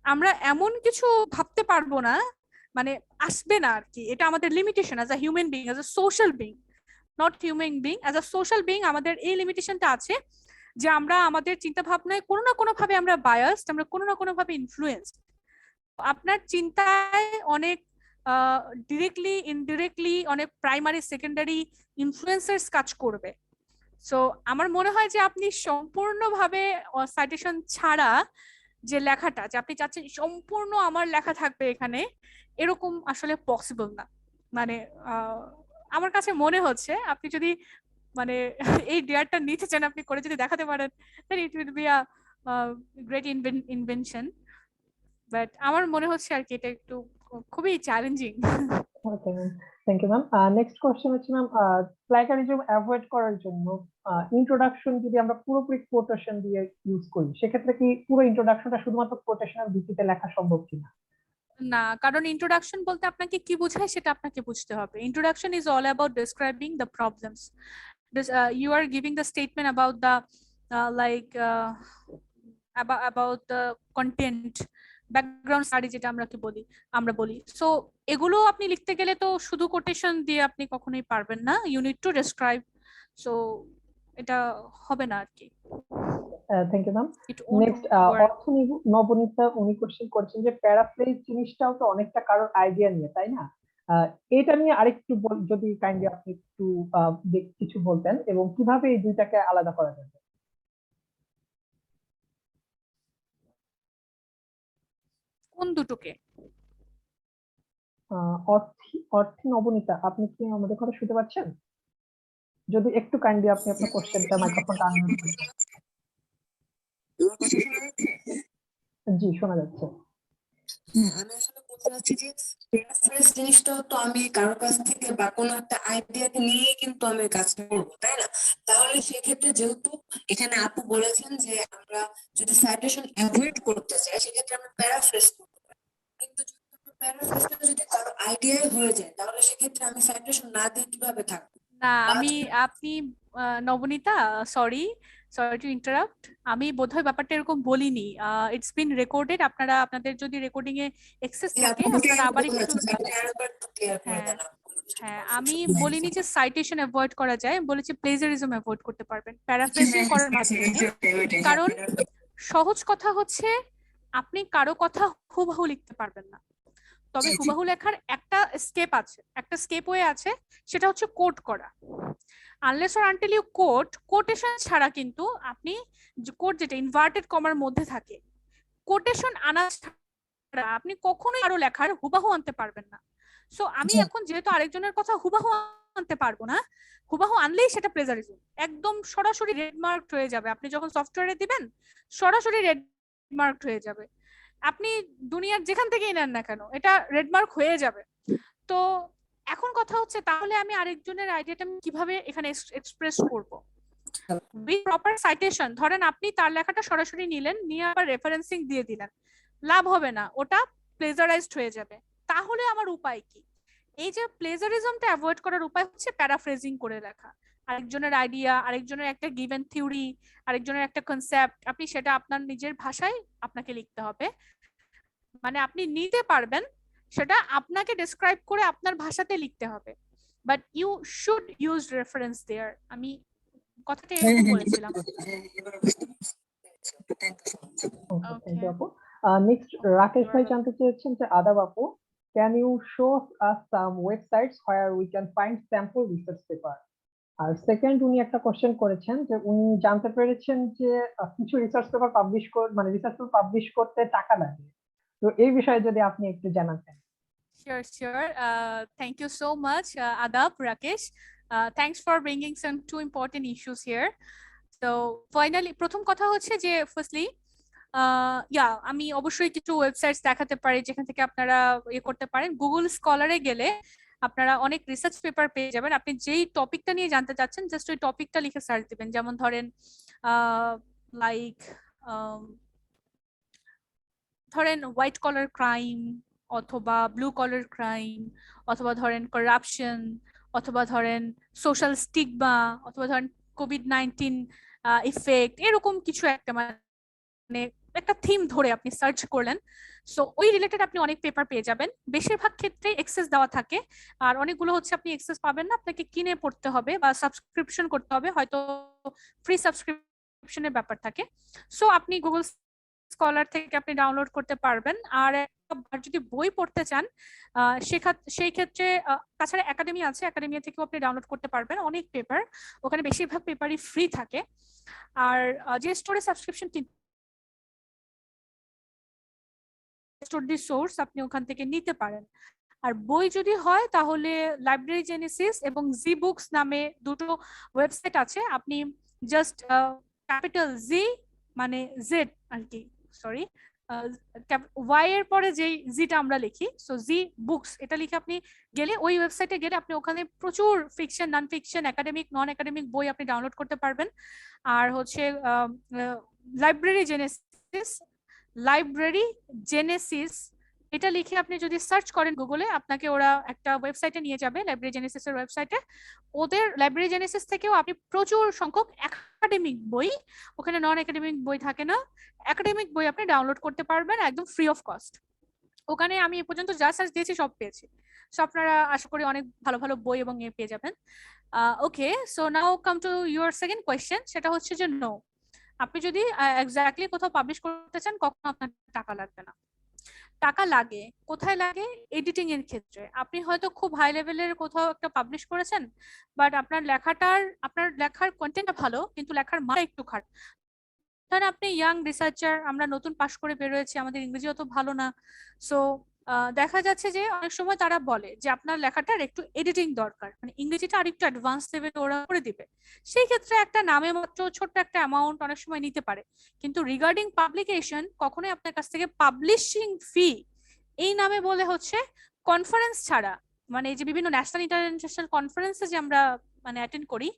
আমরা এমন কিছু ভাবতে পারবো না, মানে আসবে না আর কি, এটা আমাদের limitation as a human being, as a social being, not human being, as a social being আমাদের এই লিমিটেশনটা আছে যে আমরা আমাদের চিন্তা ভাবনায় কোনো না কোনো ভাবে আমরা বায়াসড, আমরা কোনো না কোনো ভাবে ইনফ্লুয়েন্সড। আপনার চিন্তায় অনেক ডিরেক্টলি ইনডিরেক্টলি অনেক প্রাইমারি সেকেন্ডারি ইনফ্লুয়েন্সার্স কাজ করবে। সো আমার মনে হয় যে আপনি সম্পূর্ণভাবে সাইটেশন ছাড়া যে লেখাটা, যে আপনি চাচ্ছেন সম্পূর্ণ আমার লেখা থাকবে এখানে, এরকম আসলে পসিবল না। মানে আমার কাছে মনে হচ্ছে আপনি যদি মানে এই ডেয়ারটা নিতে চান, আপনি করে যদি দেখাতে পারেন, then it will be a great invention. But আমার মনে হচ্ছে আর কি এটা একটু খুবই challenging. Okay ma'am, thank you ma'am. Next question হচ্ছে ম্যাম, প্ল্যাগারিজম অ্যাভয়েড করার জন্য ইন্ট্রোডাকশন যদি আমরা পুরোপুরি কোটেশন দিয়ে ইউজ করি, সেক্ষেত্রে কি পুরো ইন্ট্রোডাকশনটা শুধুমাত্র কোটেশনের ভিত্তিতে লেখা সম্ভব কিনা? না, কারণ ইন্ট্রোডাকশন বলতে আপনাকে কি বোঝায় সেটা আপনাকে বুঝতে হবে। Introduction is all about describing the problems. You are giving the statement about the like about the content, background study যেটা আমরা বলি। সো এগুলো আপনি লিখতে গেলে তো শুধু কোটেশন দিয়ে আপনি কখনোই পারবেন না, you need to describe. So এটা হবে না আর কি। Thank you ma'am. It won't next work. অর্থ নবনীতা উনি কোশ্চেন করছেন যে প্যারাফ্রেজ জিনিসটাও তো অনেকটা কারোর আইডিয়া নিয়ে, তাই না? এটা নিয়ে আরেকটু যদি কাইন্ডলি আপনি একটু কিছু বলতেন, এবং কিভাবে এই দুইটাকে আলাদা করা যাবে। কোন দুটোকে? অর্থী নবনীতা, আপনি কি আমাদের কথা শুনতে পাচ্ছেন? যদি একটু কাইন্ডলি আপনি আপনার কোশ্চেনটা মাইক্রোফোনটা আনমিউট করুন। জি, শোনা যাচ্ছে। আমি আসলে বলতে চাচ্ছি যে প্যারাফ্রেজ জিনিসটা তো আমি কারো কাছ থেকে বা কোনো একটা আইডিয়াকে নিয়ে কিন্তু আমি কাজটা করবো, তাই না? তাহলে সেক্ষেত্রে যেহেতু এখানে আপু বলেছেন যে আমরা যদি সাইটেশন অ্যাভয়েড করতে চাই, সেক্ষেত্রে আমরা প্যারাফ্রেজ করতে পারি। কিন্তু যদি প্যারাফ্রেজটা যদি কারো আইডিয়াই হয়ে যায়, তাহলে সেক্ষেত্রে আমি সাইটেশন না দিয়ে কিভাবে থাকবো? না, আপনি নবনীতা, সরি টু ইন্টারাপ্ট, আমি বোধহয় ব্যাপারটা এরকম বলিনি। ইটস বিন রেকর্ডেড, আপনারা আপনাদের যদি রেকর্ডিং এ অ্যাক্সেস থাকে আপনারা আবার একটু। হ্যাঁ, আমি বলিনি যে সাইটেশন অ্যাভয়েড করা যায়, আমি বলেছি প্লেজারিজম অ্যাভয়েড করতে পারবেন প্যারাফ্রেজিং করার মাধ্যমে। কারণ সহজ কথা হচ্ছে আপনি কারো কথা হুবহু লিখতে পারবেন না, তবে হুবহু লেখার একটা স্টেপ আছে, একটা স্টেপ ওয়ে আছে, সেটা হচ্ছে কোট করা। Unless or until you quotation ছাড়া কিন্তু আপনি কোট যেটা ইনভার্টেড কমার মধ্যে থাকে, কোটেশন আনা ছাড়া আপনি কখনোই আরো লেখার হুবহু আনতে পারবেন না। সো আমি এখন যেহেতু আরেকজনের কথা হুবহু আনতে পারবো না, হুবহু আনলেই সেটা প্লেজারিজম, একদম সরাসরি রেড মার্ক হয়ে যাবে। আপনি যখন সফটওয়্যারে দিবেন সরাসরি রেড মার্ক হয়ে যাবে, আপনি দুনিয়ার যেখান থেকেই নেন না কেন এটা রেড মার্ক হয়ে যাবে। তো এখন কথা হচ্ছে তাহলে আমি আরেকজনের আইডিয়াটা কিভাবে এখানে এক্সপ্রেস করব উইথ প্রপার সাইটেশন। ধরেন আপনি তার লেখাটা সরাসরি নিলেন, নিয়ে আবার রেফারেন্সিং দিয়ে দিলেন, লাভ হবে না, ওটা প্লেজারাইজড হয়ে যাবে। তাহলে আমার উপায় কি? এই যে প্লেজারিজমটা অ্যাভয়েড করার উপায় হচ্ছে প্যারাফ্রেজিং করে লেখা। আরেকজনের আইডিয়া, আরেকজনের একটা গিভেন থিওরি, আরেকজনের একটা কনসেপ্ট, আপনি সেটা আপনার নিজের ভাষায় আপনাকে লিখতে হবে। মানে আপনি নিতে পারবেন, সেটা আপনাকে ডেসক্রাইব করে আপনার ভাষাতে লিখতে হবে, but you should use reference there. আমি কথাটা এরকম বলেছিলাম। থ্যাংক ইউ আপু। নেক্সট রাকেশ ভাই জানতে চেয়েছেন যে আদাব আপু, can you show us some websites where we can find sample research paper? R second উনি একটা কোশ্চেন করেছেন যে উনি জানতে পেরেছেন যে কিছু রিসার্চ পেপার মানে রিসার্চ পেপার পাবলিশ করতে টাকা লাগে, তো এই বিষয়ে যদি আপনি একটু জানাতেন। Sure. Thank you so much, Adab, Rakesh. Thanks for bringing some two important issues here. So finally, প্রথম কথা হচ্ছে যে ফার্স্টলি আমি অবশ্যই কিছু ওয়েবসাইটস দেখাতে পারি যেখান থেকে আপনারা ইয়ে করতে পারেন। গুগল স্কলারে গেলে আপনারা অনেক রিসার্চ পেপার পেয়ে যাবেন। আপনি যেই টপিকটা নিয়ে জানতে চাচ্ছেন জাস্ট ওই টপিকটা লিখে সার্চ দিবেন। যেমন ধরেন হোয়াইট কলার ক্রাইম অথবা ব্লু কলার ক্রাইম, অথবা ধরেন করাপশন, অথবা ধরেন সোশ্যাল স্টিগমা, অথবা ধরেন COVID-19 ইফেক্ট, এরকম কিছু একটা মানে একটা থিম ধরে আপনি সার্চ করলেন, সো ওই রিলেটেড আপনি অনেক পেপার পেয়ে যাবেন। বেশিরভাগ ক্ষেত্রে এক্সেস দেওয়া থাকে, আর অনেকগুলো হচ্ছে আপনি এক্সেস পাবেন না, আপনাকে কিনে পড়তে হবে বা সাবস্ক্রিপশন করতে হবে, হয়তো ফ্রি সাবস্ক্রিপশনের ব্যাপার থাকে। সো আপনি গুগল স্কলার থেকে আপনি ডাউনলোড করতে পারবেন। আর যদি বই পড়তে চান সেই ক্ষেত্রে তাছাড়া একাডেমি আছে, একাডেমিয়া থেকেও আপনি ডাউনলোড করতে পারবেন অনেক পেপার, ওখানে বেশিরভাগ পেপারই ফ্রি থাকে। আর যে স্টোরে সাবস্ক্রিপশন সোর্স আপনি ওখান থেকে নিতে পারেন। আর বই যদি হয় তাহলে লাইব্রেরি জেনেসিস এবং জি বুকস নামে দুটো ওয়েবসাইট আছে, আপনি জাস্ট ক্যাপিটাল জি মানে জেড আর কি, সরি ওয়াই এর পরে যেই জিটা আমরা লিখি, সো জি বুকস এটা লিখে আপনি গেলে ওই ওয়েবসাইটে গেলে আপনি ওখানে প্রচুর ফিকশন, নন ফিকশন, একাডেমিক, নন একাডেমিক বই আপনি ডাউনলোড করতে পারবেন। আর হচ্ছে লাইব্রেরি জেনেসিস এটা লিখে আপনি যদি সার্চ করেন গুগলে, আপনাকে ওরা একটা ওয়েবসাইটে নিয়ে যাবে, লাইব্রেরি জেনেসিসের ওয়েবসাইটে। ওদের লাইব্রেরি জেনেসিস থেকেও আপনি প্রচুর সংখ্যক একাডেমিক বই, ওখানে নন একাডেমিক বই থাকে না, একাডেমিক বই আপনি ডাউনলোড করতে পারবেন একদম ফ্রি অফ কস্ট। ওখানে আমি এ পর্যন্ত যা সার্চ দিয়েছি সব পেয়েছি, সো আপনারা আশা করি অনেক ভালো ভালো বই এবং এ পেয়ে যাবেন। Okay, so now come to your second question, সেটা হচ্ছে যে নো, আপনি যদি এক্স্যাক্টলি কোথাও পাবলিশ করতে চান কখনো আপনার টাকা লাগবে না। টাকা লাগে কোথায় লাগে? এডিটিং এর ক্ষেত্রে। আপনি হয়তো খুব হাই লেভেলের কোথাও একটা পাবলিশ করেছেন, বাট আপনার লেখার কন্টেন্টটা ভালো কিন্তু লেখার মান একটু খারাপ। ধরেন আপনি ইয়াং রিসার্চার, আমরা নতুন পাশ করে বেরোয়েছি, আমাদের ইংরেজি অত ভালো না, সো দেখা যাচ্ছে যে অনেক সময় তারা বলে যে আপনার লেখাটার একটু এডিটিং দরকার, মানে ইংরেজিটা আরেকটু অ্যাডভান্স লেভেলে ওরা করে দিবে। সেই ক্ষেত্রে একটা নামে মাত্র ছোট্ট একটা অ্যামাউন্ট অনেক সময় নিতে পারে, কিন্তু রিগার্ডিং পাবলিকেশন কখনোই আপনার কাছ থেকে পাবলিশিং ফি এই নামে বলে হচ্ছে কনফারেন্স ছাড়া, মানে এই যে বিভিন্ন ন্যাশনাল ইন্টারন্যাশনাল কনফারেন্সে যে আমরা মানে অ্যাটেন্ড করি,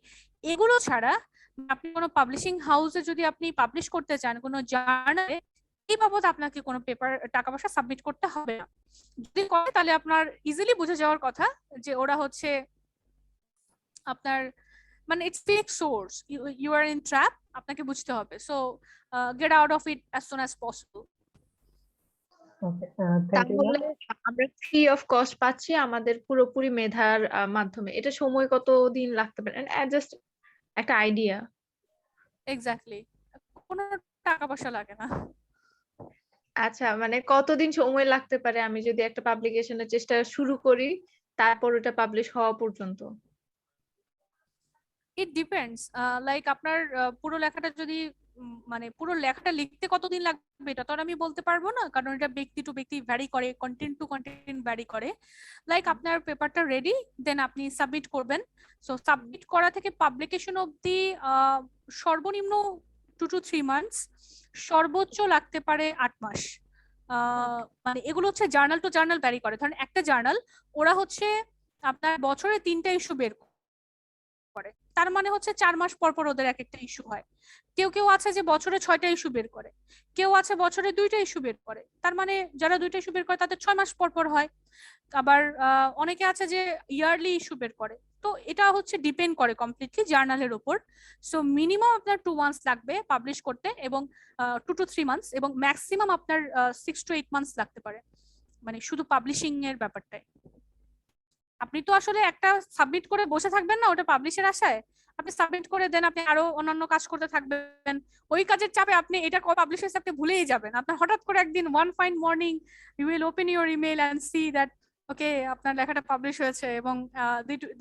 এগুলো ছাড়া আপনি কোনো পাবলিশিং হাউসে যদি আপনি পাবলিশ করতে চান কোনো জার্নালে, এই বাবদ আপনাকে কোনো পেপার টাকা পয়সা সাবমিট করতে হবে না। যদি করে তাহলে আপনার ইজিলি বুঝে যাওয়ার কথা যে ওরা হচ্ছে আপনার মানে it's fake source, you are in trap, আপনাকে বুঝতে হবে। So get out of it as soon as possible. Okay, thank you. তাহলে আমরা ফ্রি অফ কস্ট পাচ্ছি আমাদের পুরোপুরি মেধার মাধ্যমে, এটা সময় কত দিন লাগতে পারে? জাস্ট একটা আইডিয়া। এক্স্যাক্টলি, কোনো টাকা পয়সা লাগে না। আচ্ছা, মানে কতদিন সময় লাগতে পারে আমি যদি একটা পাবলিকেশনের চেষ্টা শুরু করি তারপর ওটা পাবলিশ হওয়া পর্যন্ত? ইট ডিপেন্ডস, লাইক আপনার পুরো লেখাটা যদি মানে পুরো লেখাটা লিখতে কতদিন লাগবে এটা তো আর আমি বলতে পারবো না, কারণ এটা ব্যক্তি টু ব্যক্তি ভ্যারি করে, কন্টেন্ট টু কন্টেন্ট ভ্যারি করে। লাইক আপনার পেপারটা রেডি, দেন আপনি সাবমিট করবেন। সো সাবমিট করা থেকে পাবলিকেশন অবধি সর্বনিম্ন 2 to 3 months, সর্বোচ্চ লাগতে পারে 8 মাস। মানে এগুলো হচ্ছে জার্নাল টু জার্নাল ভ্যারি করে। ধরেন একটা জার্নাল ওরা হচ্ছে আপনার বছরে 3টা ইস্যু বের করে, তার মানে হচ্ছে 4 মাস পর পর ওদের এক একটা ইস্যু হয়। কেউ আছে যে বছরে 6টা ইস্যু বের করে, কেউ আছে বছরে 2টা ইস্যু বের করে, তার মানে যারা 2টা ইস্যু বের করে তাদের 6 মাস পর পর হয়। আবার অনেকে আছে যে ইয়ারলি ইস্যু বের করে। তো এটা হচ্ছে ডিপেন্ড করে কমপ্লিটলি জার্নালের উপর। সো মিনিমাম আপনার 2 months লাগবে পাবলিশ করতে, এবং 2 to 3 months, এবং ম্যাক্সিমাম আপনার 6 to 8 months লাগতে পারে, মানে শুধু পাবলিশিং এর ব্যাপারটাই। আপনি তো আসলে একটা সাবমিট করে বসে থাকবেন না ওটা পাবলিশের আশায়, আপনি সাবমিট করে দেন, আপনি আরো অন্যান্য কাজ করতে থাকবেন, ওই কাজের চাপে আপনি এটা পাবলিশ হয়েছে আপনি ভুলেই যাবেন। আপনার হঠাৎ করে একদিন one fine morning you will open your email and see that ওকে আপনার লেখাটা পাবলিশ হয়েছে এবং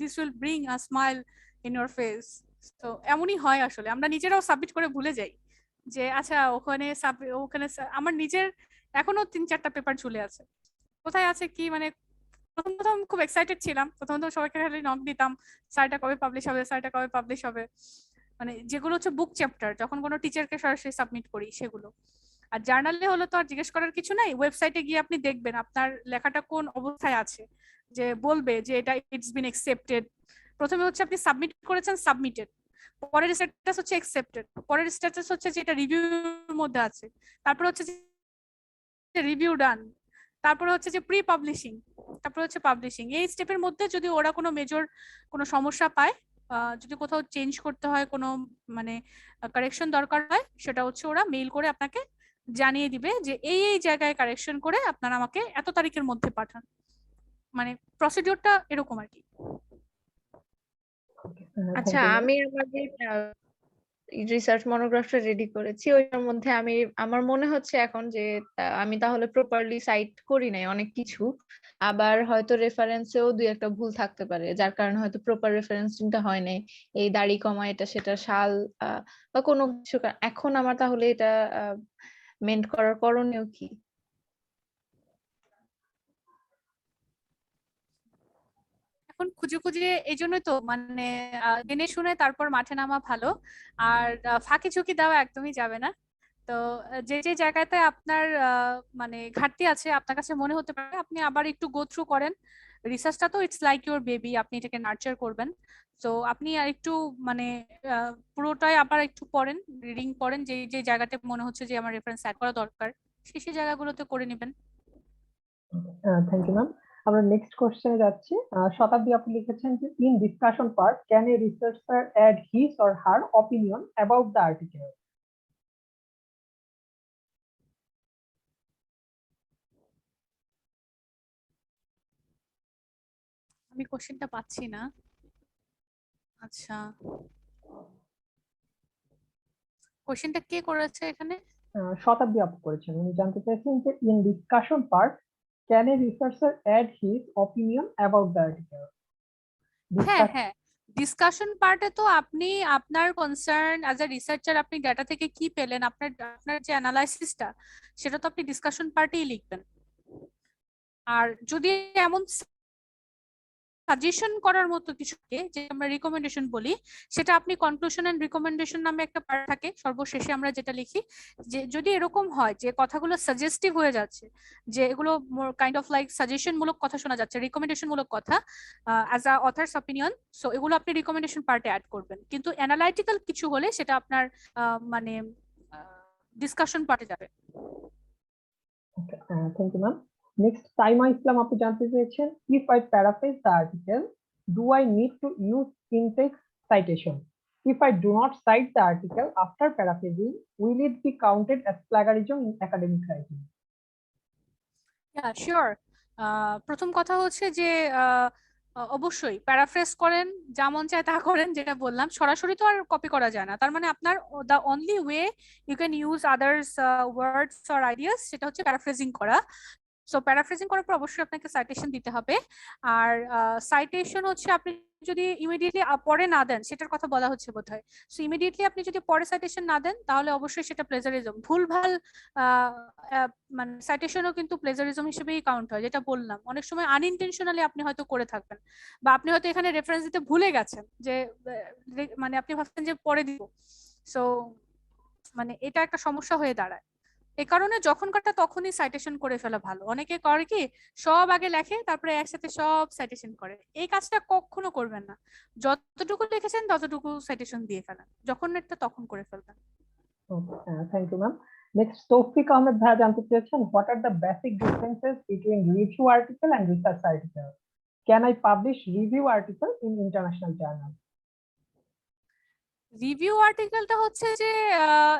this will bring a smile in your face. তো এমনই হয় আসলে, আমরা নিজেরাও সাবমিট করে ভুলে যাই যে আচ্ছা ওখানে আমার নিজের এখনো 3-4টা পেপার ঝুলে আছে, কোথায় আছে কি মানে। প্রথম প্রথম খুব এক্সাইটেড ছিলাম, প্রথম সবাইকে খালি নক দিতাম, স্যারটা কবে পাবলিশ হবে, স্যারটা কবে পাবলিশ হবে, মানে যেগুলো হচ্ছে বুক চ্যাপ্টার যখন কোনো টিচারকে সরাসরি সাবমিট করি সেগুলো। আর জার্নালে হলো তো আর জিজ্ঞেস করার কিছু নাই, ওয়েবসাইটে গিয়ে আপনি দেখবেন আপনার লেখাটা কোন অবস্থায় আছে, যে বলবে যে এটা ইটস বিন অ্যাকসেপ্টেড। প্রথমে হচ্ছে আপনি সাবমিট করেছেন, সাবমিটেড, পরের স্ট্যাটাস হচ্ছে অ্যাকসেপ্টেড, পরের স্ট্যাটাস হচ্ছে যে এটা রিভিউর মধ্যে আছে, তারপর হচ্ছে যে রিভিউ ডান, তারপরে হচ্ছে যে প্রি পাবলিশিং, তারপরে হচ্ছে পাবলিশিং। এই স্টেপের মধ্যে যদি ওরা কোনো মেজর কোনো সমস্যা পায়, যদি কোথাও চেঞ্জ করতে হয়, কোনো মানে কারেকশন দরকার হয়, সেটা হচ্ছে ওরা মেইল করে আপনাকে জানিয়ে দিবে যে এই এই জায়গায় কারেকশন করে আপনারা আমাকে এত তারিখের মধ্যে পাঠান। মানে প্রসিডিওরটা এরকম আর কি। আচ্ছা, আমি আমাদের রিসার্চ মনোগ্রাফটা রেডি করেছি, ওইটার মধ্যে আমার মনে হচ্ছে এখন যে আমি তাহলে প্রপারলি সাইট করি নাই অনেক কিছু, আবার হয়তো রেফারেন্সেও 2-1টা ভুল থাকতে পারে, যার কারণে হয়তো প্রপার রেফারেন্সিংটা হয় নাই, এই দাড়ি কমা এটা সেটা সাল বা কোনো কিছু এখন আমার তাহলে এটা মেন্ট করার করণীয় কি? এখন খুঁজে খুঁজে এই জন্যই তো মানে জেনে শুনে তারপর মাঠে নামা ভালো, আর ফাঁকি ঝুঁকি দেওয়া একদমই যাবে না। তো যে যে জায়গাতে আপনার মানে ঘাটতি আছে আপনার কাছে মনে হতে পারে, আপনি আবার একটু গো থ্রু করেন। রিসার্চটা তো ইটস লাইক ইউর বেবি, আপনি এটাকে নার্চার করবেন। তো আপনি আর একটু মানে পুরোটাই আবার একটু পড়েন, রিডিং পড়েন, যে যে জায়গাতে মনে হচ্ছে যে আমার রেফারেন্স অ্যাড করা দরকার সেই জায়গাগুলোতে করে নেবেন। Thank you ma'am. আমরা নেক্সট কোশ্চেনে যাচ্ছি। শতাব্দী আপনি লিখেছেন যে in discussion part can a researcher add his or her opinion about the article? আমি কোশ্চেনটা পাচ্ছি না। আচ্ছা, কোশ্চেনটা কে করেছে এখানে? শতাব্দী আপু করেছেন, উনি জানতে চাইছেন যে in discussion part can a researcher add his opinion about the article? হ্যাঁ হ্যাঁ, ডিসকাশন পার্টে তো আপনি আপনার কনসার্ন অ্যাজ এ রিসার্চার, আপনি ডাটা থেকে কি পেলেন, আপনার আপনার যে অ্যানালাইসিসটা, সেটা তো আপনি ডিসকাশন পার্টেই লিখবেন। আর যদি এমন সাজেশন করার মতো কিছু থাকে, যে আমরা রিকমেন্ডেশন বলি, সেটা আপনি কনক্লুশন এন্ড রিকমেন্ডেশন নামে একটা পার্ট থাকে সর্বশেষে আমরা যেটা লিখি, যে যদি এরকম হয় যে কথাগুলো সাজেস্টিভ হয়ে যাচ্ছে, যে এগুলো কাইন্ড অফ লাইক সাজেশন মূলক কথা শোনা যাচ্ছে, রিকমেন্ডেশন মূলক কথা as a author's opinion, so এগুলো আপনি রিকমেন্ডেশন পার্টে অ্যাড করবেন। কিন্তু অ্যানালাইটিক্যাল কিছু হলে সেটা আপনার মানে ডিসকাশন পার্টে যাবে। Thank you ma'am. Next Taima Islam আপনি জানতে চেয়েছেন if I paraphrase the article do I need to use in text citation? If I do not cite the article after paraphrasing, will it be counted as plagiarism in academic writing? Sure. প্রথম কথা হচ্ছে যে অবশ্যই paraphrase করেন, যা মন চায় তা করেন, যেটা বললাম সরাসরি তো আর কপি করা যায় না। তার মানে আপনার the only way you can use others words or ideas সেটা হচ্ছে প্যারাফ্রেজিং করা। সো প্যারাফ্রেজিং করার পর অবশ্যই আপনাকে সাইটেশন দিতে হবে। আর সাইটেশন হচ্ছে আপনি যদি ইমিডিয়েটলি পরে না দেন, সেটার কথা বলা হচ্ছে বোধহয়। সো ইমিডিয়েটলি আপনি যদি পরে সাইটেশন না দেন, তাহলে অবশ্যই সেটা প্লেজারিজম, ভুলভাল মানে সাইটেশনও কিন্তু প্লেজারিজম হিসেবেই কাউন্ট হয়। যেটা বললাম, অনেক সময় আনইনটেনশনালি আপনি হয়তো করে থাকবেন, বা আপনি হয়তো এখানে রেফারেন্স দিতে ভুলে গেছেন, যে মানে আপনি ভাবছেন যে পরে দিব। সো মানে এটা একটা সমস্যা হয়ে দাঁড়ায়। এই কারণে যখন কাটা তখনই সাইটেশন করে ফেলা ভালো। অনেকে করে কি, সব আগে লেখে তারপরে একসাথে সব সাইটেশন করে, এই কাজটা কখনো করবেন না। যতটুকু লিখেছেন ততটুকু সাইটেশন দিয়ে ফেলেন, যখন একটা তখন করে ফেলবেন। Thank you ma'am. নেক্সট তৌফিক আহমেদ ভাই জানতে চেয়েছেন what are the basic differences between review article and research article? Can I publish review article in international journal? Review আর্টিকেলটা হচ্ছে যে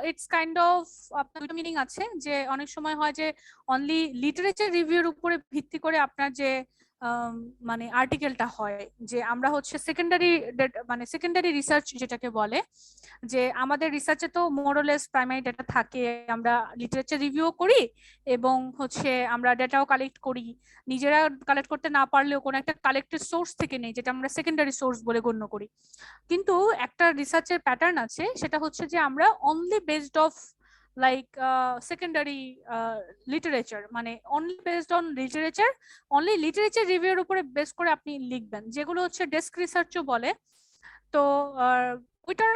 ইটস কাইন্ড অফ, আপনার দুটো মিনিং আছে। যে অনেক সময় হয় যে অনলি লিটারেচার রিভিউর উপরে ভিত্তি করে আপনার যে মানে আর্টিকেলটা হয়, যে আমরা হচ্ছে মানে সেকেন্ডারি রিসার্চ যেটাকে বলে, যে আমাদের রিসার্চে তো মোরলেস প্রাইমারি ডেটা থাকে, আমরা লিটারেচার রিভিউ করি এবং হচ্ছে আমরা ডেটাও কালেক্ট করি, নিজেরা কালেক্ট করতে না পারলেও কোনো একটা কালেক্টেড সোর্স থেকে নেই, যেটা আমরা সেকেন্ডারি সোর্স বলে গণ্য করি। কিন্তু একটা রিসার্চের প্যাটার্ন আছে, সেটা হচ্ছে যে আমরা only based of like secondary literature, মানে only based on literature, only literature রিভিউর উপরে বেস করে আপনি লিখবেন, যেগুলো হচ্ছে ডেস্ক রিসার্চও বলে। তো ওইটার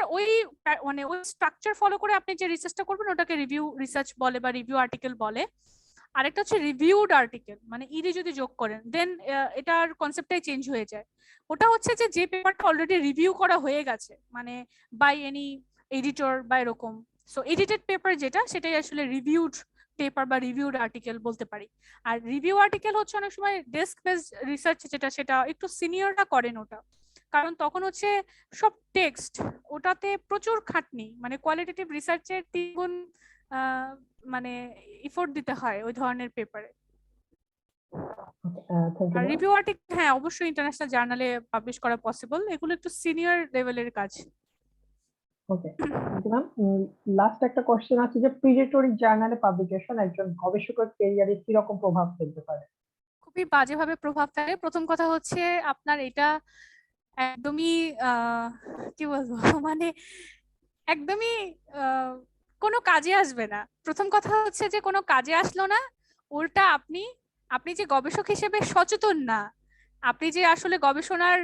মানে ওই স্ট্রাকচার ফলো করে আপনি যে রিসার্চটা করবেন ওটাকে রিভিউ রিসার্চ বলে বা রিভিউ আর্টিকেল বলে। আরেকটা হচ্ছে রিভিউড আর্টিকেল, মানে ইডি যদি যোগ করেন দেন এটার কনসেপ্টটাই চেঞ্জ হয়ে যায়। ওটা হচ্ছে যে পেপারটা অলরেডি রিভিউ করা হয়ে গেছে, মানে বাই এনি এডিটর বা এরকম। সো এডিটেড পেপার যেটা, সেটাই আসলে রিভিউড পেপার বা রিভিউড আর্টিকেল বলতে পারি। আর রিভিউ আর্টিকেল হচ্ছে অনেক সময় ডেস্ক বেসড রিসার্চ যেটা, সেটা একটু সিনিয়ররা করেন ওটা, কারণ তখন হচ্ছে সব টেক্সট, ওটাতে প্রচুর খাটনি, মানে কোয়ালিটেটিভ রিসার্চের 3 গুণ মানে এফোর্ট দিতে হয় ওই ধরনের পেপারে। থ্যাংক আর ইউ। রিভিউ আর্টিকেল হ্যাঁ অবশ্যই ইন্টারন্যাশনাল জার্নালে পাবলিশ করা পসিবল, এগুলো একটু সিনিয়র লেভেলের কাজ। ওকে, থ্যাংক ইউ ম্যাম। লাস্ট একটা কোশ্চেন আছে যে প্রিডেটরি জার্নালে পাবলিকেশন একজন গবেষকের ক্যারিয়ারে কি রকম প্রভাব ফেলতে পারে? খুবই বাজেভাবে প্রভাব ফেলে। প্রথম কথা হচ্ছে আপনার এটা একদমই কি বলবো মানে একদমই কোনো কাজে আসবে না। প্রথম কথা হচ্ছে যে কোনো কাজে আসলো না, উল্টা আপনি যে গবেষক হিসেবে সচেতন না, আপনি যে আসলে গবেষণার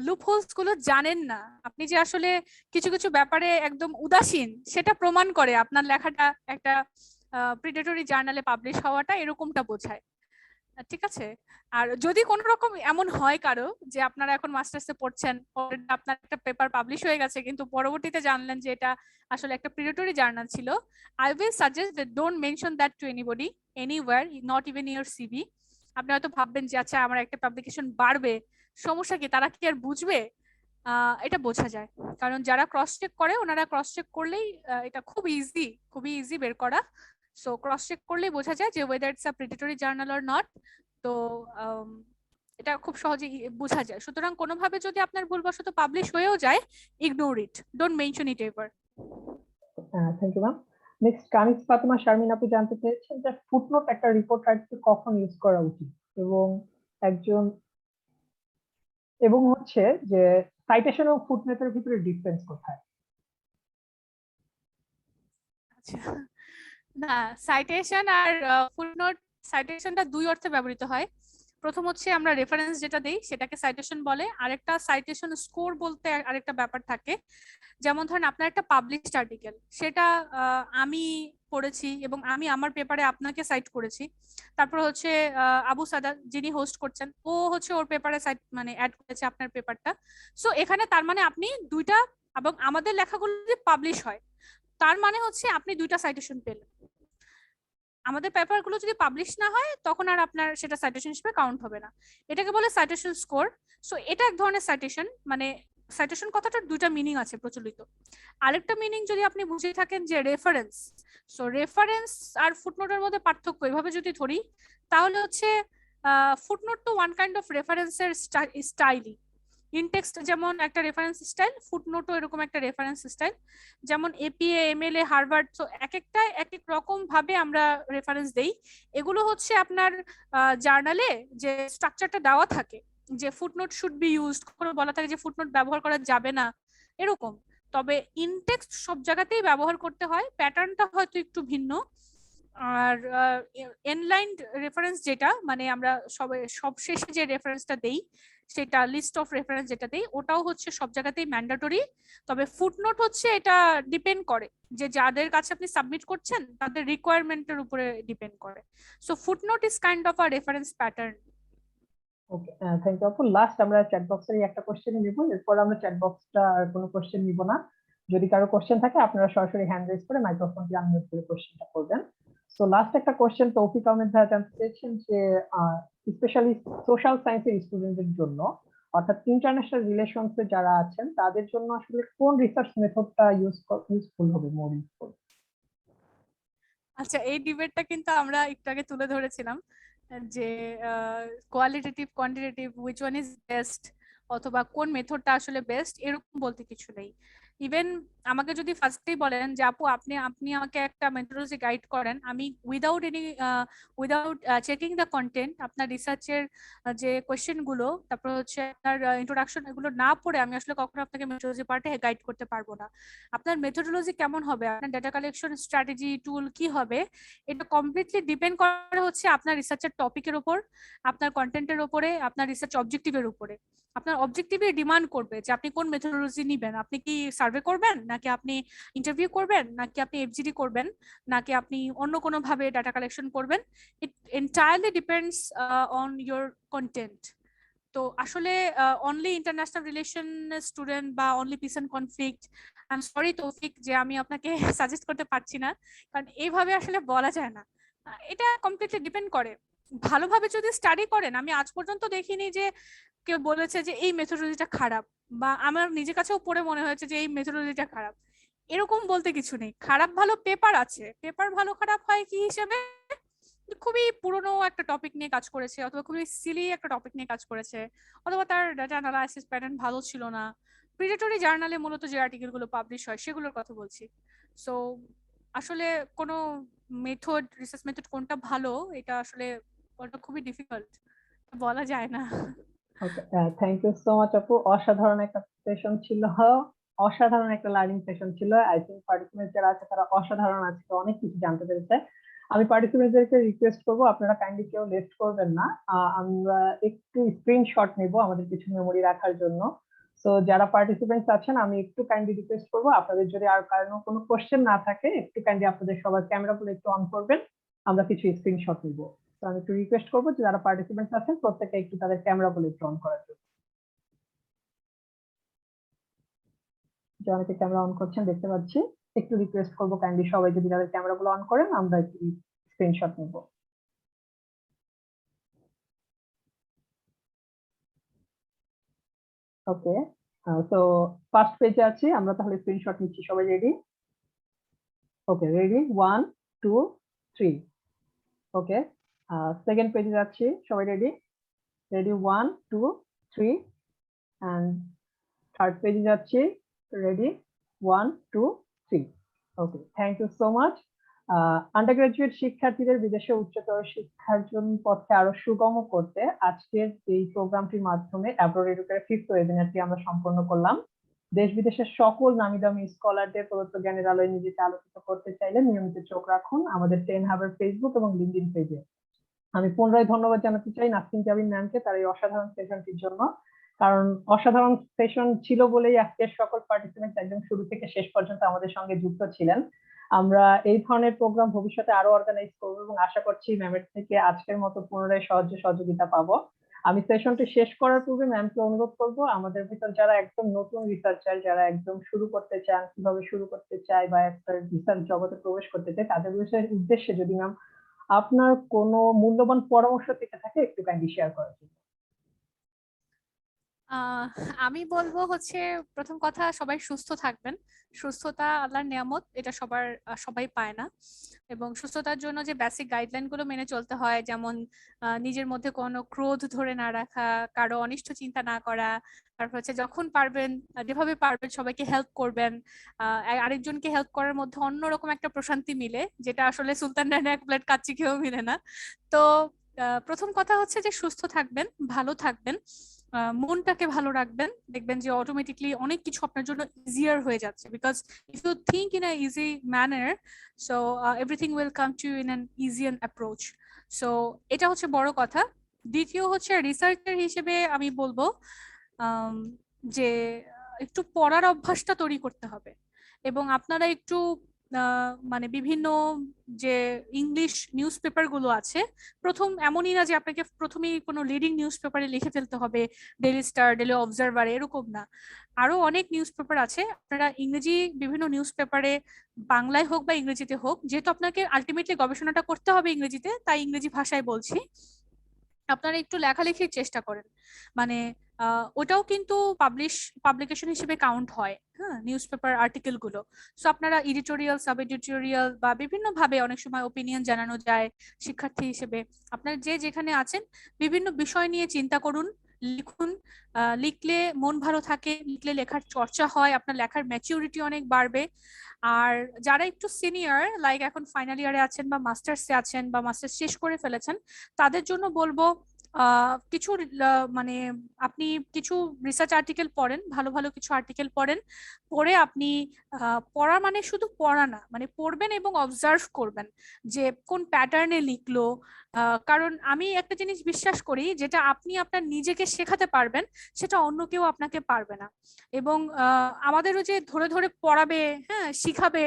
লুপহোলস গুলো জানেন না, আপনি যে আসলে কিছু কিছু ব্যাপারে একদম উদাসীন, সেটা প্রমাণ করে আপনার লেখাটা একটা প্রিডেটরি জার্নালে পাবলিশ হওয়াটা এরকমটা বোঝায়। ঠিক আছে। আর যদি কোনো রকম এমন হয় কারো যে আপনারা এখন মাস্টার্সে পড়ছেন, অলরেডি আপনার একটা পেপার পাবলিশ হয়ে গেছে, কিন্তু পরবর্তীতে জানলেন যে এটা আসলে একটা প্রিডেটরি জার্নাল ছিল, I will suggest that don't mention that two anybody anywhere, not even your CV. আপনি হয়তো ভাববেন যে আচ্ছা আমার একটা পাবলিকেশন বাড়বে, সমস্যা কি, তারা কি আর বুঝবে? এটা বোঝা যায়, কারণ যারা ক্রস চেক করে ওনারা ক্রস চেক করলেই এটা খুবই ইজি বের করা। সো ক্রস চেক করলেই বোঝা যায় যে whether it's a predatory journal or not. তো এটা খুব সহজেই বোঝা যায়। সুতরাং কোনোভাবে যদি আপনার ভুলবশত পাবলিশ হয়েও যায়, ignore it, don't mention it ever. Thank you ma'am. Next Kaniz Fatema Sharmin আপনি জানতে চেয়েছেন যে ফুটনোট একটা রিপোর্ট রাইটকে কখন ইউজ করা উচিত, এবং হচ্ছে যে সাইটেশন এবং ফুটনোটের ভিতরে ডিফারেন্স কোথায়? আচ্ছা, না, সাইটেশন আর ফুটনোট, সাইটেশনটা দুই অর্থে ব্যবহৃত হয়। প্রথম হচ্ছে আমরা রেফারেন্স যেটা দেই সেটাকে সাইটেশন বলে, আরেকটা সাইটেশন স্কোর বলতে আরেকটা ব্যাপার থাকে। যেমন ধরেন আপনার একটা পাবলিশড আর্টিকেল, সেটা আমি পড়েছি এবং আমি আমার পেপারে আপনাকে সাইট করেছি, তারপর হচ্ছে আবু সাদাত যিনি হোস্ট করছেন ও হচ্ছে ওর পেপারে সাইট মানে অ্যাড করেছে আপনার পেপারটা। সো এখানে তার মানে আপনি দুইটা, এবং আমাদের লেখাগুলো যদি পাবলিশ হয় তার মানে হচ্ছে আপনি দুইটা সাইটেশন পেলেন। আমাদের পেপারগুলো যদি পাবলিশ না হয় তখন আর আপনার সেটা সাইটেশন হিসেবে কাউন্ট হবে না। এটাকে বলে সাইটেশন স্কোর। সো এটা এক ধরনের সাইটেশন, মানে সাইটেশন কথাটার দুইটা মিনিং আছে প্রচলিত। আরেকটা মিনিং যদি আপনি বুঝে থাকেন যে রেফারেন্স, সো রেফারেন্স আর ফুটনোটের মধ্যে পার্থক্য এভাবে যদি ধরি, তাহলে হচ্ছে ফুটনোট তো ওয়ান কাইন্ড অফ রেফারেন্সের স্টাইলই। ইনটেক্সট যেমন একটা রেফারেন্স স্টাইল, ফুটনোটও এরকম একটা রেফারেন্স স্টাইল। যেমন এপিএ, এমএলএ, হার্ভার্ড, তো এক একটা এক এক রকম ভাবে আমরা রেফারেন্স দেই। এগুলো হচ্ছে আপনার জার্নালে যে স্ট্রাকচারটা দেওয়া থাকে, যে ফুটনোট শুড বি ইউজড, কখনো বলা থাকে যে ফুটনোট ব্যবহার করা যাবে না, এরকম। তবে ইনটেক্সট সব জায়গাতেই ব্যবহার করতে হয়, প্যাটার্নটা হয়তো একটু ভিন্ন। আর এনলাইনড রেফারেন্স যেটা, মানে আমরা সবশেষে যে রেফারেন্সটা দেই, সেটা লিস্ট অফ রেফারেন্স যেটা দেই, ওটাও হচ্ছে সব জায়গাতেই ম্যান্ডেটরি। তবে ফুটনোট হচ্ছে এটা ডিপেন্ড করে যে যাদের কাছে আপনি সাবমিট করছেন তাদের রিকোয়ারমেন্টের উপরে ডিপেন্ড করে। So footnote is kind of a reference pattern. Okay, thank you আপু। লাস্ট আমরা চ্যাট বক্সের একটা কোশ্চেন নিব, এরপর আমরা চ্যাট বক্সটা আর কোনো কোশ্চেন নিব না। যদি কারো কোশ্চেন থাকে আপনারা সরাসরি হ্যান্ড রেজ করে মাইক্রোফোনটি আনমিউট করে কোশ্চেনটা করবেন। সো লাস্ট একটা কোশ্চেন তৌফিক আহমেদ ভাই জানতে চেয়েছেন যে স্পেশালি সোশ্যাল সায়েন্সের স্টুডেন্টদের জন্য, অর্থাৎ ইন্টারন্যাশনাল রিলেশনস এ যারা আছেন তাদের জন্য আসলে কোন রিসার্চ মেথডটা ইউজফুল হবে, মোর ইউজফুল? আচ্ছা, এই ডিবেটটা কিন্তু আমরা একটু আগে তুলে ধরেছিলাম যে qualitative quantitative which one is best অথবা কোন মেথডটা আসলে বেস্ট এরকম বলতে কিছু নেই। ইভেন আমাকে যদি ফার্স্টেই বলেন যে আপু আপনি আপনি আমাকে একটা মেথোডোলজি গাইড করেন, আমি উইদাউট চেকিং দ্য কন্টেন্ট আপনার রিসার্চের যে কোয়েশ্চেন গুলো, তারপর হচ্ছে আপনার ইন্ট্রোডাকশন, এগুলো না পড়ে আমি আসলে কখনো আপনাকে মেথোডোলজি পার্টে গাইড করতে পারবো না। আপনার মেথোডোলজি কেমন হবে, আপনার ডেটা কালেকশন স্ট্র্যাটেজি টুল কি হবে, এটা কমপ্লিটলি ডিপেন্ড করে হচ্ছে আপনার রিসার্চের টপিকের উপর, আপনার কন্টেন্টের উপরে, আপনার রিসার্চ অবজেক্টিভের উপরে। আপনার অবজেক্টিভে ডিমান্ড করবে যে আপনি কোন মেথোডোলজি নিবেন, আপনি কি সার্ভে করবেন, নাকি আপনি ইন্টারভিউ করবেন, নাকি আপনি এফজিডি করবেন, নাকি আপনি অন্য কোনো ভাবে ডাটা কালেকশন করবেন। It entirely depends on your content. তো আসলে অনলি ইন্টারন্যাশনাল রিলেশন স্টুডেন্ট বা only peace and conflict, I am sorry Taufiq যে আমি আপনাকে সাজেস্ট করতে পারছি না, কারণ এইভাবে আসলে বলা যায় না। এটা কমপ্লিটলি ডিপেন্ড করে। ভালোভাবে যদি স্টাডি করেন, আমি আজ পর্যন্ত দেখিনি যে কেউ বলেছে যে এই মেথোডোলজিটা খারাপ, বা আমার নিজের কাছেও পড়ে মনে হয়েছে যে এই মেথোডোলজিটা খারাপ। এরকম বলতে কিছু নেই, খারাপ ভালো পেপার আছে, পেপার ভালো খারাপ হয় কি হিসেবে, খুবই পুরনো একটা টপিক নিয়ে কাজ করেছে অথবা খুবই সিলি একটা টপিক নিয়ে কাজ করেছে, অথবা তার ডাটা অ্যানালাইসিস প্যাটার্ন ভালো ছিল না। প্রিডেটরি জার্নালে মূলত যে আর্টিকেল গুলো পাবলিশ হয় সেগুলোর কথা বলছি। সো আসলে কোনো মেথড, রিসার্চ মেথড কোনটা ভালো, এটা আসলে ওটা খুবই ডিফিকাল্ট, বলা যায় না। ওকে, থ্যাংক ইউ সো মাচ আপু, অসাধারণ একটা সেশন ছিল, অসাধারণ একটা লার্নিং সেশন ছিল। আই থিঙ্ক পার্টিসিপেন্ট যারা আছে তারা অসাধারণ, আজকে অনেক কিছু জানতে পেরেছে। আমি পার্টিসিপেন্টদেরকে রিকোয়েস্ট করবো আপনারা কাইন্ডলি কেউ লেফট করবেন না, আমরা একটু স্ক্রিনশট নেব আমাদের কিছু মেমোরি রাখার জন্য। তো যারা পার্টিসিপেন্টস আছেন আমি একটু কাইন্ডলি রিকোয়েস্ট করবো আপনাদের যদি আর কারো কোনো কোশ্চেন না থাকে একটু কাইন্ডলি আপনাদের সবার ক্যামেরাগুলো একটু অন করবেন, আমরা কিছু স্ক্রিনশট নিব। তো আমি একটু রিকোয়েস্ট করবো যে যারা পার্টিসিপেন্টস আছেন প্রত্যেকে একটু তাদের ক্যামেরাগুলো একটু অন করার জন্য। যে অনেকে ক্যামেরা অন করছেন দেখতে পাচ্ছি, একটু রিকোয়েস্ট করবো কাইন্ডলি সবাই যদি তাদের ক্যামেরাগুলো অন করেন আমরা একটু স্ক্রিনশট নিব। ওকে, তো ফার্স্ট পেজে আছি আমরা, তাহলে স্ক্রিনশট নিচ্ছি, সবাই রেডি? ওকে, রেডি, 1 2 3। ওকে, সেকেন্ড পেজে যাচ্ছি, সবাই রেডি? রেডি, 1 2 3। এন্ড থার্ড পেজে যাচ্ছি, ready, 1 2 3। Okay, thank you so much. Undergraduate শিক্ষার্থীদের বিদেশে উচ্চতর শিক্ষার জন্য পথে আরো সুগম করতে আজকের এই প্রোগ্রামটির মাধ্যমে অ্যাব্রড এডুকের 5th ওয়েবিনারটি আমরা সম্পন্ন করলাম। দেশ বিদেশের সকল নামি দামি স্কলারদের প্রদত্ত জ্ঞানের আলোয় নিজেকে আলোকিত করতে চাইলে নিয়মিত চোখ রাখুন আমাদের 10 হাবের ফেসবুক এবং লিঙ্কডইন পেজে। আমি পুনরায় ধন্যবাদ জানাতে চাই নাসরিন জাবিন ম্যামকে তার এই অসাধারণ সেশনটির জন্য, কারণ অসাধারণ সেশন ছিল বলেই আজকের সকল পার্টিসিপেন্ট একদম শুরু থেকে শেষ পর্যন্ত আমাদের সঙ্গে যুক্ত ছিলেন। আমরা এই ধরনের প্রোগ্রাম ভবিষ্যতে আরো অর্গানাইজ করবো এবং আশা করছি ম্যামের থেকে আজকের মতো পুনরায় সহযোগিতা পাবো। আমি সেশনটি শেষ করার পূর্বে ম্যামকে অনুরোধ করব আমাদের ভিতর যারা একদম নতুন রিসার্চার, যারা একদম শুরু করতে চান, কিভাবে শুরু করতে চায় বা একটা রিসার্চ জগতে প্রবেশ করতে চায়, তাদের উদ্দেশ্যে যদি ম্যাম আপনার কোনো মূল্যবান পরামর্শ থেকে থাকে একটু কাইন্ডলি শেয়ার করার জন্য। আমি বলবো হচ্ছে, প্রথম কথা সবাই সুস্থ থাকবেন। সুস্থতা আল্লাহর নিয়ামত, এটা সবাই পায় না। এবং সুস্থতার জন্য যে বেসিক গাইডলাইন গুলো মেনে চলতে হয়, যেমন নিজের মধ্যে কোনো ক্রোধ ধরে না রাখা, কারো অনিষ্ট চিন্তা না করা, তারপর হচ্ছে যখন পারবেন যেভাবে পারবেন সবাইকে হেল্প করবেন। আরেকজনকে হেল্প করার মধ্যে অন্যরকম একটা প্রশান্তি মিলে, যেটা আসলে সুলতান ডাইনে এক প্লেট কাচ্চি খেয়েও মিলে না। তো প্রথম কথা হচ্ছে যে সুস্থ থাকবেন, ভালো থাকবেন, মনটাকে ভালো রাখবেন, দেখবেন যে অটোমেটিকলি অনেক কিছু আপনার জন্য ইজিয়ার হয়ে যাচ্ছে। Because if you think in a easy manner, so everything will come to in an easier approach. So এটা হচ্ছে বড় কথা। দ্বিতীয় হচ্ছে রিসার্চার হিসেবে আমি বলবো যে একটু পড়ার অভ্যাসটা তৈরি করতে হবে, এবং আপনারা একটু মানে বিভিন্ন যে ইংলিশ নিউজ পেপার গুলো আছে, প্রথম এমনই না যে আপনাকে প্রথমেই কোনো লিডিং নিউজ পেপারে লিখে ফেলতে হবে, ডেইলি স্টার, ডেইলি অবজারভার, এরকম না। আরো অনেক নিউজ পেপার আছে, আপনারা ইংরেজি বিভিন্ন নিউজ পেপারে, বাংলায় হোক বা ইংরেজিতে হোক, যেহেতু আপনাকে আলটিমেটলি গবেষণাটা করতে হবে ইংরেজিতে, তাই ইংরেজি ভাষায় বলছি, আপনারা একটু লেখালেখির চেষ্টা করেন। মানে ওটাও কিন্তু পাবলিকেশন হিসেবে কাউন্ট হয়, হ্যাঁ, নিউজ পেপার আর্টিকেল গুলো। সো আপনারা এডিটোরিয়াল, সাব এডিটোরিয়াল বা বিভিন্ন ভাবে অনেক সময় ওপিনিয়ন জানানো যায় শিক্ষার্থী হিসেবে। আপনারা যে যেখানে আছেন বিভিন্ন বিষয় নিয়ে চিন্তা করুন, লিখুন। লিখলে মন ভালো থাকে, লিখলে লেখার চর্চা হয়, আপনার লেখার ম্যাচিউরিটি অনেক বাড়বে। আর যারা একটু সিনিয়র, লাইক এখন ফাইনাল ইয়ারে আছেন বা মাস্টার্সে আছেন বা মাস্টার্স শেষ করে ফেলেছেন, তাদের জন্য বলবো কিছু মানে আপনি কিছু রিসার্চ আর্টিকেল পড়েন, ভালো ভালো কিছু আর্টিকেল পড়েন। পড়ে আপনি পড়া মানে শুধু পড়া না, মানে পড়বেন এবং অবজার্ভ করবেন যে কোন প্যাটার্নে লিখলো। কারণ আমি একটা জিনিস বিশ্বাস করি, যেটা আপনি আপনার নিজেকে শেখাতে পারবেন সেটা অন্য কেউ আপনাকে পারবে না। এবং আমাদেরও যে ধরে ধরে পড়াবে, হ্যাঁ, শিখাবে,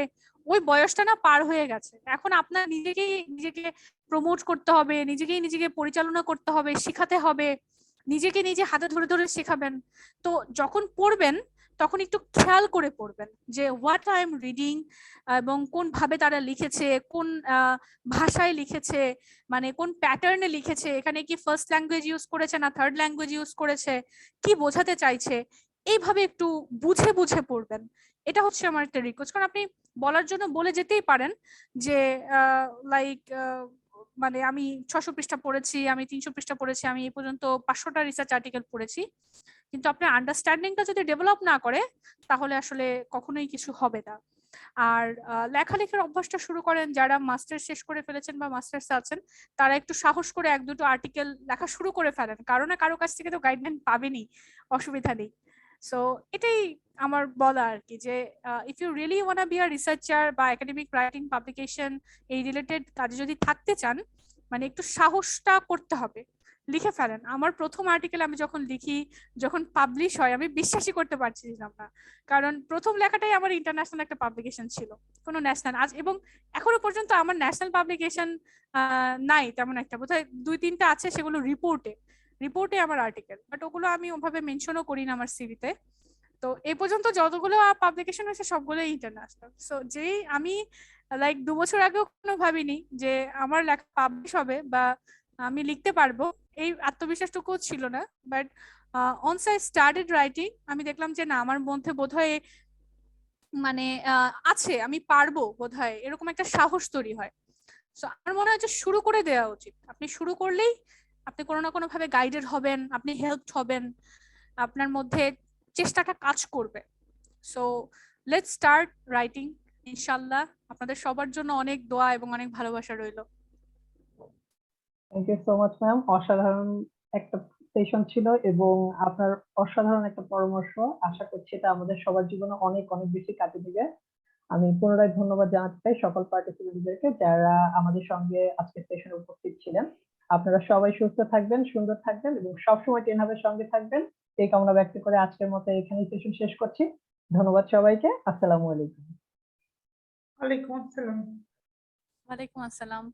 ওই বয়সটা না পার হয়ে গেছে। এখন আপনার নিজেকে প্রমোট করতে হবে, নিজেকে পরিচালনা করতে হবে, শিখাতে হবে, নিজেকে নিজে হাতে ধরে ধরে শেখাবেন। তো যখন পড়বেন তখন একটু খেয়াল করে পড়বেন যে হোয়াট আই এম রিডিং, এবং কোন ভাবে তারা লিখেছে, কোন ভাষায় লিখেছে, মানে কোন প্যাটার্নে লিখেছে, এখানে কি ফার্স্ট ল্যাঙ্গুয়েজ ইউজ করেছে না থার্ড ল্যাঙ্গুয়েজ ইউজ করেছে, কি বোঝাতে চাইছে, এইভাবে একটু বুঝে বুঝে পড়বেন। এটা হচ্ছে আমার একটা রিকোয়েস্ট। কারণ আপনি বলার জন্য বলে যেতেই পারেন যে লাইক মানে আমি 600 পৃষ্ঠা পড়েছি, আমি 300 পৃষ্ঠা পড়েছি, আমি এই পর্যন্ত 500টা রিসার্চ আর্টিকেল পড়েছি, কিন্তু আপনার আন্ডারস্ট্যান্ডিংটা যদি ডেভেলপ না করে তাহলে আসলে কখনোই কিছু হবে না। আর লেখালেখির অভ্যাসটা শুরু করেন যারা মাস্টার্স শেষ করে ফেলেছেন বা মাস্টার্সে আছেন, তারা একটু সাহস করে 1-2টো আর্টিকেল লেখা শুরু করে ফেলেন, কারো না কারো কাছ থেকে তো গাইডলাইন পাবেনই, অসুবিধা নেই। সো এটাই আমার বলা আর কি, যে if you really want be a researcher বা একাডেমিক রাইটিং, পাবলিকেশন এই রিলেটেড কাজে যদি থাকতে চান, মানে একটু সাহসটা করতে হবে, লিখে ফেলেন। আমার প্রথম আর্টিকেল আমি যখন লিখি, যখন পাবলিশ হয়, আমি বিশ্বাসই করতে পারছিলাম না, কারণ প্রথম লেখাটাই আমার ইন্টারন্যাশনাল একটা পাবলিকেশন ছিল, কোনো ন্যাশনাল আজ এবং এখনো পর্যন্ত আমার ন্যাশনাল পাবলিকেশন নাই তেমন একটা, বোধহয় 2-3টা আছে, সেগুলো রিপোর্টে আমার আর্টিকেল, বাট ওগুলো আমি ওভাবে মেনশনও করি না আমার সিভিতে। তো এই পর্যন্ত যতগুলো পাবলিকেশন হয়েছে সবগুলো ইন্টারন্যাশনাল। সো যেই আমি লাইক 2 বছর আগেও কোনো ভাবিনি যে আমার লেখা পাবলিশ হবে বা আমি লিখতে পারবো, এই আত্মবিশ্বাসটুকু ছিল না। But once I started writing, আমি দেখলাম যে না, আমার মধ্যে বোধহয় মানে আছে, আমি পারবো বোধহয়, এরকম একটা সাহস তৈরি হয়। সো আমার মনে হয় যে শুরু করে দেওয়া উচিত। আপনি শুরু করলেই আপনি কোনো না কোনো ভাবে গাইডেড হবেন, আপনি হেল্পড হবেন, আপনার মধ্যে চেষ্টাটা কাজ করবে। সো লেটস স্টার্ট রাইটিং, ইনশাল্লাহ। আপনাদের সবার জন্য অনেক দোয়া এবং অনেক ভালোবাসা রইল। Thank you so much ma'am, অসাধারণ একটা সেশন ছিল এবং আপনার অসাধারণ একটা পরামর্শ। আশা করছি এটা আমাদের সবার জীবনে অনেক অনেক বেশি কাজে দিবে। আমি পুনরায় ধন্যবাদ জানাতে চাই সকল পার্টিসিপেন্টদেরকে যারা আমাদের সঙ্গে আজকের সেশনে উপস্থিত ছিলেন। আপনারা সবাই সুস্থ থাকবেন, সুন্দর থাকবেন এবং সবসময় টেন হাবের সঙ্গে থাকবেন, এই কামনা ব্যক্ত করে আজকের মতো এখানেই সেশন শেষ করছি। ধন্যবাদ সবাইকে। আসসালামু আলাইকুম। ওয়ালাইকুম আসসালাম। ওয়ালাইকুম আসসালাম।